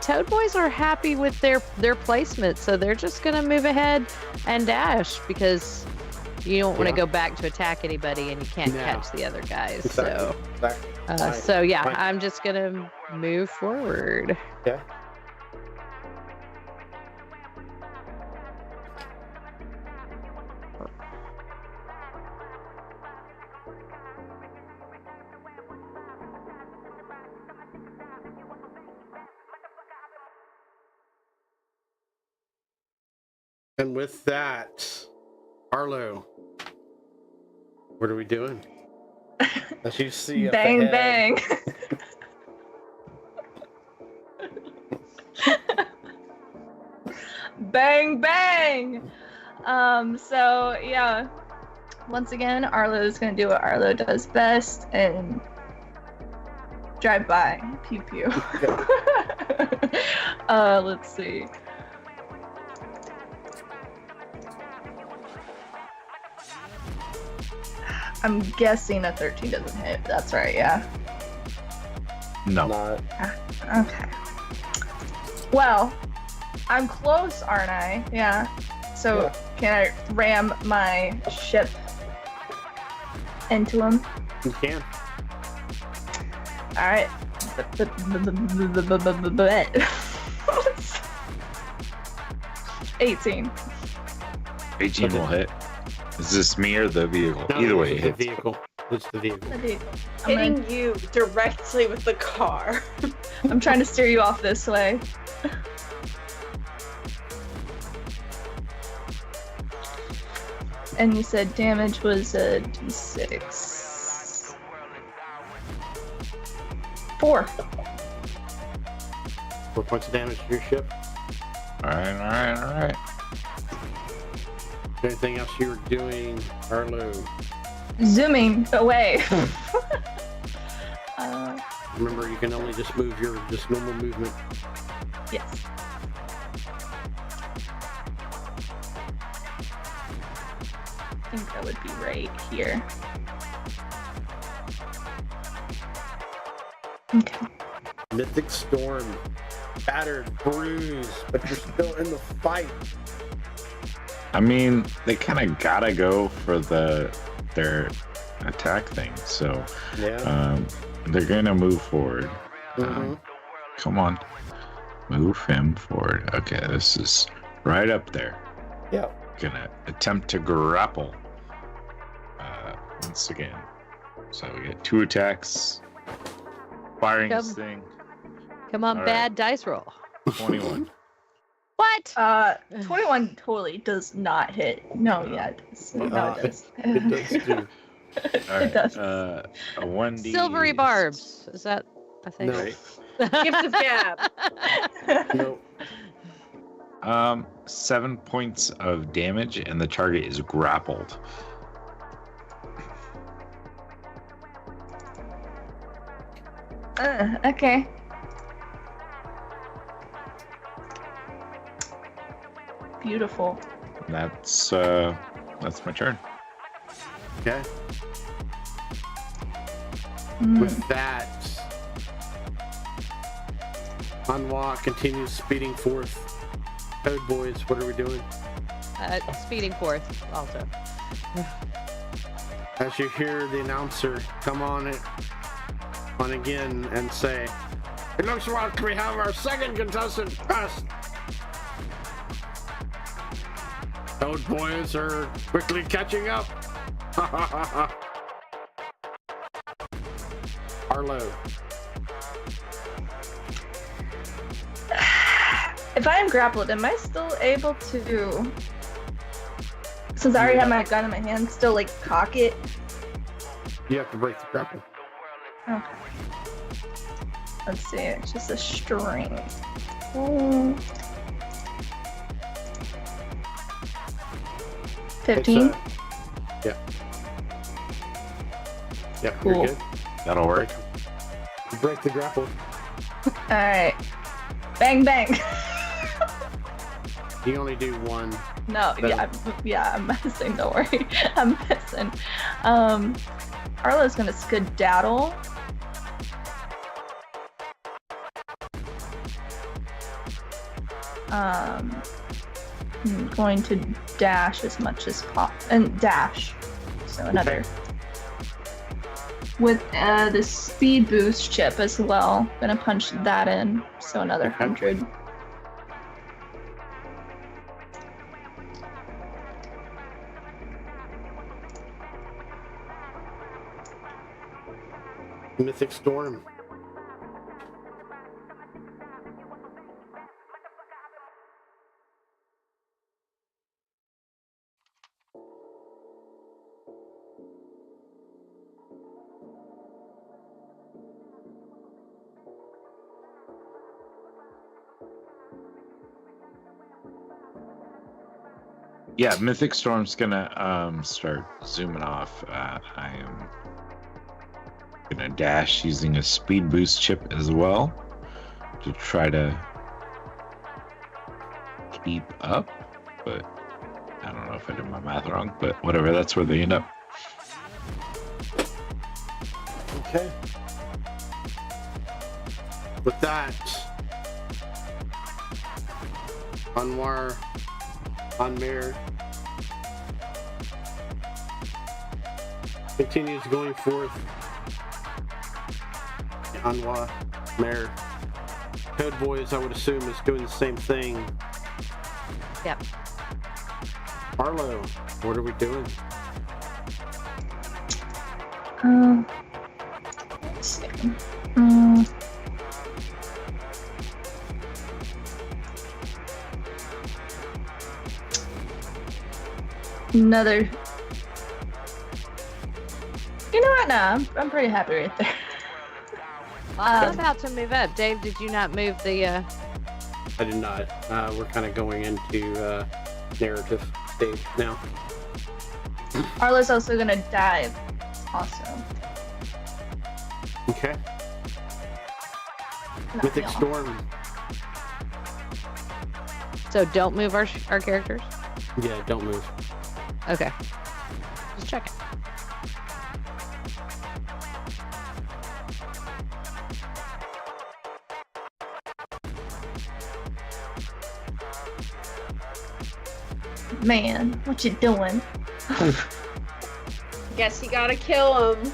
S5: Toad Boys are happy with their placement, so they're just gonna move ahead and dash because You don't want to
S1: Yeah.
S5: go back to attack anybody, and you can't
S1: No.
S5: catch the other guys.
S1: Exactly. Fine.
S5: So yeah,
S1: Fine.
S5: I'm just gonna move forward.
S1: Okay. And with that, Arlo, what are we doing? As you see up
S4: Bang
S1: ahead,
S4: bang. Bang bang. So yeah. Once again, Arlo's gonna do what Arlo does best and drive by. Pew pew. Let's see. I'm guessing a 13 doesn't hit. That's right, yeah.
S2: No.
S1: Not.
S4: Okay. Well, I'm close, aren't I? Yeah. So
S1: Yeah.
S4: can I ram my ship into him?
S1: You can.
S4: All right. 18.
S2: 18 will hit. Is this me or the vehicle?
S1: No,
S2: Either way,
S1: it's
S2: it
S1: the
S2: hits.
S1: vehicle. It's the vehicle.
S3: Hitting you directly with the car.
S4: I'm trying to steer you off this way. And you said damage was a d6. 4.
S1: 4 points of damage to your ship.
S2: Alright.
S1: Anything else you were doing, Arlo?
S4: Zooming away.
S1: Remember, you can only just move your just normal movement.
S4: Yes. I think that would be right here. Okay.
S1: Mythic Storm. Battered, bruised, but you're still in the fight.
S2: I mean, they kind of gotta go for their attack thing, so
S1: Yeah.
S2: they're gonna move forward.
S1: Mhm.
S2: Come on, move him forward. Okay, this is right up there.
S1: Yeah.
S2: Gonna attempt to grapple once again. So we get 2 attacks. Firing this
S5: Come.
S2: thing.
S5: Come on,
S2: All right.
S5: bad dice roll.
S2: 21.
S5: What?
S4: 21 totally does not hit. No, yeah, it does. No, it does.
S1: It does too.
S2: All right.
S4: It does.
S2: A 1d.
S5: Silvery barbs. Is that a thing?
S1: No.
S2: Right.
S3: Gift of gab.
S1: No.
S2: 7 points of damage, and the target is grappled.
S4: Okay. Beautiful.
S2: That's my turn.
S1: Okay.
S4: Mm.
S1: With that, Anwa continues speeding forth. Code boys, what are we doing?
S5: Speeding forth also.
S1: As you hear the announcer come on again and say, "It looks like we have our second contestant passed." Code boys are quickly catching up. Arlo.
S4: If I am grappled, am I still able to, since I already have my gun in my hand, still like cock it?
S1: You have to break the grapple.
S4: Okay. Let's see, it's just a string. Oh. 15?
S1: It's, yeah. Yeah,
S4: Cool.
S1: you're good.
S2: That'll work.
S1: You break the grapple.
S4: Alright. Bang bang.
S1: You only do one.
S4: No,
S1: Then-
S4: I'm messing, don't worry. I'm messing. Arlo's gonna skedaddle. I'm going to dash as much as and dash. So another. With the speed boost chip as well. Gonna punch that in. So another 100.
S1: Mythic Storm.
S2: Yeah, Mythic Storm's gonna start zooming off. I am gonna dash using a speed boost chip as well to try to keep up, but I don't know if I did my math wrong, but whatever, that's where they end up.
S1: Okay. With that, Anwar, Anmer continues going forth. Anwa, Mare, Code Boys, I would assume, is doing the same thing.
S5: Yep.
S1: Arlo, what are we doing?
S4: Let's see. Another. You know what? Nah, I'm pretty happy right there.
S5: I'm about to move up. Dave, did you not move the?
S1: I did not. We're kind of going into narrative stage now.
S4: Arlo's also gonna dive. Also.
S1: Okay.
S4: Not
S1: Mythic
S4: y'all.
S1: Storm.
S5: So don't move our characters.
S1: Yeah, don't move.
S5: Okay. Just check.
S4: Man, what you doing?
S3: Guess you gotta kill him.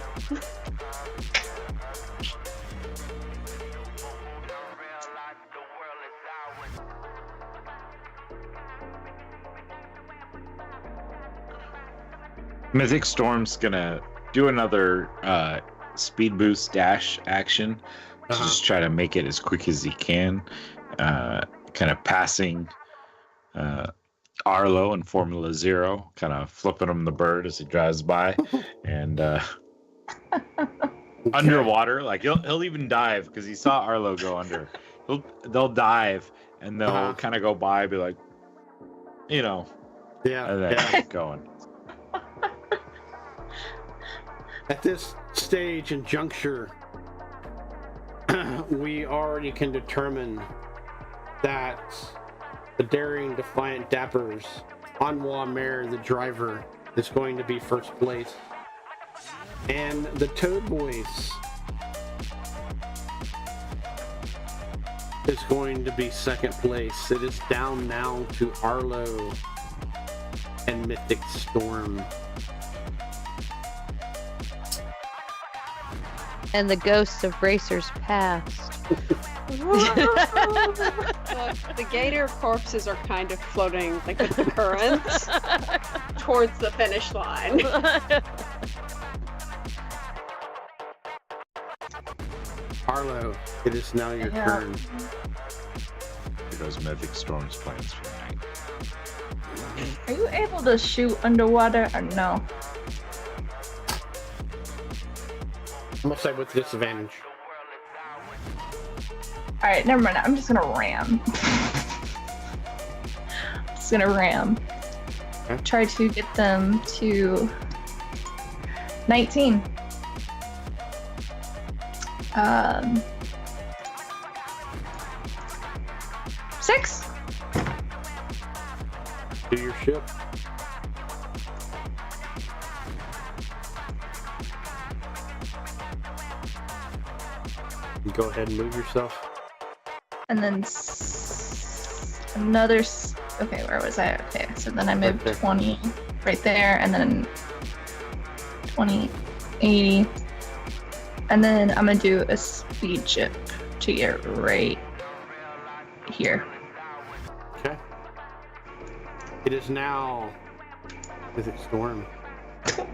S2: Mythic Storm's gonna do another speed boost dash action to just try to make it as quick as he can, kind of passing Arlo in Formula Zero, kind of flipping him the bird as he drives by, and underwater, like he'll even dive because he saw Arlo go under. They'll dive and they'll kind of go by, be like, you know,
S1: Yeah.
S2: and then
S1: Yeah.
S2: keep going.
S1: At this stage and juncture, we already can determine that the daring, defiant dappers, Anwa Mare, the driver, is going to be first place. And the Toad Boys is going to be second place. It is down now to Arlo and Mythic Storm.
S5: And the ghosts of racers past.
S3: The gator corpses are kind of floating like with the currents towards the finish line.
S1: Arlo, it is now your
S4: Yeah.
S1: turn.
S2: Here goes Mythic Storm's plans for the night.
S4: Are you able to shoot underwater or no?
S1: I'm gonna say with disadvantage.
S4: Alright, never mind. I'm just gonna ram. Just gonna ram.
S1: Okay.
S4: Try to get them to 19. 6.
S1: Do your ship. You go ahead and move yourself.
S4: And then another Okay, where was I? Okay, so then I moved
S1: there.
S4: 20 right there, and then 20, 80. And then I'm gonna do a speed chip to get right here.
S1: Okay. It is now Mythic Storm.
S2: Okay.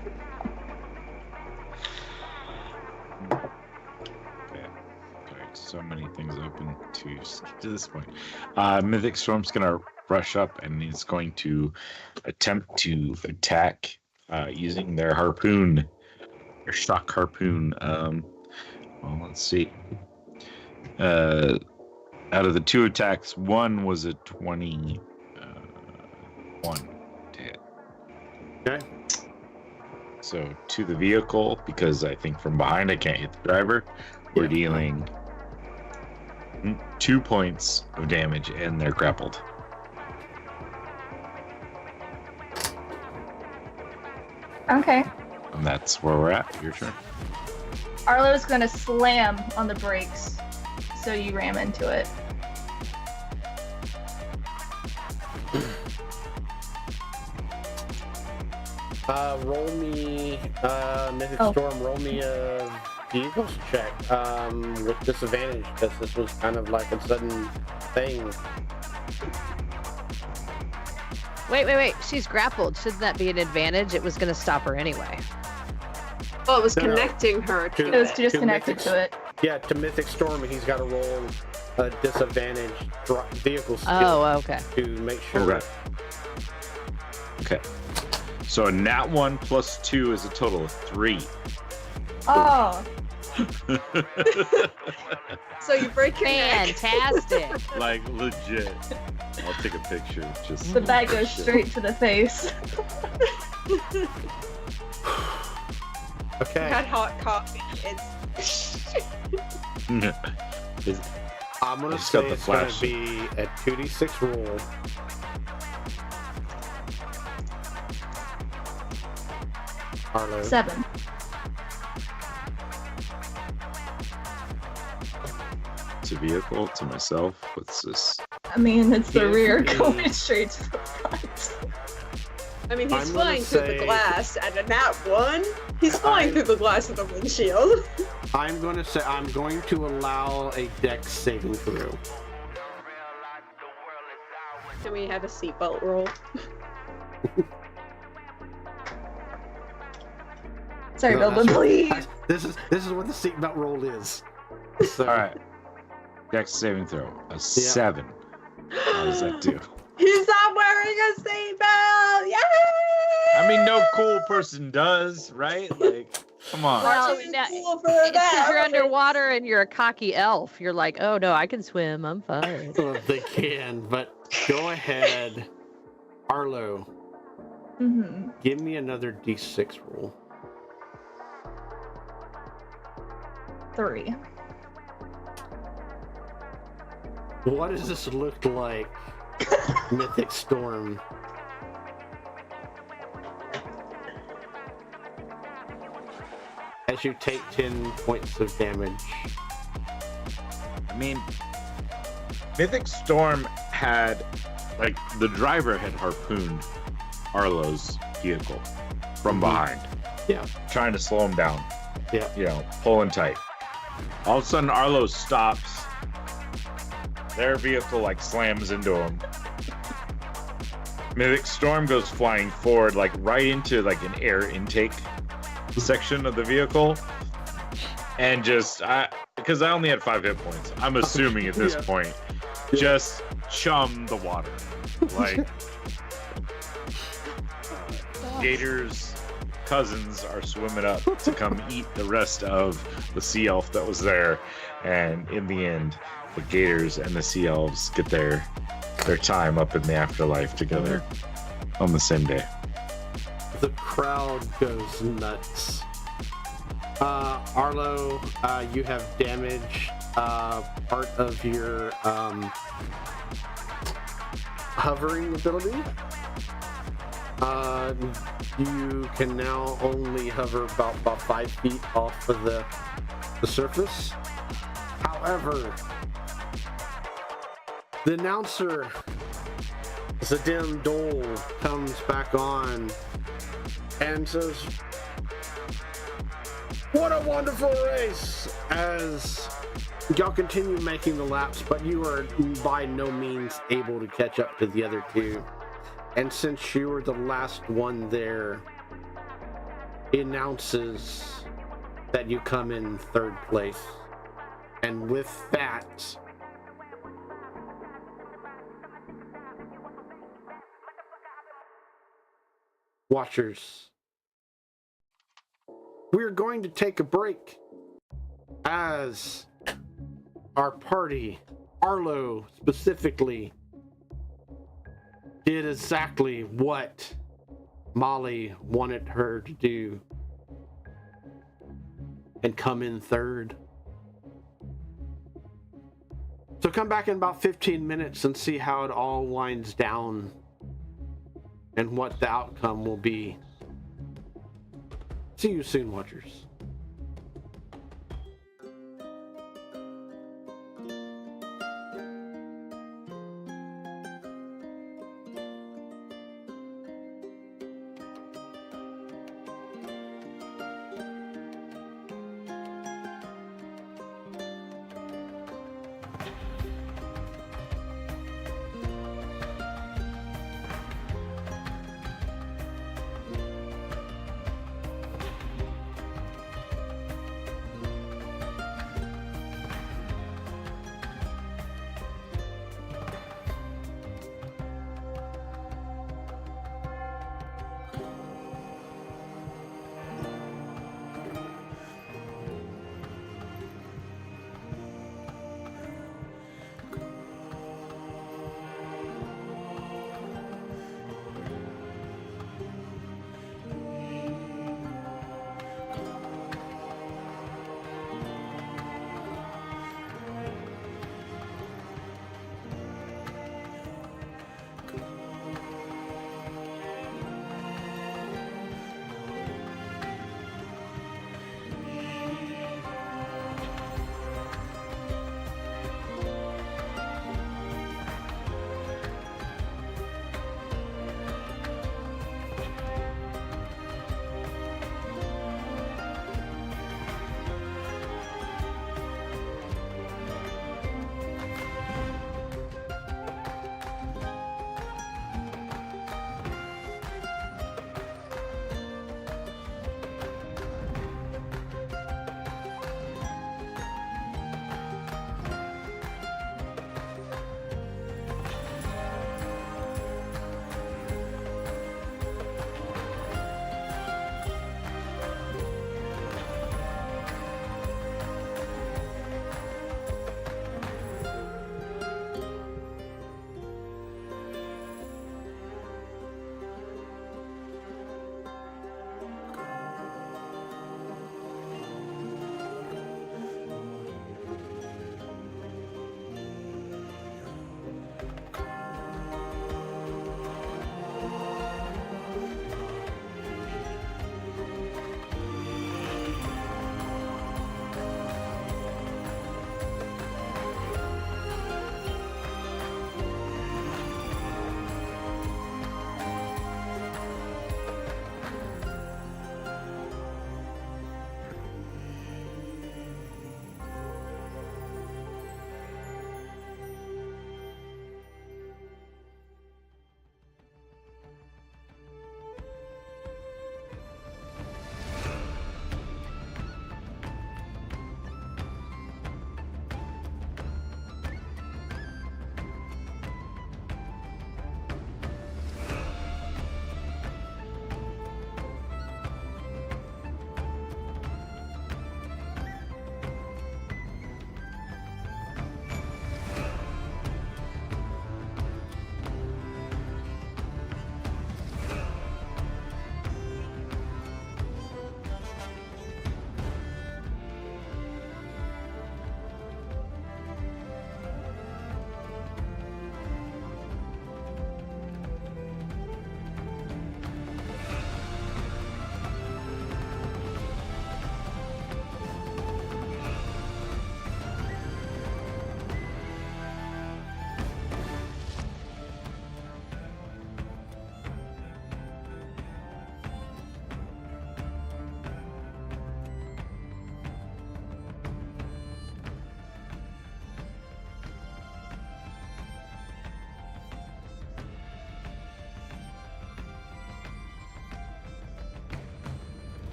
S2: Sorry, so many things open to skip to this point. Mythic Storm's gonna rush up and is going to attempt to attack using their harpoon, their shock harpoon. Well, let's see. Out of the two attacks, one was a 21 to hit.
S1: Okay.
S2: So to the vehicle, because I think from behind I can't hit the driver, we're dealing 2 points of damage and they're grappled.
S4: Okay.
S2: And that's where we're at. Your turn.
S4: Arlo's gonna slam on the brakes, so you ram into it.
S1: Roll me, Mythic
S4: Oh.
S1: Storm, roll me a vehicles check with disadvantage because this was kind of like a sudden thing.
S5: Wait. She's grappled. Shouldn't that be an advantage? It was going to stop her anyway.
S3: Well, it was
S1: No.
S3: connecting her to
S4: It was
S3: it.
S4: just connected to it.
S1: Yeah, to Mythic Storm, he's got to roll a disadvantage vehicle skill
S5: Oh, okay.
S1: to make sure.
S2: Okay. Okay. So a nat 1 plus 2 is a total of 3.
S4: Oh,
S3: So you break your neck.
S5: Fantastic.
S2: Like legit. I'll take a picture. Just
S4: the bag goes straight to the face.
S1: Okay.
S3: Got hot coffee. It's
S1: I'm gonna
S2: Just got
S1: say
S2: the
S1: it's gonna
S2: flash.
S1: be a 2d6 roll. Arlo.
S4: 7.
S2: to vehicle, to myself. What's this?
S4: I mean, it's the
S1: Yes,
S4: rear
S1: it
S4: going
S1: is.
S4: straight to the front.
S3: I mean, he's
S1: I'm gonna
S3: flying through
S1: say-
S3: the glass, and in that one, he's flying through the glass of the windshield.
S1: I'm going to say I'm going to allow a dex saving throw.
S3: Can we have a seatbelt roll?
S4: Sorry,
S1: No,
S4: Bilbo, please.
S1: This is what the seatbelt roll is. So,
S2: All right. Dex saving throw. A 7. How does that do?
S3: He's not wearing a seatbelt! Yay!
S2: I mean, no cool person does, right? Like, come on.
S5: Well,
S3: Too
S5: now,
S3: cool for
S5: it's
S3: that.
S5: because you're underwater and you're a cocky elf. You're like, oh no, I can swim. I'm fine.
S1: well, they can, but go ahead, Arlo.
S4: Mm-hmm.
S1: Give me another d6 roll.
S4: 3.
S1: What does this look like, Mythic Storm? As you take 10 points of damage.
S2: I mean, Mythic Storm had, like, the driver had harpooned Arlo's vehicle from behind.
S1: Yeah.
S2: Trying to slow him down.
S1: Yeah.
S2: You know, pulling tight. All of a sudden, Arlo stops. Their vehicle, like, slams into him. Mythic Storm goes flying forward, like, right into, like, an air intake section of the vehicle. And just, because I only had 5 hit points, I'm assuming at this
S1: Yeah.
S2: point,
S1: Yeah.
S2: just chum the water. Like, Gator's cousins are swimming up to come eat the rest of the sea elf that was there. And in the end, the Gators and the sea elves get their time up in the afterlife together on the same day.
S1: The crowd goes nuts. Arlo, you have damaged part of your hovering ability. You can now only hover about 5 feet off of the surface. However, the announcer Zadim Dole comes back on and says, "What a wonderful race!" As y'all continue making the laps, but you are by no means able to catch up to the other two. And since you were the last one there, he announces that you come in third place. And with that, watchers, we're going to take a break as our party, Arlo specifically, did exactly what Molly wanted her to do and come in third. So come back in about 15 minutes and see how it all winds down and what the outcome will be. See you soon, watchers.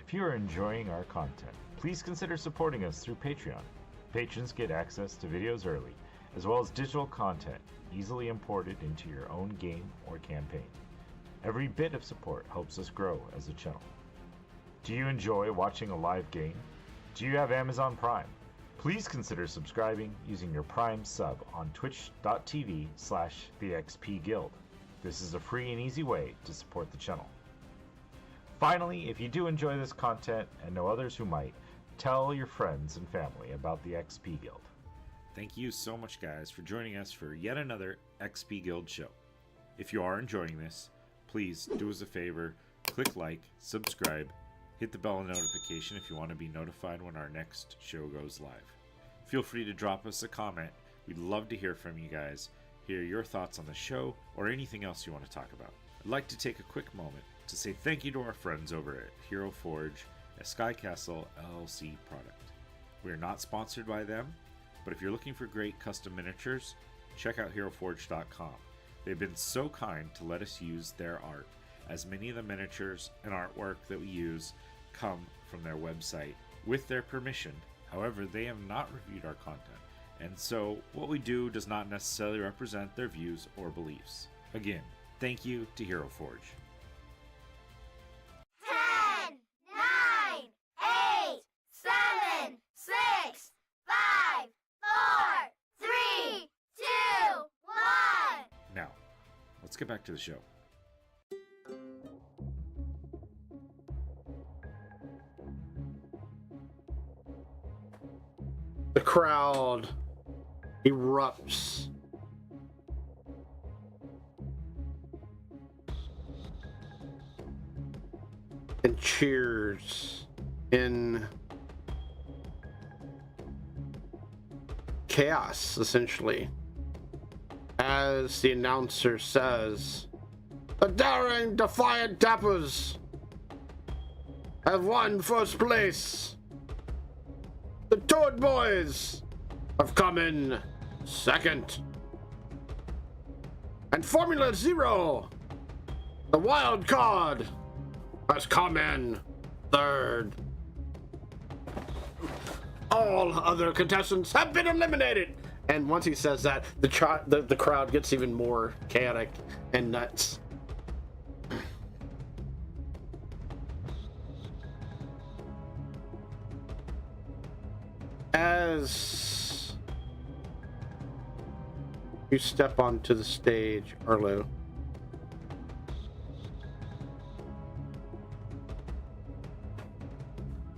S2: If you are enjoying our content, please consider supporting us through Patreon. Patrons get access to videos early, as well as digital content easily imported into your own game or campaign. Every bit of support helps us grow as a channel. Do you enjoy watching a live game? Do you have Amazon Prime? Please consider subscribing using your Prime sub on twitch.tv/thexpguild. This is a free and easy way to support the channel. Finally, if you do enjoy this content and know others who might, tell your friends and family about the XP Guild. Thank you so much, guys, for joining us for yet another XP Guild show. If you are enjoying this, please do us a favor, click like, subscribe, hit the bell notification if you want to be notified when our next show goes live. Feel free to drop us a comment. We'd love to hear from you guys, hear your thoughts on the show, or anything else you want to talk about. I'd like to take a quick moment to say thank you to our friends over at Hero Forge, a Sky Castle LLC product. We are not sponsored by them, but if you're looking for great custom miniatures, check out HeroForge.com. They've been so kind to let us use their art, as many of the miniatures and artwork that we use come from their website with their permission. However, they have not reviewed our content, and so what we do does not necessarily represent their views or beliefs. Again, thank you to Hero Forge.
S6: 10, 9, 8, 7, 6, 5, 4, 3, 2, 1.
S2: Now, let's get back to the show.
S1: The crowd erupts. And cheers in chaos, essentially, as the announcer says, "The daring, defiant Dappers have won first place. The Toad Boys have come in second. And Formula Zero, the wild card, has come in third. All other contestants have been eliminated." And once he says that, the crowd gets even more chaotic and nuts. As you step onto the stage, Arlo,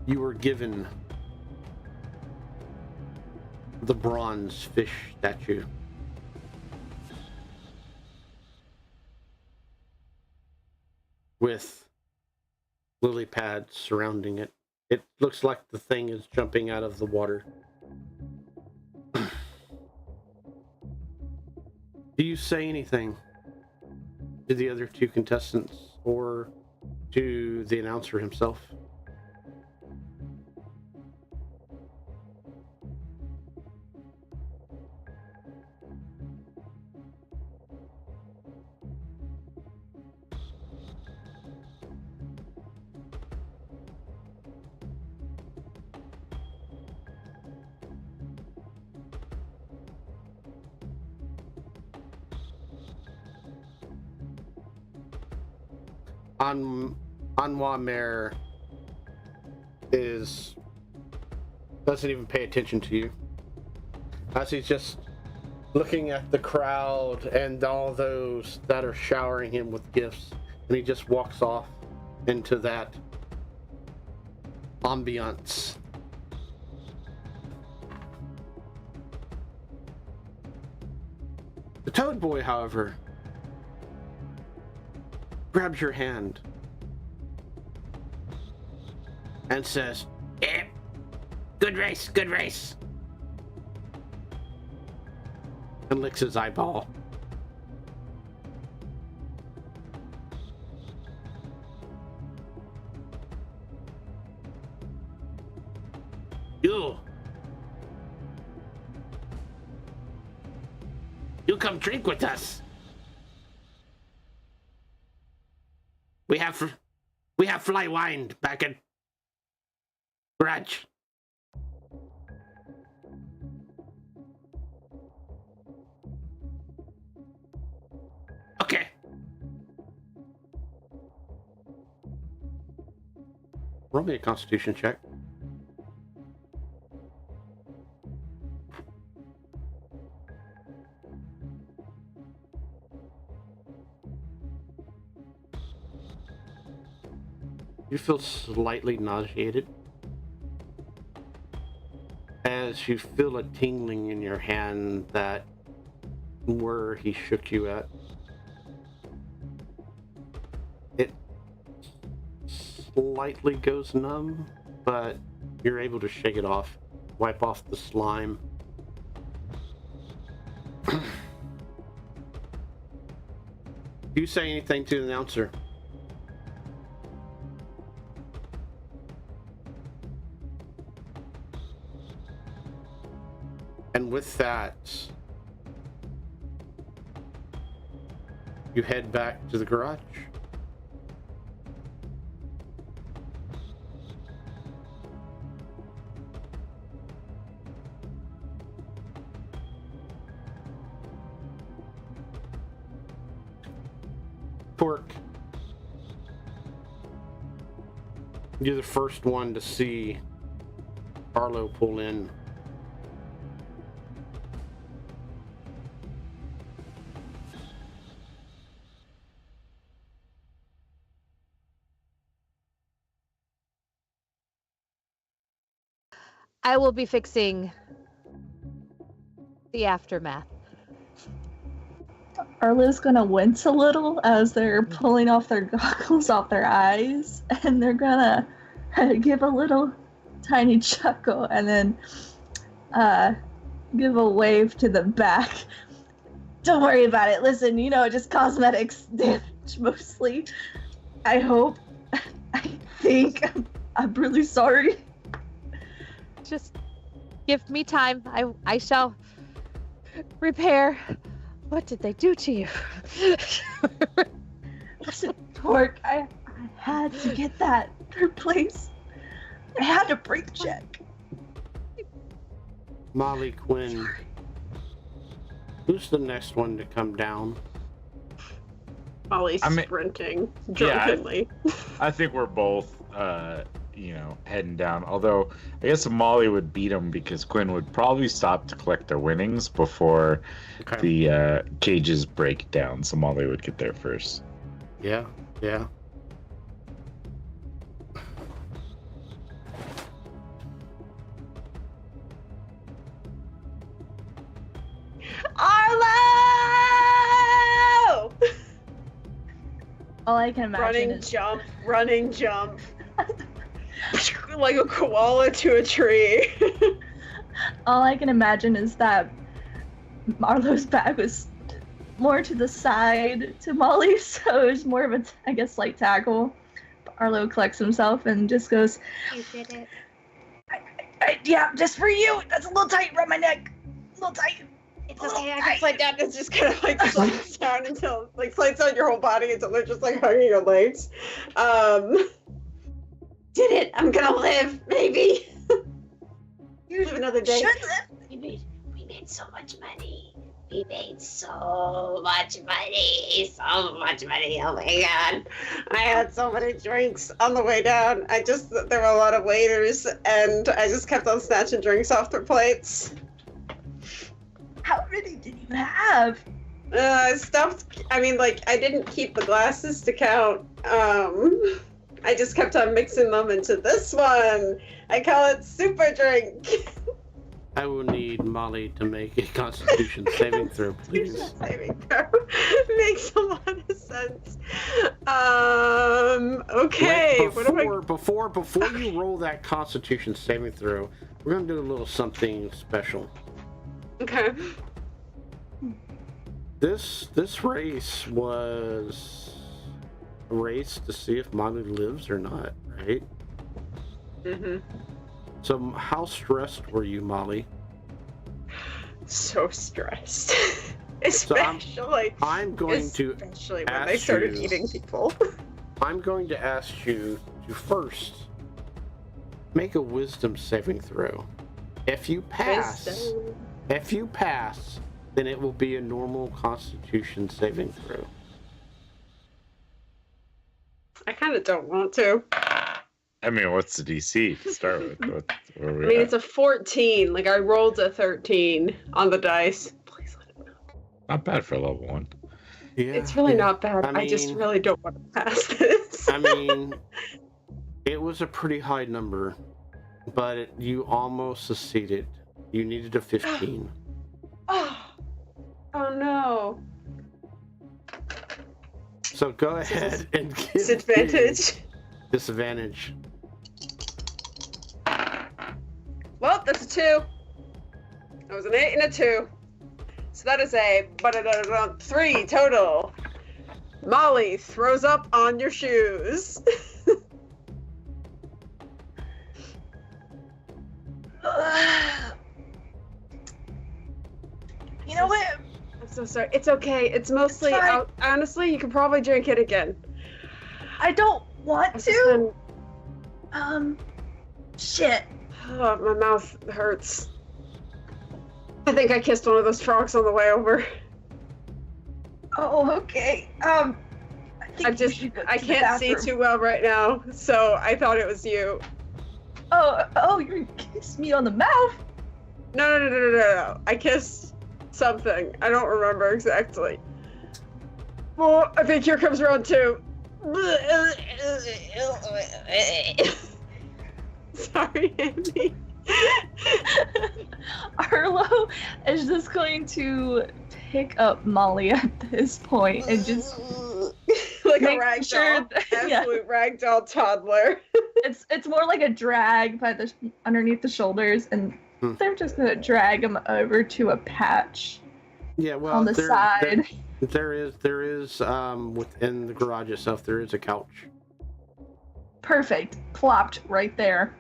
S1: you were given the bronze fish statue. With lily pads surrounding it. It looks like the thing is jumping out of the water. Do you say anything to the other two contestants or to the announcer himself? Anwa Mare doesn't even pay attention to you, as he's just looking at the crowd and all those that are showering him with gifts, and he just walks off into that ambiance. The Toad Boy, however, grabs your hand and says, "Yeah, good race, good race," and licks his eyeball. You come drink with us. We have fly wine back at Garage. Okay. Roll me a Constitution check. You feel slightly nauseated as you feel a tingling in your hand that where he shook you at. It slightly goes numb, but you're able to shake it off, wipe off the slime. Do you say anything to the announcer? And with that, you head back to the garage. Torque, you're the first one to see Arlo pull in.
S5: I will be fixing the aftermath.
S4: Arlo's gonna wince a little as they're pulling off their goggles off their eyes, and they're gonna give a little tiny chuckle and then give a wave to the back. Don't worry about it. Listen, just cosmetics damage mostly. I hope. I think. I'm really sorry.
S5: Just give me time. I shall repair. What did they do to you?
S4: Listen, Torque, I had to get that replaced. I had to brake check.
S1: Molly Quinn, who's the next one to come down?
S3: Molly's sprinting drunkenly.
S2: Yeah, I think we're both, heading down. Although, I guess Molly would beat him because Quinn would probably stop to collect their winnings before the cages break down. So Molly would get there first.
S1: Yeah.
S3: Arlo!
S4: All I can imagine is
S3: running jump. Like a koala to a tree.
S4: all I can imagine is that Arlo's back was more to the side to Molly, so it was more of a, I guess, light tackle. Arlo collects himself and just goes,
S6: You did it.
S4: yeah, just for you. That's a little tight around my neck. A little tight.
S6: It's okay. I
S3: I
S6: can
S3: slide down. It's just kind of like slides down until slides down your whole body until they're just like hugging your legs. Did it? I'm gonna live, maybe. Live another day. We made so much money. We made so much money. So much money. Oh my god. I had so many drinks on the way down. There were a lot of waiters, and I just kept on snatching drinks off their plates.
S4: How many did you have?
S3: I didn't keep the glasses to count. I just kept on mixing them into this one. I call it super drink.
S1: I will need Molly to make a Constitution saving throw, please.
S3: Saving throw. Makes a lot of sense. Okay.
S1: Wait, before you roll that Constitution saving throw, we're gonna do a little something special.
S3: Okay.
S1: This race was a race to see if Molly lives or not, right?
S3: Mm-hmm.
S1: So how stressed were you, Molly?
S3: So stressed. Especially
S1: I'm going to
S3: especially when they started eating people.
S1: I'm going to ask you to first Make a wisdom saving throw. If you pass, then it will be a normal Constitution saving throw.
S3: I kind of don't want to.
S2: I mean, what's the DC to start with? Where
S3: I
S2: we
S3: mean,
S2: at?
S3: it's a 14. Like, I rolled a 13 on the dice. Please let it know.
S2: Not bad for level 1.
S1: Yeah,
S3: It's really not bad.
S1: I
S3: I just
S1: mean-
S3: really don't want to pass this.
S1: I mean, it was a pretty high number, but you almost succeeded. You needed a 15.
S3: oh no.
S1: So go ahead and give
S3: Disadvantage.
S1: me disadvantage.
S3: Well, that's a 2. That was an 8 and a 2. So that is a 3 total. Molly throws up on your shoes.
S4: You know what?
S3: I'm so sorry. It's okay. It's mostly
S4: Fine.
S3: out. Honestly, you can probably drink it again.
S4: I don't want
S3: It's
S4: to.
S3: been-
S4: Shit.
S3: Oh, my mouth hurts. I think I kissed one of those frogs on the way over.
S4: Oh, okay. I think
S3: I
S4: you
S3: just,
S4: should go
S3: I
S4: to the
S3: can't see
S4: bathroom.
S3: too well right now, so I thought it was you.
S4: Oh, you kissed me on the mouth.
S3: No. I kissed something. I don't remember exactly. Well, I think here comes round 2. Sorry, Andy.
S4: Arlo is just going to pick up Molly at this point and just
S3: like a
S4: make
S3: ragdoll.
S4: sure yeah,
S3: Absolute ragdoll toddler.
S4: it's more like a drag by the underneath the shoulders, and they're just gonna drag him over to a patch
S1: Yeah, well,
S4: on the side.
S1: There is within the garage itself, there is a couch.
S4: Perfect. Plopped right there.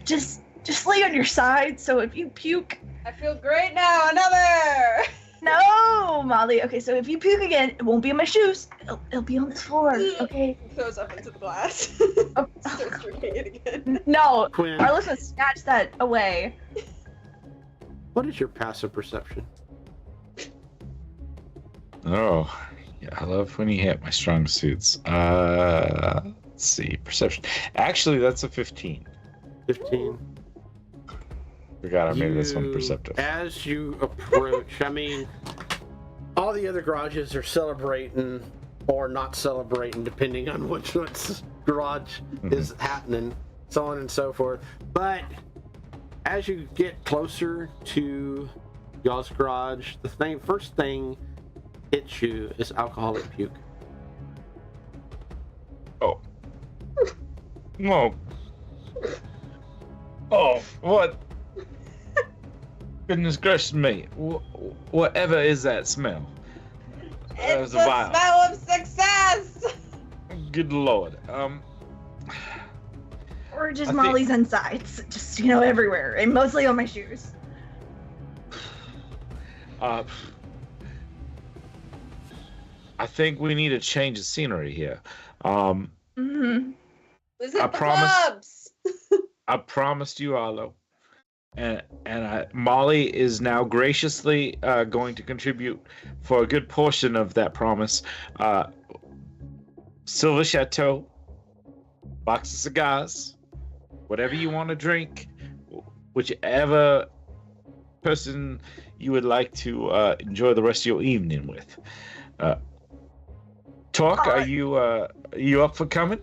S4: Just lay on your side, so if you puke.
S3: I feel great now. Another.
S4: No, Molly. Okay, so if you puke again, it won't be on my shoes. It'll be on the floor. Okay.
S3: Throws up into the glass.
S4: Oh,
S3: Starts drinking it again.
S4: no,
S1: Quinn,
S4: Arlo's gonna snatch that away.
S1: what is your passive perception?
S2: Oh, yeah, I love when you hit my strong suits. Let's see, perception. Actually, that's a 15.
S1: 15.
S2: Forgot I made this one
S1: You-
S2: perceptive.
S1: As you approach, I mean, all the other garages are celebrating or not celebrating, depending on which one's garage is happening, so on and so forth. But as you get closer to y'all's garage, the first thing hits you is alcoholic puke.
S2: Oh. No. Oh, what? Goodness gracious me. Whatever is that smell? That was
S3: It's the
S2: vile.
S3: smell of success.
S2: Good lord.
S4: Or just
S2: I think-
S4: Molly's insides. Just, everywhere. And mostly on my shoes.
S2: I think we need to change the scenery here.
S4: Mm-hmm.
S3: Visit
S2: I
S3: the
S2: promise-
S3: clubs.
S2: I promised you, Arlo. And Molly is now graciously going to contribute for a good portion of that promise. Silver Chateau, box of cigars, whatever you want to drink, whichever person you would like to enjoy the rest of your evening with. Talk, are you up for coming?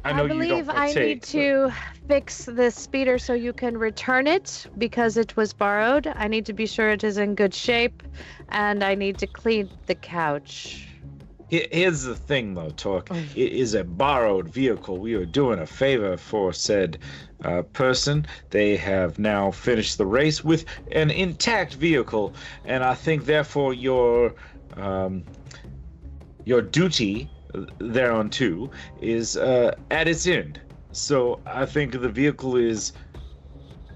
S5: I
S2: know
S5: believe
S2: you don't
S5: I need
S2: partake,
S5: to fix this speeder so you can return it because it was borrowed. I need to be sure it is in good shape, and I need to clean the couch.
S2: Here's the thing, though, Torque. It is a borrowed vehicle. We are doing a favor for said person. They have now finished the race with an intact vehicle, and I think, therefore, your duty thereunto is at its end. So I think the vehicle is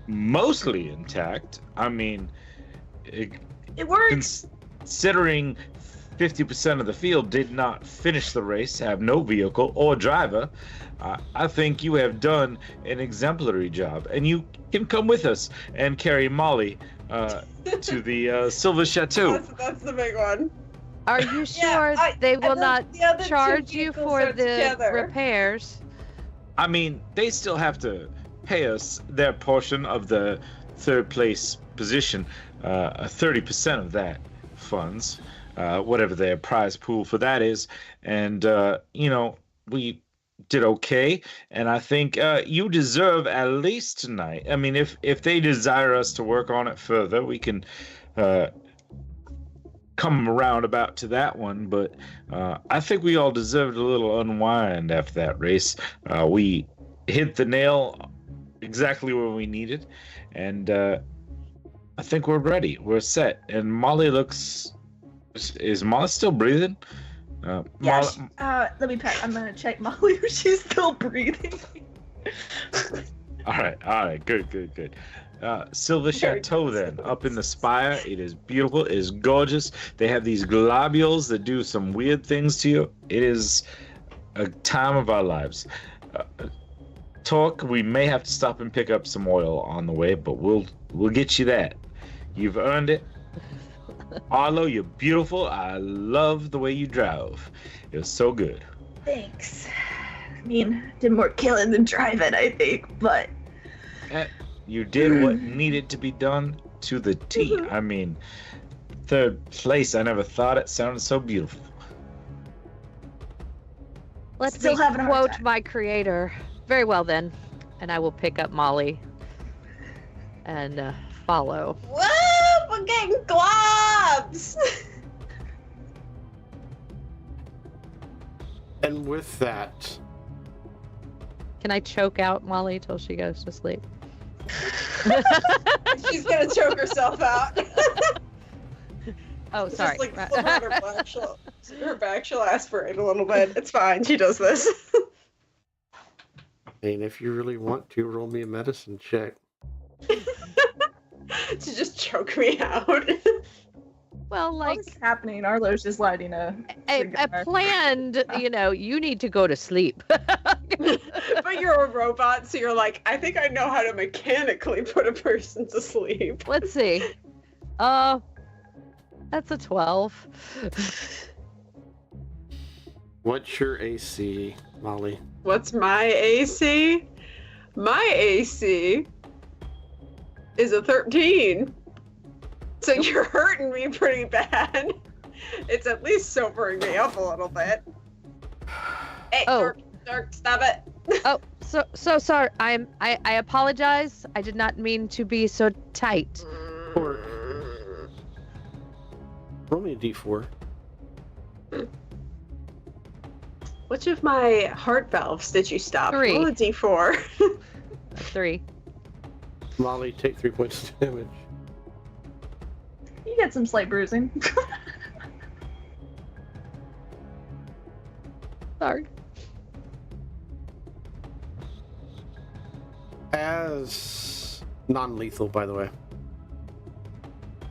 S2: mostly intact. I mean,
S4: It works.
S2: considering 50% of the field did not finish the race, have no vehicle or driver, I think you have done an exemplary job, and you can come with us and carry Molly to the Silver Chateau.
S3: That's the big one.
S5: Are you sure they will not
S3: the other two
S5: charge you
S3: vehicles
S5: for
S3: are
S5: the
S3: together.
S5: repairs?
S2: I mean, they still have to pay us their portion of the third place position, 30% of that funds, whatever their prize pool for that is. And, we did okay. And I think you deserve at least tonight. I mean, if they desire us to work on it further, we can come around about to that one. But I think we all deserved a little unwind after that race. We hit the nail exactly where we needed. And I think we're ready. We're set. And Molly looks... Is Molly still breathing?
S4: Yeah. Let me check. I'm gonna check Molly if she's still breathing.
S2: All right. Good. Silver Chateau then, up in the Spire. It is beautiful. It is gorgeous. They have these globules that do some weird things to you. It is a time of our lives. Torque, we may have to stop and pick up some oil on the way, but we'll get you that. You've earned it. Arlo, you're beautiful. I love the way you drove. It was so good.
S4: Thanks. I mean, did more killing than driving, I think, but...
S2: You did what needed to be done to the T. I mean, third place, I never thought it sounded so beautiful.
S5: Let's
S4: Still having a hard
S5: quote
S4: time.
S5: my creator. Very well then. And I will pick up Molly and follow.
S3: Woo! We're getting globs!
S1: And with that,
S5: Can I choke out Molly till she goes to sleep?
S3: She's gonna choke herself out.
S5: Oh, sorry.
S3: Just like flip out her back, she'll aspirate a little bit. It's fine. She does this.
S1: and if you really want to, roll me a medicine check.
S3: To just choke me out.
S5: Well, like
S4: What's happening? Arlo's just lighting a
S5: a
S4: cigar.
S5: planned, you need to go to sleep.
S3: But you're a robot, so you're like, I think I know how to mechanically put a person to sleep.
S5: Let's see. That's a 12.
S1: What's your AC, Molly?
S3: What's my AC? My AC is a 13. So you're hurting me pretty bad. It's at least sobering me up a little bit. Hey,
S5: Oh.
S3: Dirk, stop it.
S5: Oh, so sorry. I apologize. I did not mean to be so tight.
S1: Or roll me a d4.
S3: Which of my heart valves did you stop?
S5: 3.
S3: Roll a D4.
S5: 3.
S1: Molly, take 3 points of damage.
S4: You get some slight bruising.
S5: Sorry.
S1: As non-lethal, by the way.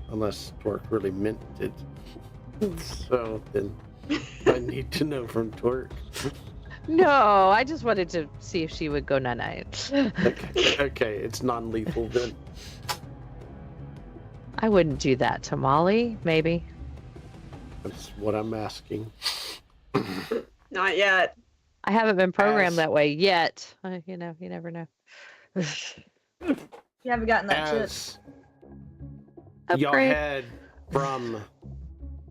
S1: Unless Torque really meant it. So then I need to know from Torque.
S5: No, I just wanted to see if she would go night.
S1: Okay, it's non-lethal then.
S5: I wouldn't do that to Molly. Maybe.
S1: That's what I'm asking.
S3: Not yet.
S5: I haven't been programmed
S1: As-
S5: that way yet. You never know.
S4: You haven't gotten that shit.
S1: As y'all
S5: Upgrade.
S1: head from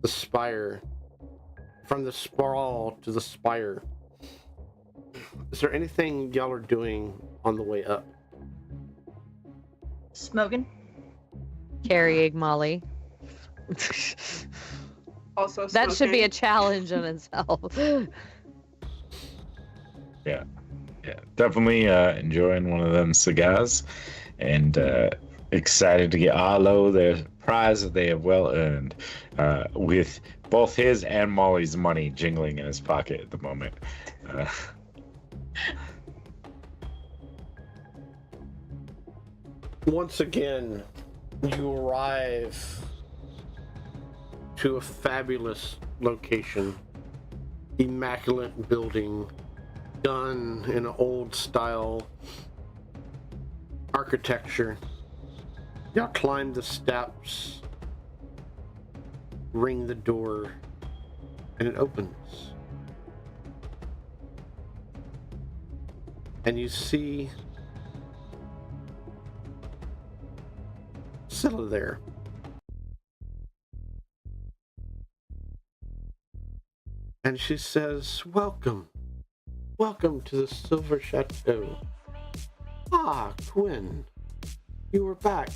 S1: the Spire, from the Sprawl to the Spire, is there anything y'all are doing on the way up?
S4: Smoking.
S5: Carrying Molly.
S3: Also,
S5: That should be a
S3: smoking.
S5: challenge in itself.
S2: Yeah, definitely enjoying one of them cigars, and excited to get Arlo their prize that they have well earned, with both his and Molly's money jingling in his pocket at the moment.
S1: Once again, you arrive to a fabulous location. Immaculate building, done in an old style architecture. Y'all climb the steps, ring the door, and it opens. And you see Scylla there. And she says, welcome to the Silver Chateau. Ah, Quinn, you were back.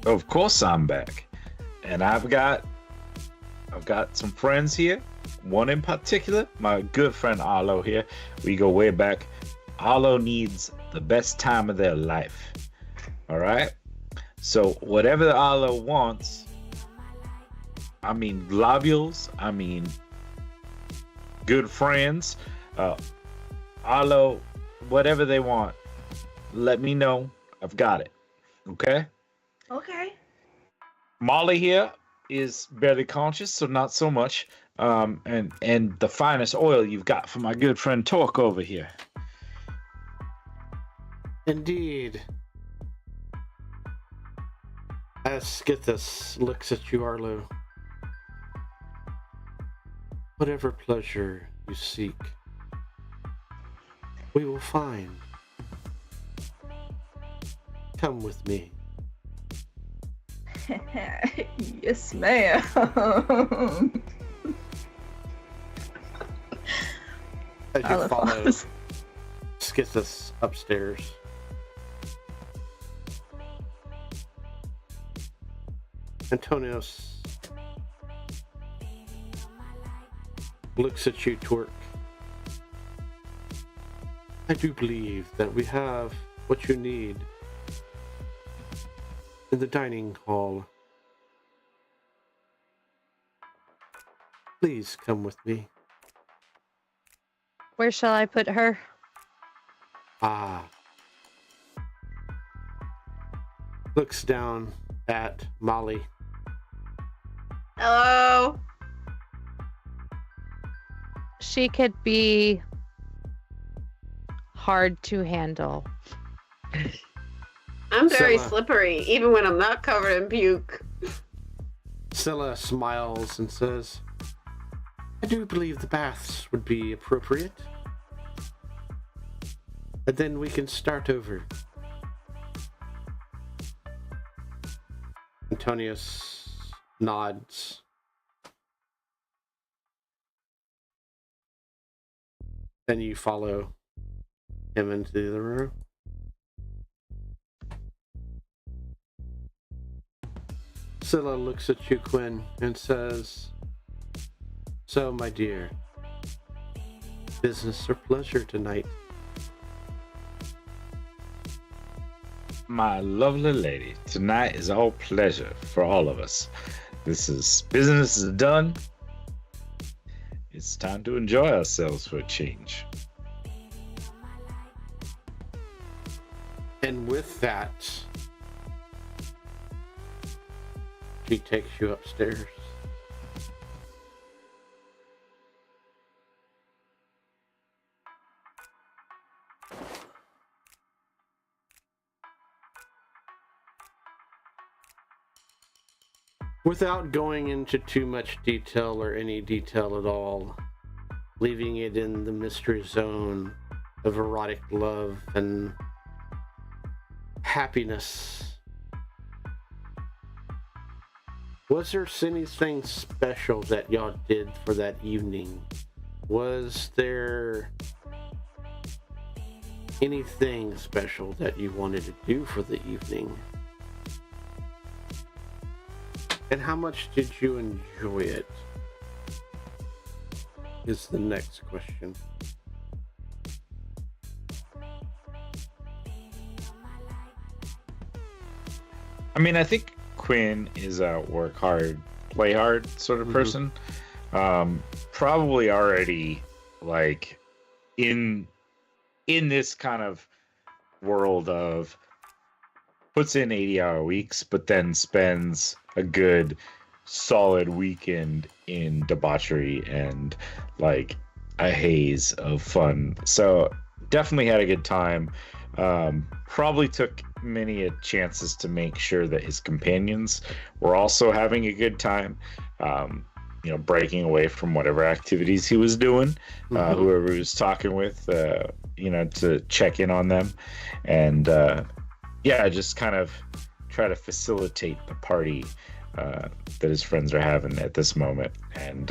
S2: Of course I'm back. And I've got some friends here. One in particular, my good friend Arlo here. We go way back. Arlo needs the best time of their life. All right? So whatever Arlo wants, I mean globules, I mean good friends, Arlo, whatever they want, let me know. I've got it. Okay?
S4: Okay.
S2: Molly here is barely conscious, so not so much. And the finest oil you've got for my good friend Torque over here.
S1: Indeed. As Scythus looks at you, Arlo. Whatever pleasure you seek, we will find. Come with me.
S4: Yes, ma'am.
S1: As you follow Scythus upstairs. Antonios looks at you, Torque. I do believe that we have what you need in the dining hall. Please come with me.
S5: Where shall I put her?
S1: Ah. Looks down at Molly.
S3: Hello.
S5: She could be hard to handle.
S3: I'm very
S1: Scylla.
S3: slippery, even when I'm not covered in puke.
S1: Scylla smiles and says, I do believe the baths would be appropriate. And then we can start over. Antonius nods. Then you follow him into the other room. Scylla looks at you, Quinn, and says, so, my dear, business or pleasure tonight?
S2: My lovely lady, tonight is all pleasure for all of us. Business is done. It's time to enjoy ourselves for a change.
S1: And with that, she takes you upstairs. Without going into too much detail or any detail at all, leaving it in the mystery zone of erotic love and happiness. Was there anything special that y'all did for that evening? Was there anything special that you wanted to do for the evening? And how much did you enjoy it? Is the next question.
S2: I mean, I think Quinn is a work hard, play hard sort of person. Probably already like in this kind of world of puts in 80-hour weeks, but then spends a good solid weekend in debauchery and like a haze of fun. So definitely had a good time. Probably took many chances to make sure that his companions were also having a good time. Breaking away from whatever activities he was doing, whoever he was talking with, to check in on them. And just kind of try to facilitate the party that his friends are having at this moment, and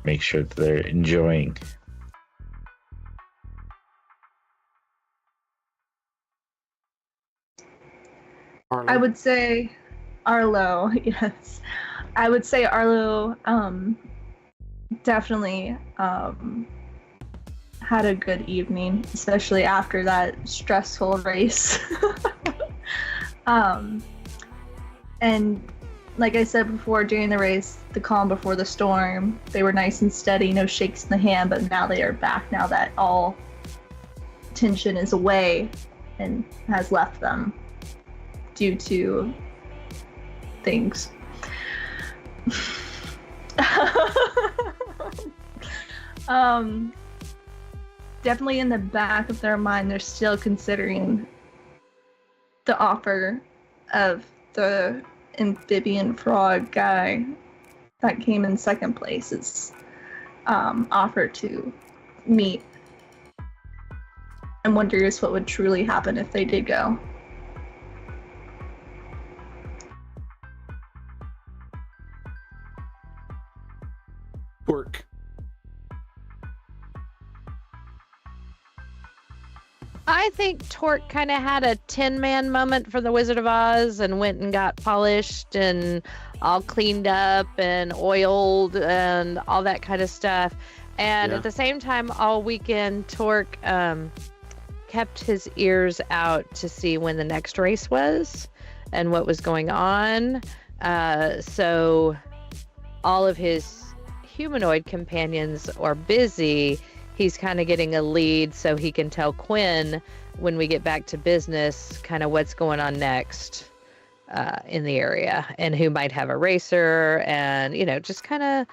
S2: make sure that they're enjoying.
S1: Arlo?
S4: I would say Arlo, yes. I would say Arlo definitely had a good evening, especially after that stressful race. And like I said before, during the race, the calm before the storm, they were nice and steady, no shakes in the hand, but now they are back, now that all tension is away and has left them due to things. Definitely in the back of their mind, they're still considering the offer of the amphibian frog guy that came in second place's offer to meet, and wonders what would truly happen if they did go.
S1: Work.
S5: I think Torque kind of had a Tin Man moment for the Wizard of Oz and went and got polished and all cleaned up and oiled and all that kind of stuff. And
S1: Yeah.
S5: at the same time, all weekend, Torque kept his ears out to see when the next race was and what was going on. So all of his humanoid companions are busy. He's kind of getting a lead so he can tell Quinn when we get back to business kind of what's going on next in the area and who might have a racer, and just kind of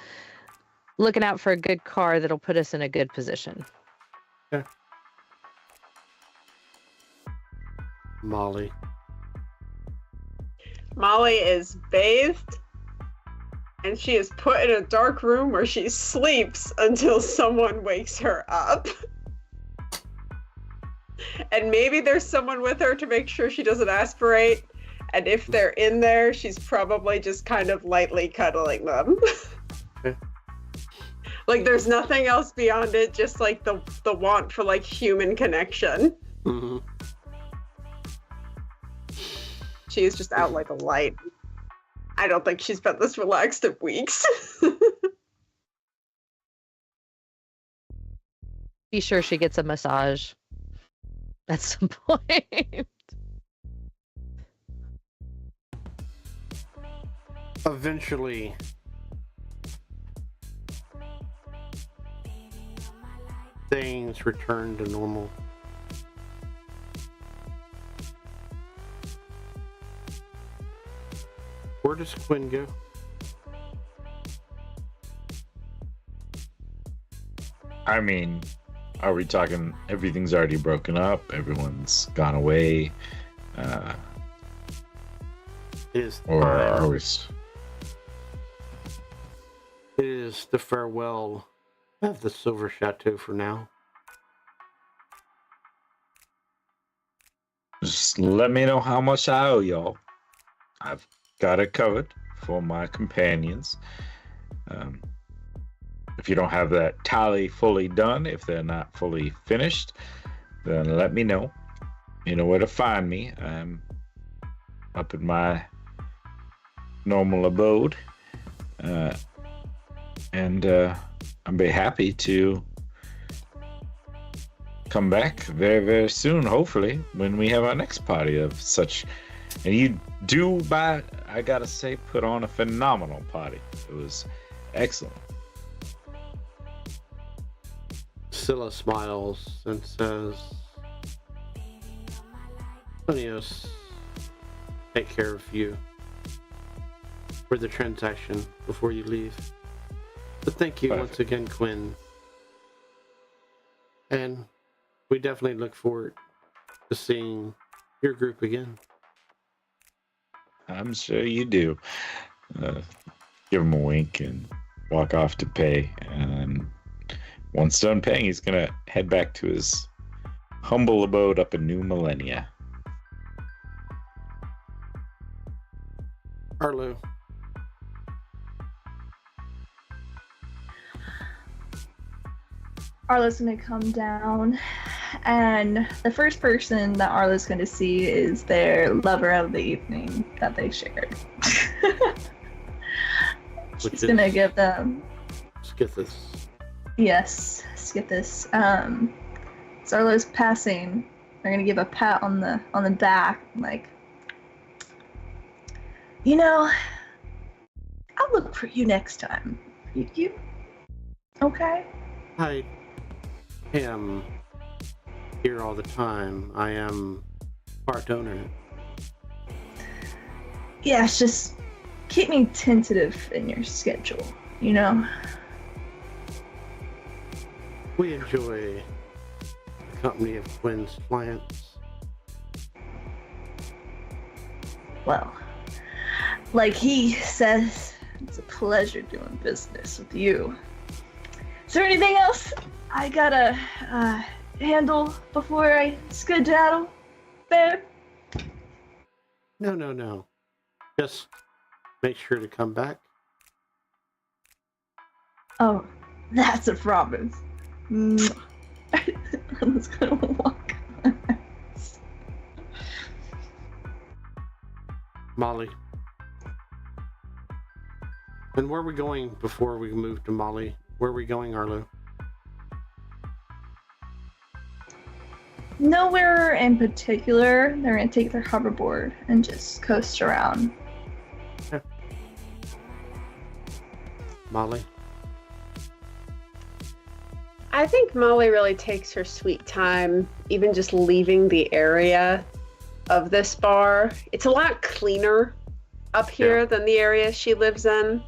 S5: looking out for a good car that'll put us in a good position.
S1: Yeah. Molly
S3: is bathed, and she is put in a dark room where she sleeps until someone wakes her up. And maybe there's someone with her to make sure she doesn't aspirate. And if they're in there, she's probably just kind of lightly cuddling them.
S1: Okay.
S3: Like there's nothing else beyond it, just like the want for like human connection.
S1: Mm-hmm.
S3: She is just out like a light. I don't think she's been this relaxed in weeks.
S5: Be sure she gets a massage at some point.
S1: Eventually, things return to normal. Where does Quinn go?
S2: I mean, are we talking everything's already broken up, everyone's gone away,
S1: Is
S2: or are we?
S1: It is the farewell of the Silver Chateau for now.
S2: Just let me know how much I owe y'all. I've got it covered for my companions. If you don't have that tally fully done, if they're not fully finished, then let me know. You know where to find me. I'm up in my normal abode. And I'll be happy to come back very, very soon, hopefully, when we have our next party of such. And you do, I gotta say, put on a phenomenal party. It was excellent.
S1: Scylla smiles and says, Plinius, take care of you. for the transaction before you leave. But thank you once again, Quinn. And we definitely look forward to seeing your group again.
S2: I'm sure you do. Give him a wink and walk off to pay. And once done paying, he's going to head back to his humble abode up in New Millennia.
S1: Arlo.
S4: Arlo's gonna come down, and the first person that Arlo's gonna see is their lover of the evening that they shared. She's gonna give them
S1: Skithis.
S4: Yes, Skithis. So Arlo's passing. They're gonna give a pat on the back, like, you know, I'll look for you next time. You okay?
S1: I am here all the time. I am part owner.
S4: Yeah, it's just keep me tentative in your schedule, you know?
S1: We enjoy the company of Quinn's clients.
S4: Well, like he says, it's a pleasure doing business with you. Is there anything else I gotta handle before I skedaddle, babe?
S1: No. Just make sure to come back.
S4: Oh, that's a promise. I'm just gonna walk.
S1: Molly. And where are we going before we move to Molly? Where are we going, Arlo?
S4: Nowhere in particular. They're gonna take their hoverboard and just coast around.
S1: Yeah. Molly?
S3: I think Molly really takes her sweet time, even just leaving the area of this bar. It's a lot cleaner up here than the area she lives in.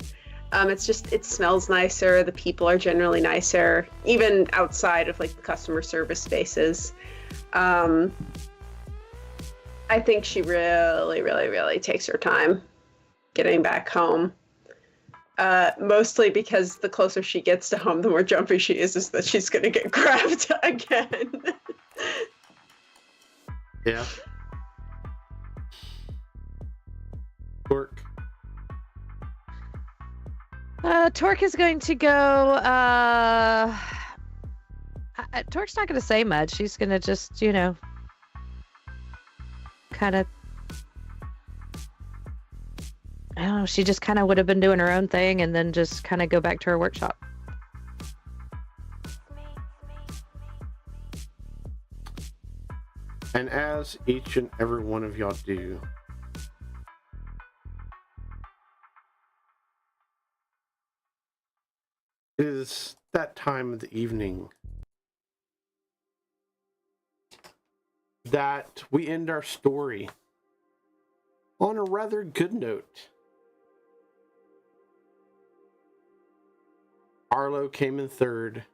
S3: It smells nicer. The people are generally nicer, even outside of like the customer service spaces. I think she really takes her time getting back home. Mostly because the closer she gets to home, the more jumpy she is that she's going to get grabbed again.
S1: Yeah. Torque.
S5: Torque is going to go. Torque's not going to say much. She's going to just, kind of. I don't know. She just kind of would have been doing her own thing and then just kind of go back to her workshop.
S1: And as each and every one of y'all do, it is that time of the evening that we end our story on a rather good note. Arlo came in third.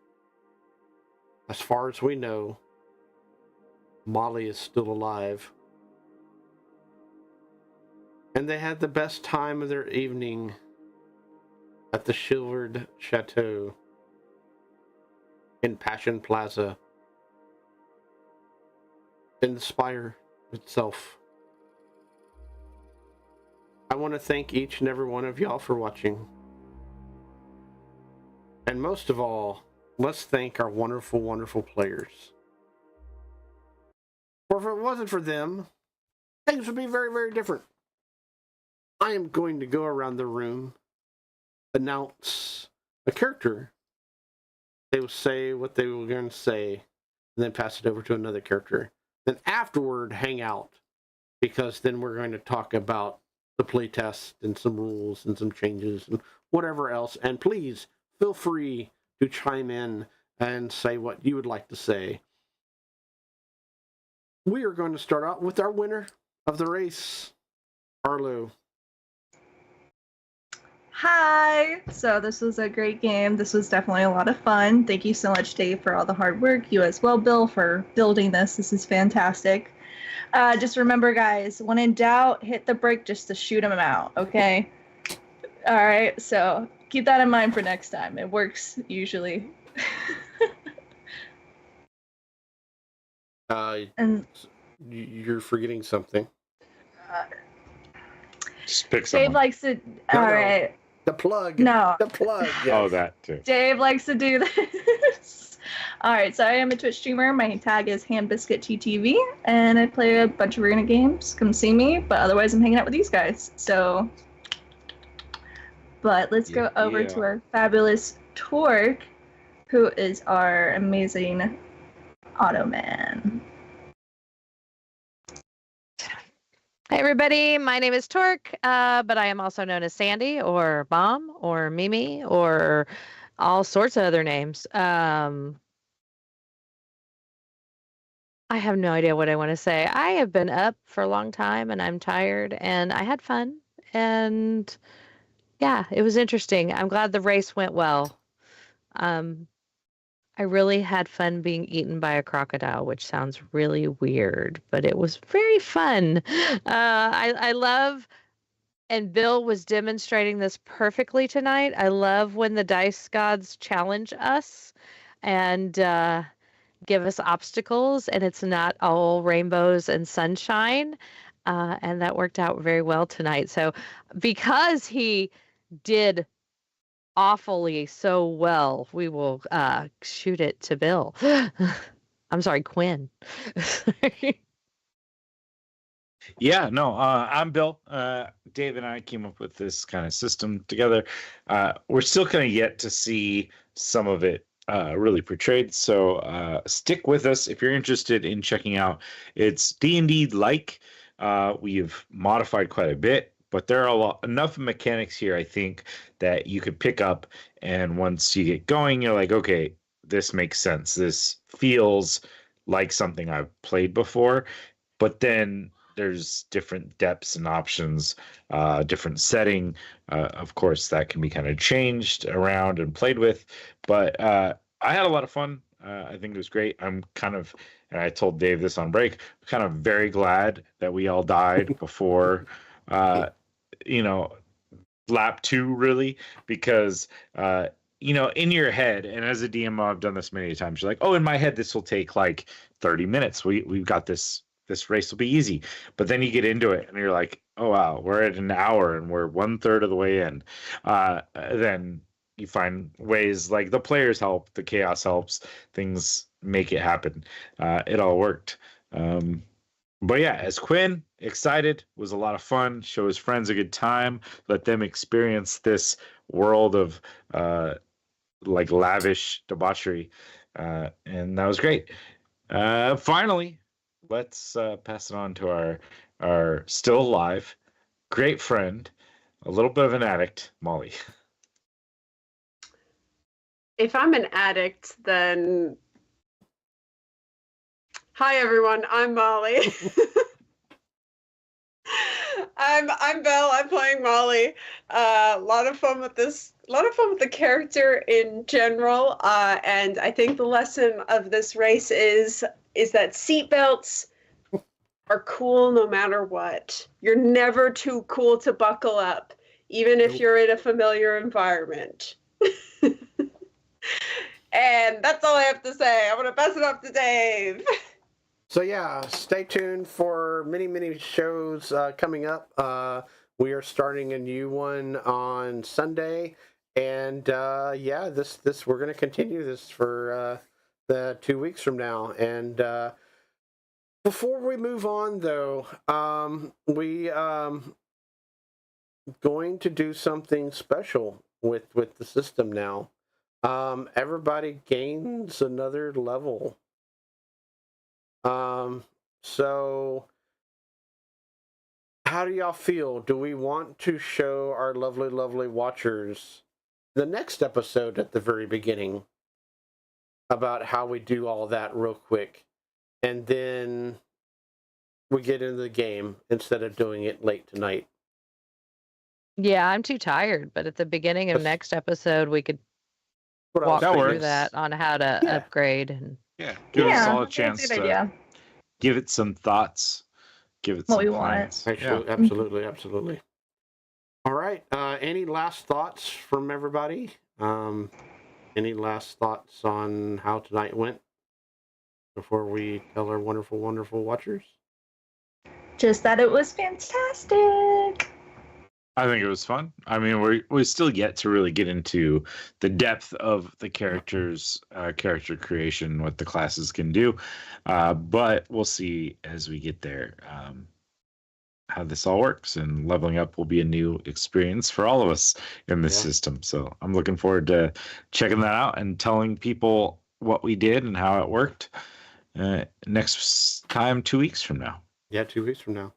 S1: As far as we know, Molly is still alive. And they had the best time of their evening at the Shivered Chateau in Passion Plaza in the Spire itself. I want to thank each and every one of y'all for watching. And most of all, let's thank our wonderful, wonderful players. For if it wasn't for them, things would be very, very different. I am going to go around the room, announce a character. They will say what they were going to say, and then pass it over to another character. Then afterward, hang out, because then we're going to talk about the playtest and some rules and some changes and whatever else. And please feel free to chime in and say what you would like to say. We are going to start out with our winner of the race, Arlo.
S4: Hi! So this was a great game. This was definitely a lot of fun. Thank you so much, Dave, for all the hard work. You as well, Bill, for building this. This is fantastic. Just remember, guys, when in doubt, hit the brake just to shoot them out, okay? All right, so keep that in mind for next time. It works usually. And
S1: You're forgetting something.
S2: Just pick
S4: Dave
S2: someone.
S4: likes to.
S1: No,
S4: All
S1: no.
S4: right.
S1: The plug.
S4: No.
S1: The plug. Yes.
S2: Oh, that too.
S4: Dave likes to do this. All right, so I am a Twitch streamer. My tag is HamBiscuitTTV, and I play a bunch of arena games. Come see me, but otherwise I'm hanging out with these guys. So, but let's go over to our fabulous Torque, who is our amazing Automan.
S5: Hey everybody, my name is Torque, but I am also known as Sandy or Mom or Mimi or all sorts of other names. I have no idea what I want to say. I have been up for a long time and I'm tired and I had fun and yeah, it was interesting. I'm glad the race went well. I really had fun being eaten by a crocodile, which sounds really weird, but it was very fun. I love, and Bill was demonstrating this perfectly tonight. I love when the dice gods challenge us and give us obstacles, and it's not all rainbows and sunshine. And that worked out very well tonight. So, because he did awfully so well, we will shoot it to Bill. I'm sorry, Quinn.
S2: Yeah, no, I'm Bill. Dave and I came up with this kind of system together. We're still kind of yet to see some of it really portrayed, so stick with us if you're interested in checking out. It's D&D-like. We've modified quite a bit, but there are enough mechanics here, I think, that you could pick up, and once you get going, you're like, okay, this makes sense. This feels like something I've played before, but then there's different depths and options, different setting. Of course, that can be kind of changed around and played with, but I had a lot of fun. I think it was great. I'm kind of, and I told Dave this on break, kind of very glad that we all died before, lap 2, really, because in your head, and as a DM, I've done this many times. You're like, oh, in my head, this will take like 30 minutes. We've got this. This race will be easy. But then you get into it, and you're like, oh wow, we're at an hour, and we're 1/3 of the way in. Then you find ways like the players help, the chaos helps, things make it happen. It all worked. But yeah, as Quinn, excited, was a lot of fun. Show his friends a good time. Let them experience this world of like lavish debauchery, and that was great. Finally, let's pass it on to our still alive, great friend, a little bit of an addict, Molly.
S3: If I'm an addict, then hi everyone, I'm Molly. I'm Belle. I'm playing Molly. A lot of fun with this. A lot of fun with the character in general. And I think the lesson of this race is that seatbelts are cool no matter what. You're never too cool to buckle up, even if you're in a familiar environment. And that's all I have to say. I'm gonna pass it off to Dave.
S1: So yeah, stay tuned for many shows coming up. We are starting a new one on Sunday, and this we're going to continue this for the 2 weeks from now. And before we move on, though, we going to do something special with the system now. Everybody gains another level. So how do y'all feel? Do we want to show our lovely watchers the next episode at the very beginning about how we do all that real quick, and then we get into the game instead of doing it late tonight?
S5: Yeah, I'm too tired, but at the beginning of
S1: That's-
S5: next episode, we could
S1: What I was
S5: walk
S2: That
S1: thinking.
S5: through
S2: works.
S5: that on how to
S1: Yeah.
S5: upgrade. And
S2: Yeah, give us all a
S4: that's
S2: chance
S4: good
S2: to
S4: idea.
S2: give it some thoughts, give it
S4: What
S2: some
S4: we want.
S2: plans.
S1: Actually, absolutely. All right. Any last thoughts from everybody? Any last thoughts on how tonight went before we tell our wonderful, wonderful watchers?
S4: Just that it was fantastic.
S2: I think it was fun. I mean, we're still yet to really get into the depth of the characters, character creation, what the classes can do, but we'll see as we get there how this all works. And leveling up will be a new experience for all of us in this
S1: Yeah.
S2: system. So I'm looking forward to checking that out and telling people what we did and how it worked next time, 2 weeks from now.
S1: Yeah, 2 weeks from now.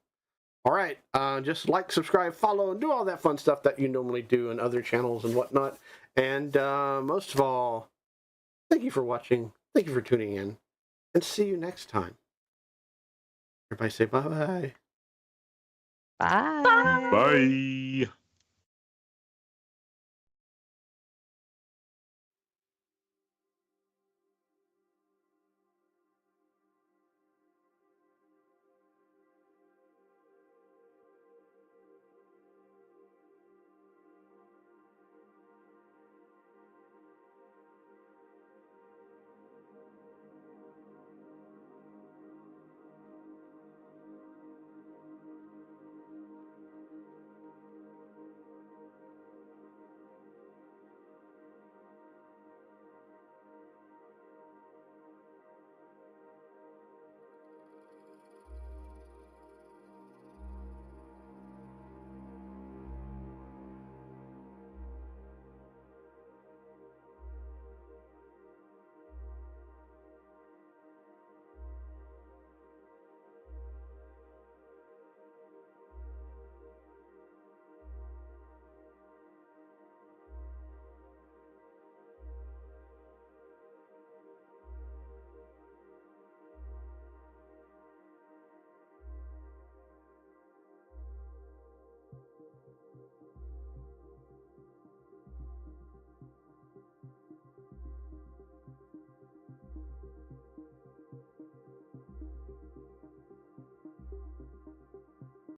S1: All right. Just like, subscribe, follow, and do all that fun stuff that you normally do in other channels and whatnot. And most of all, thank you for watching. Thank you for tuning in. And see you next time. Everybody say bye-bye.
S5: bye.
S2: Bye.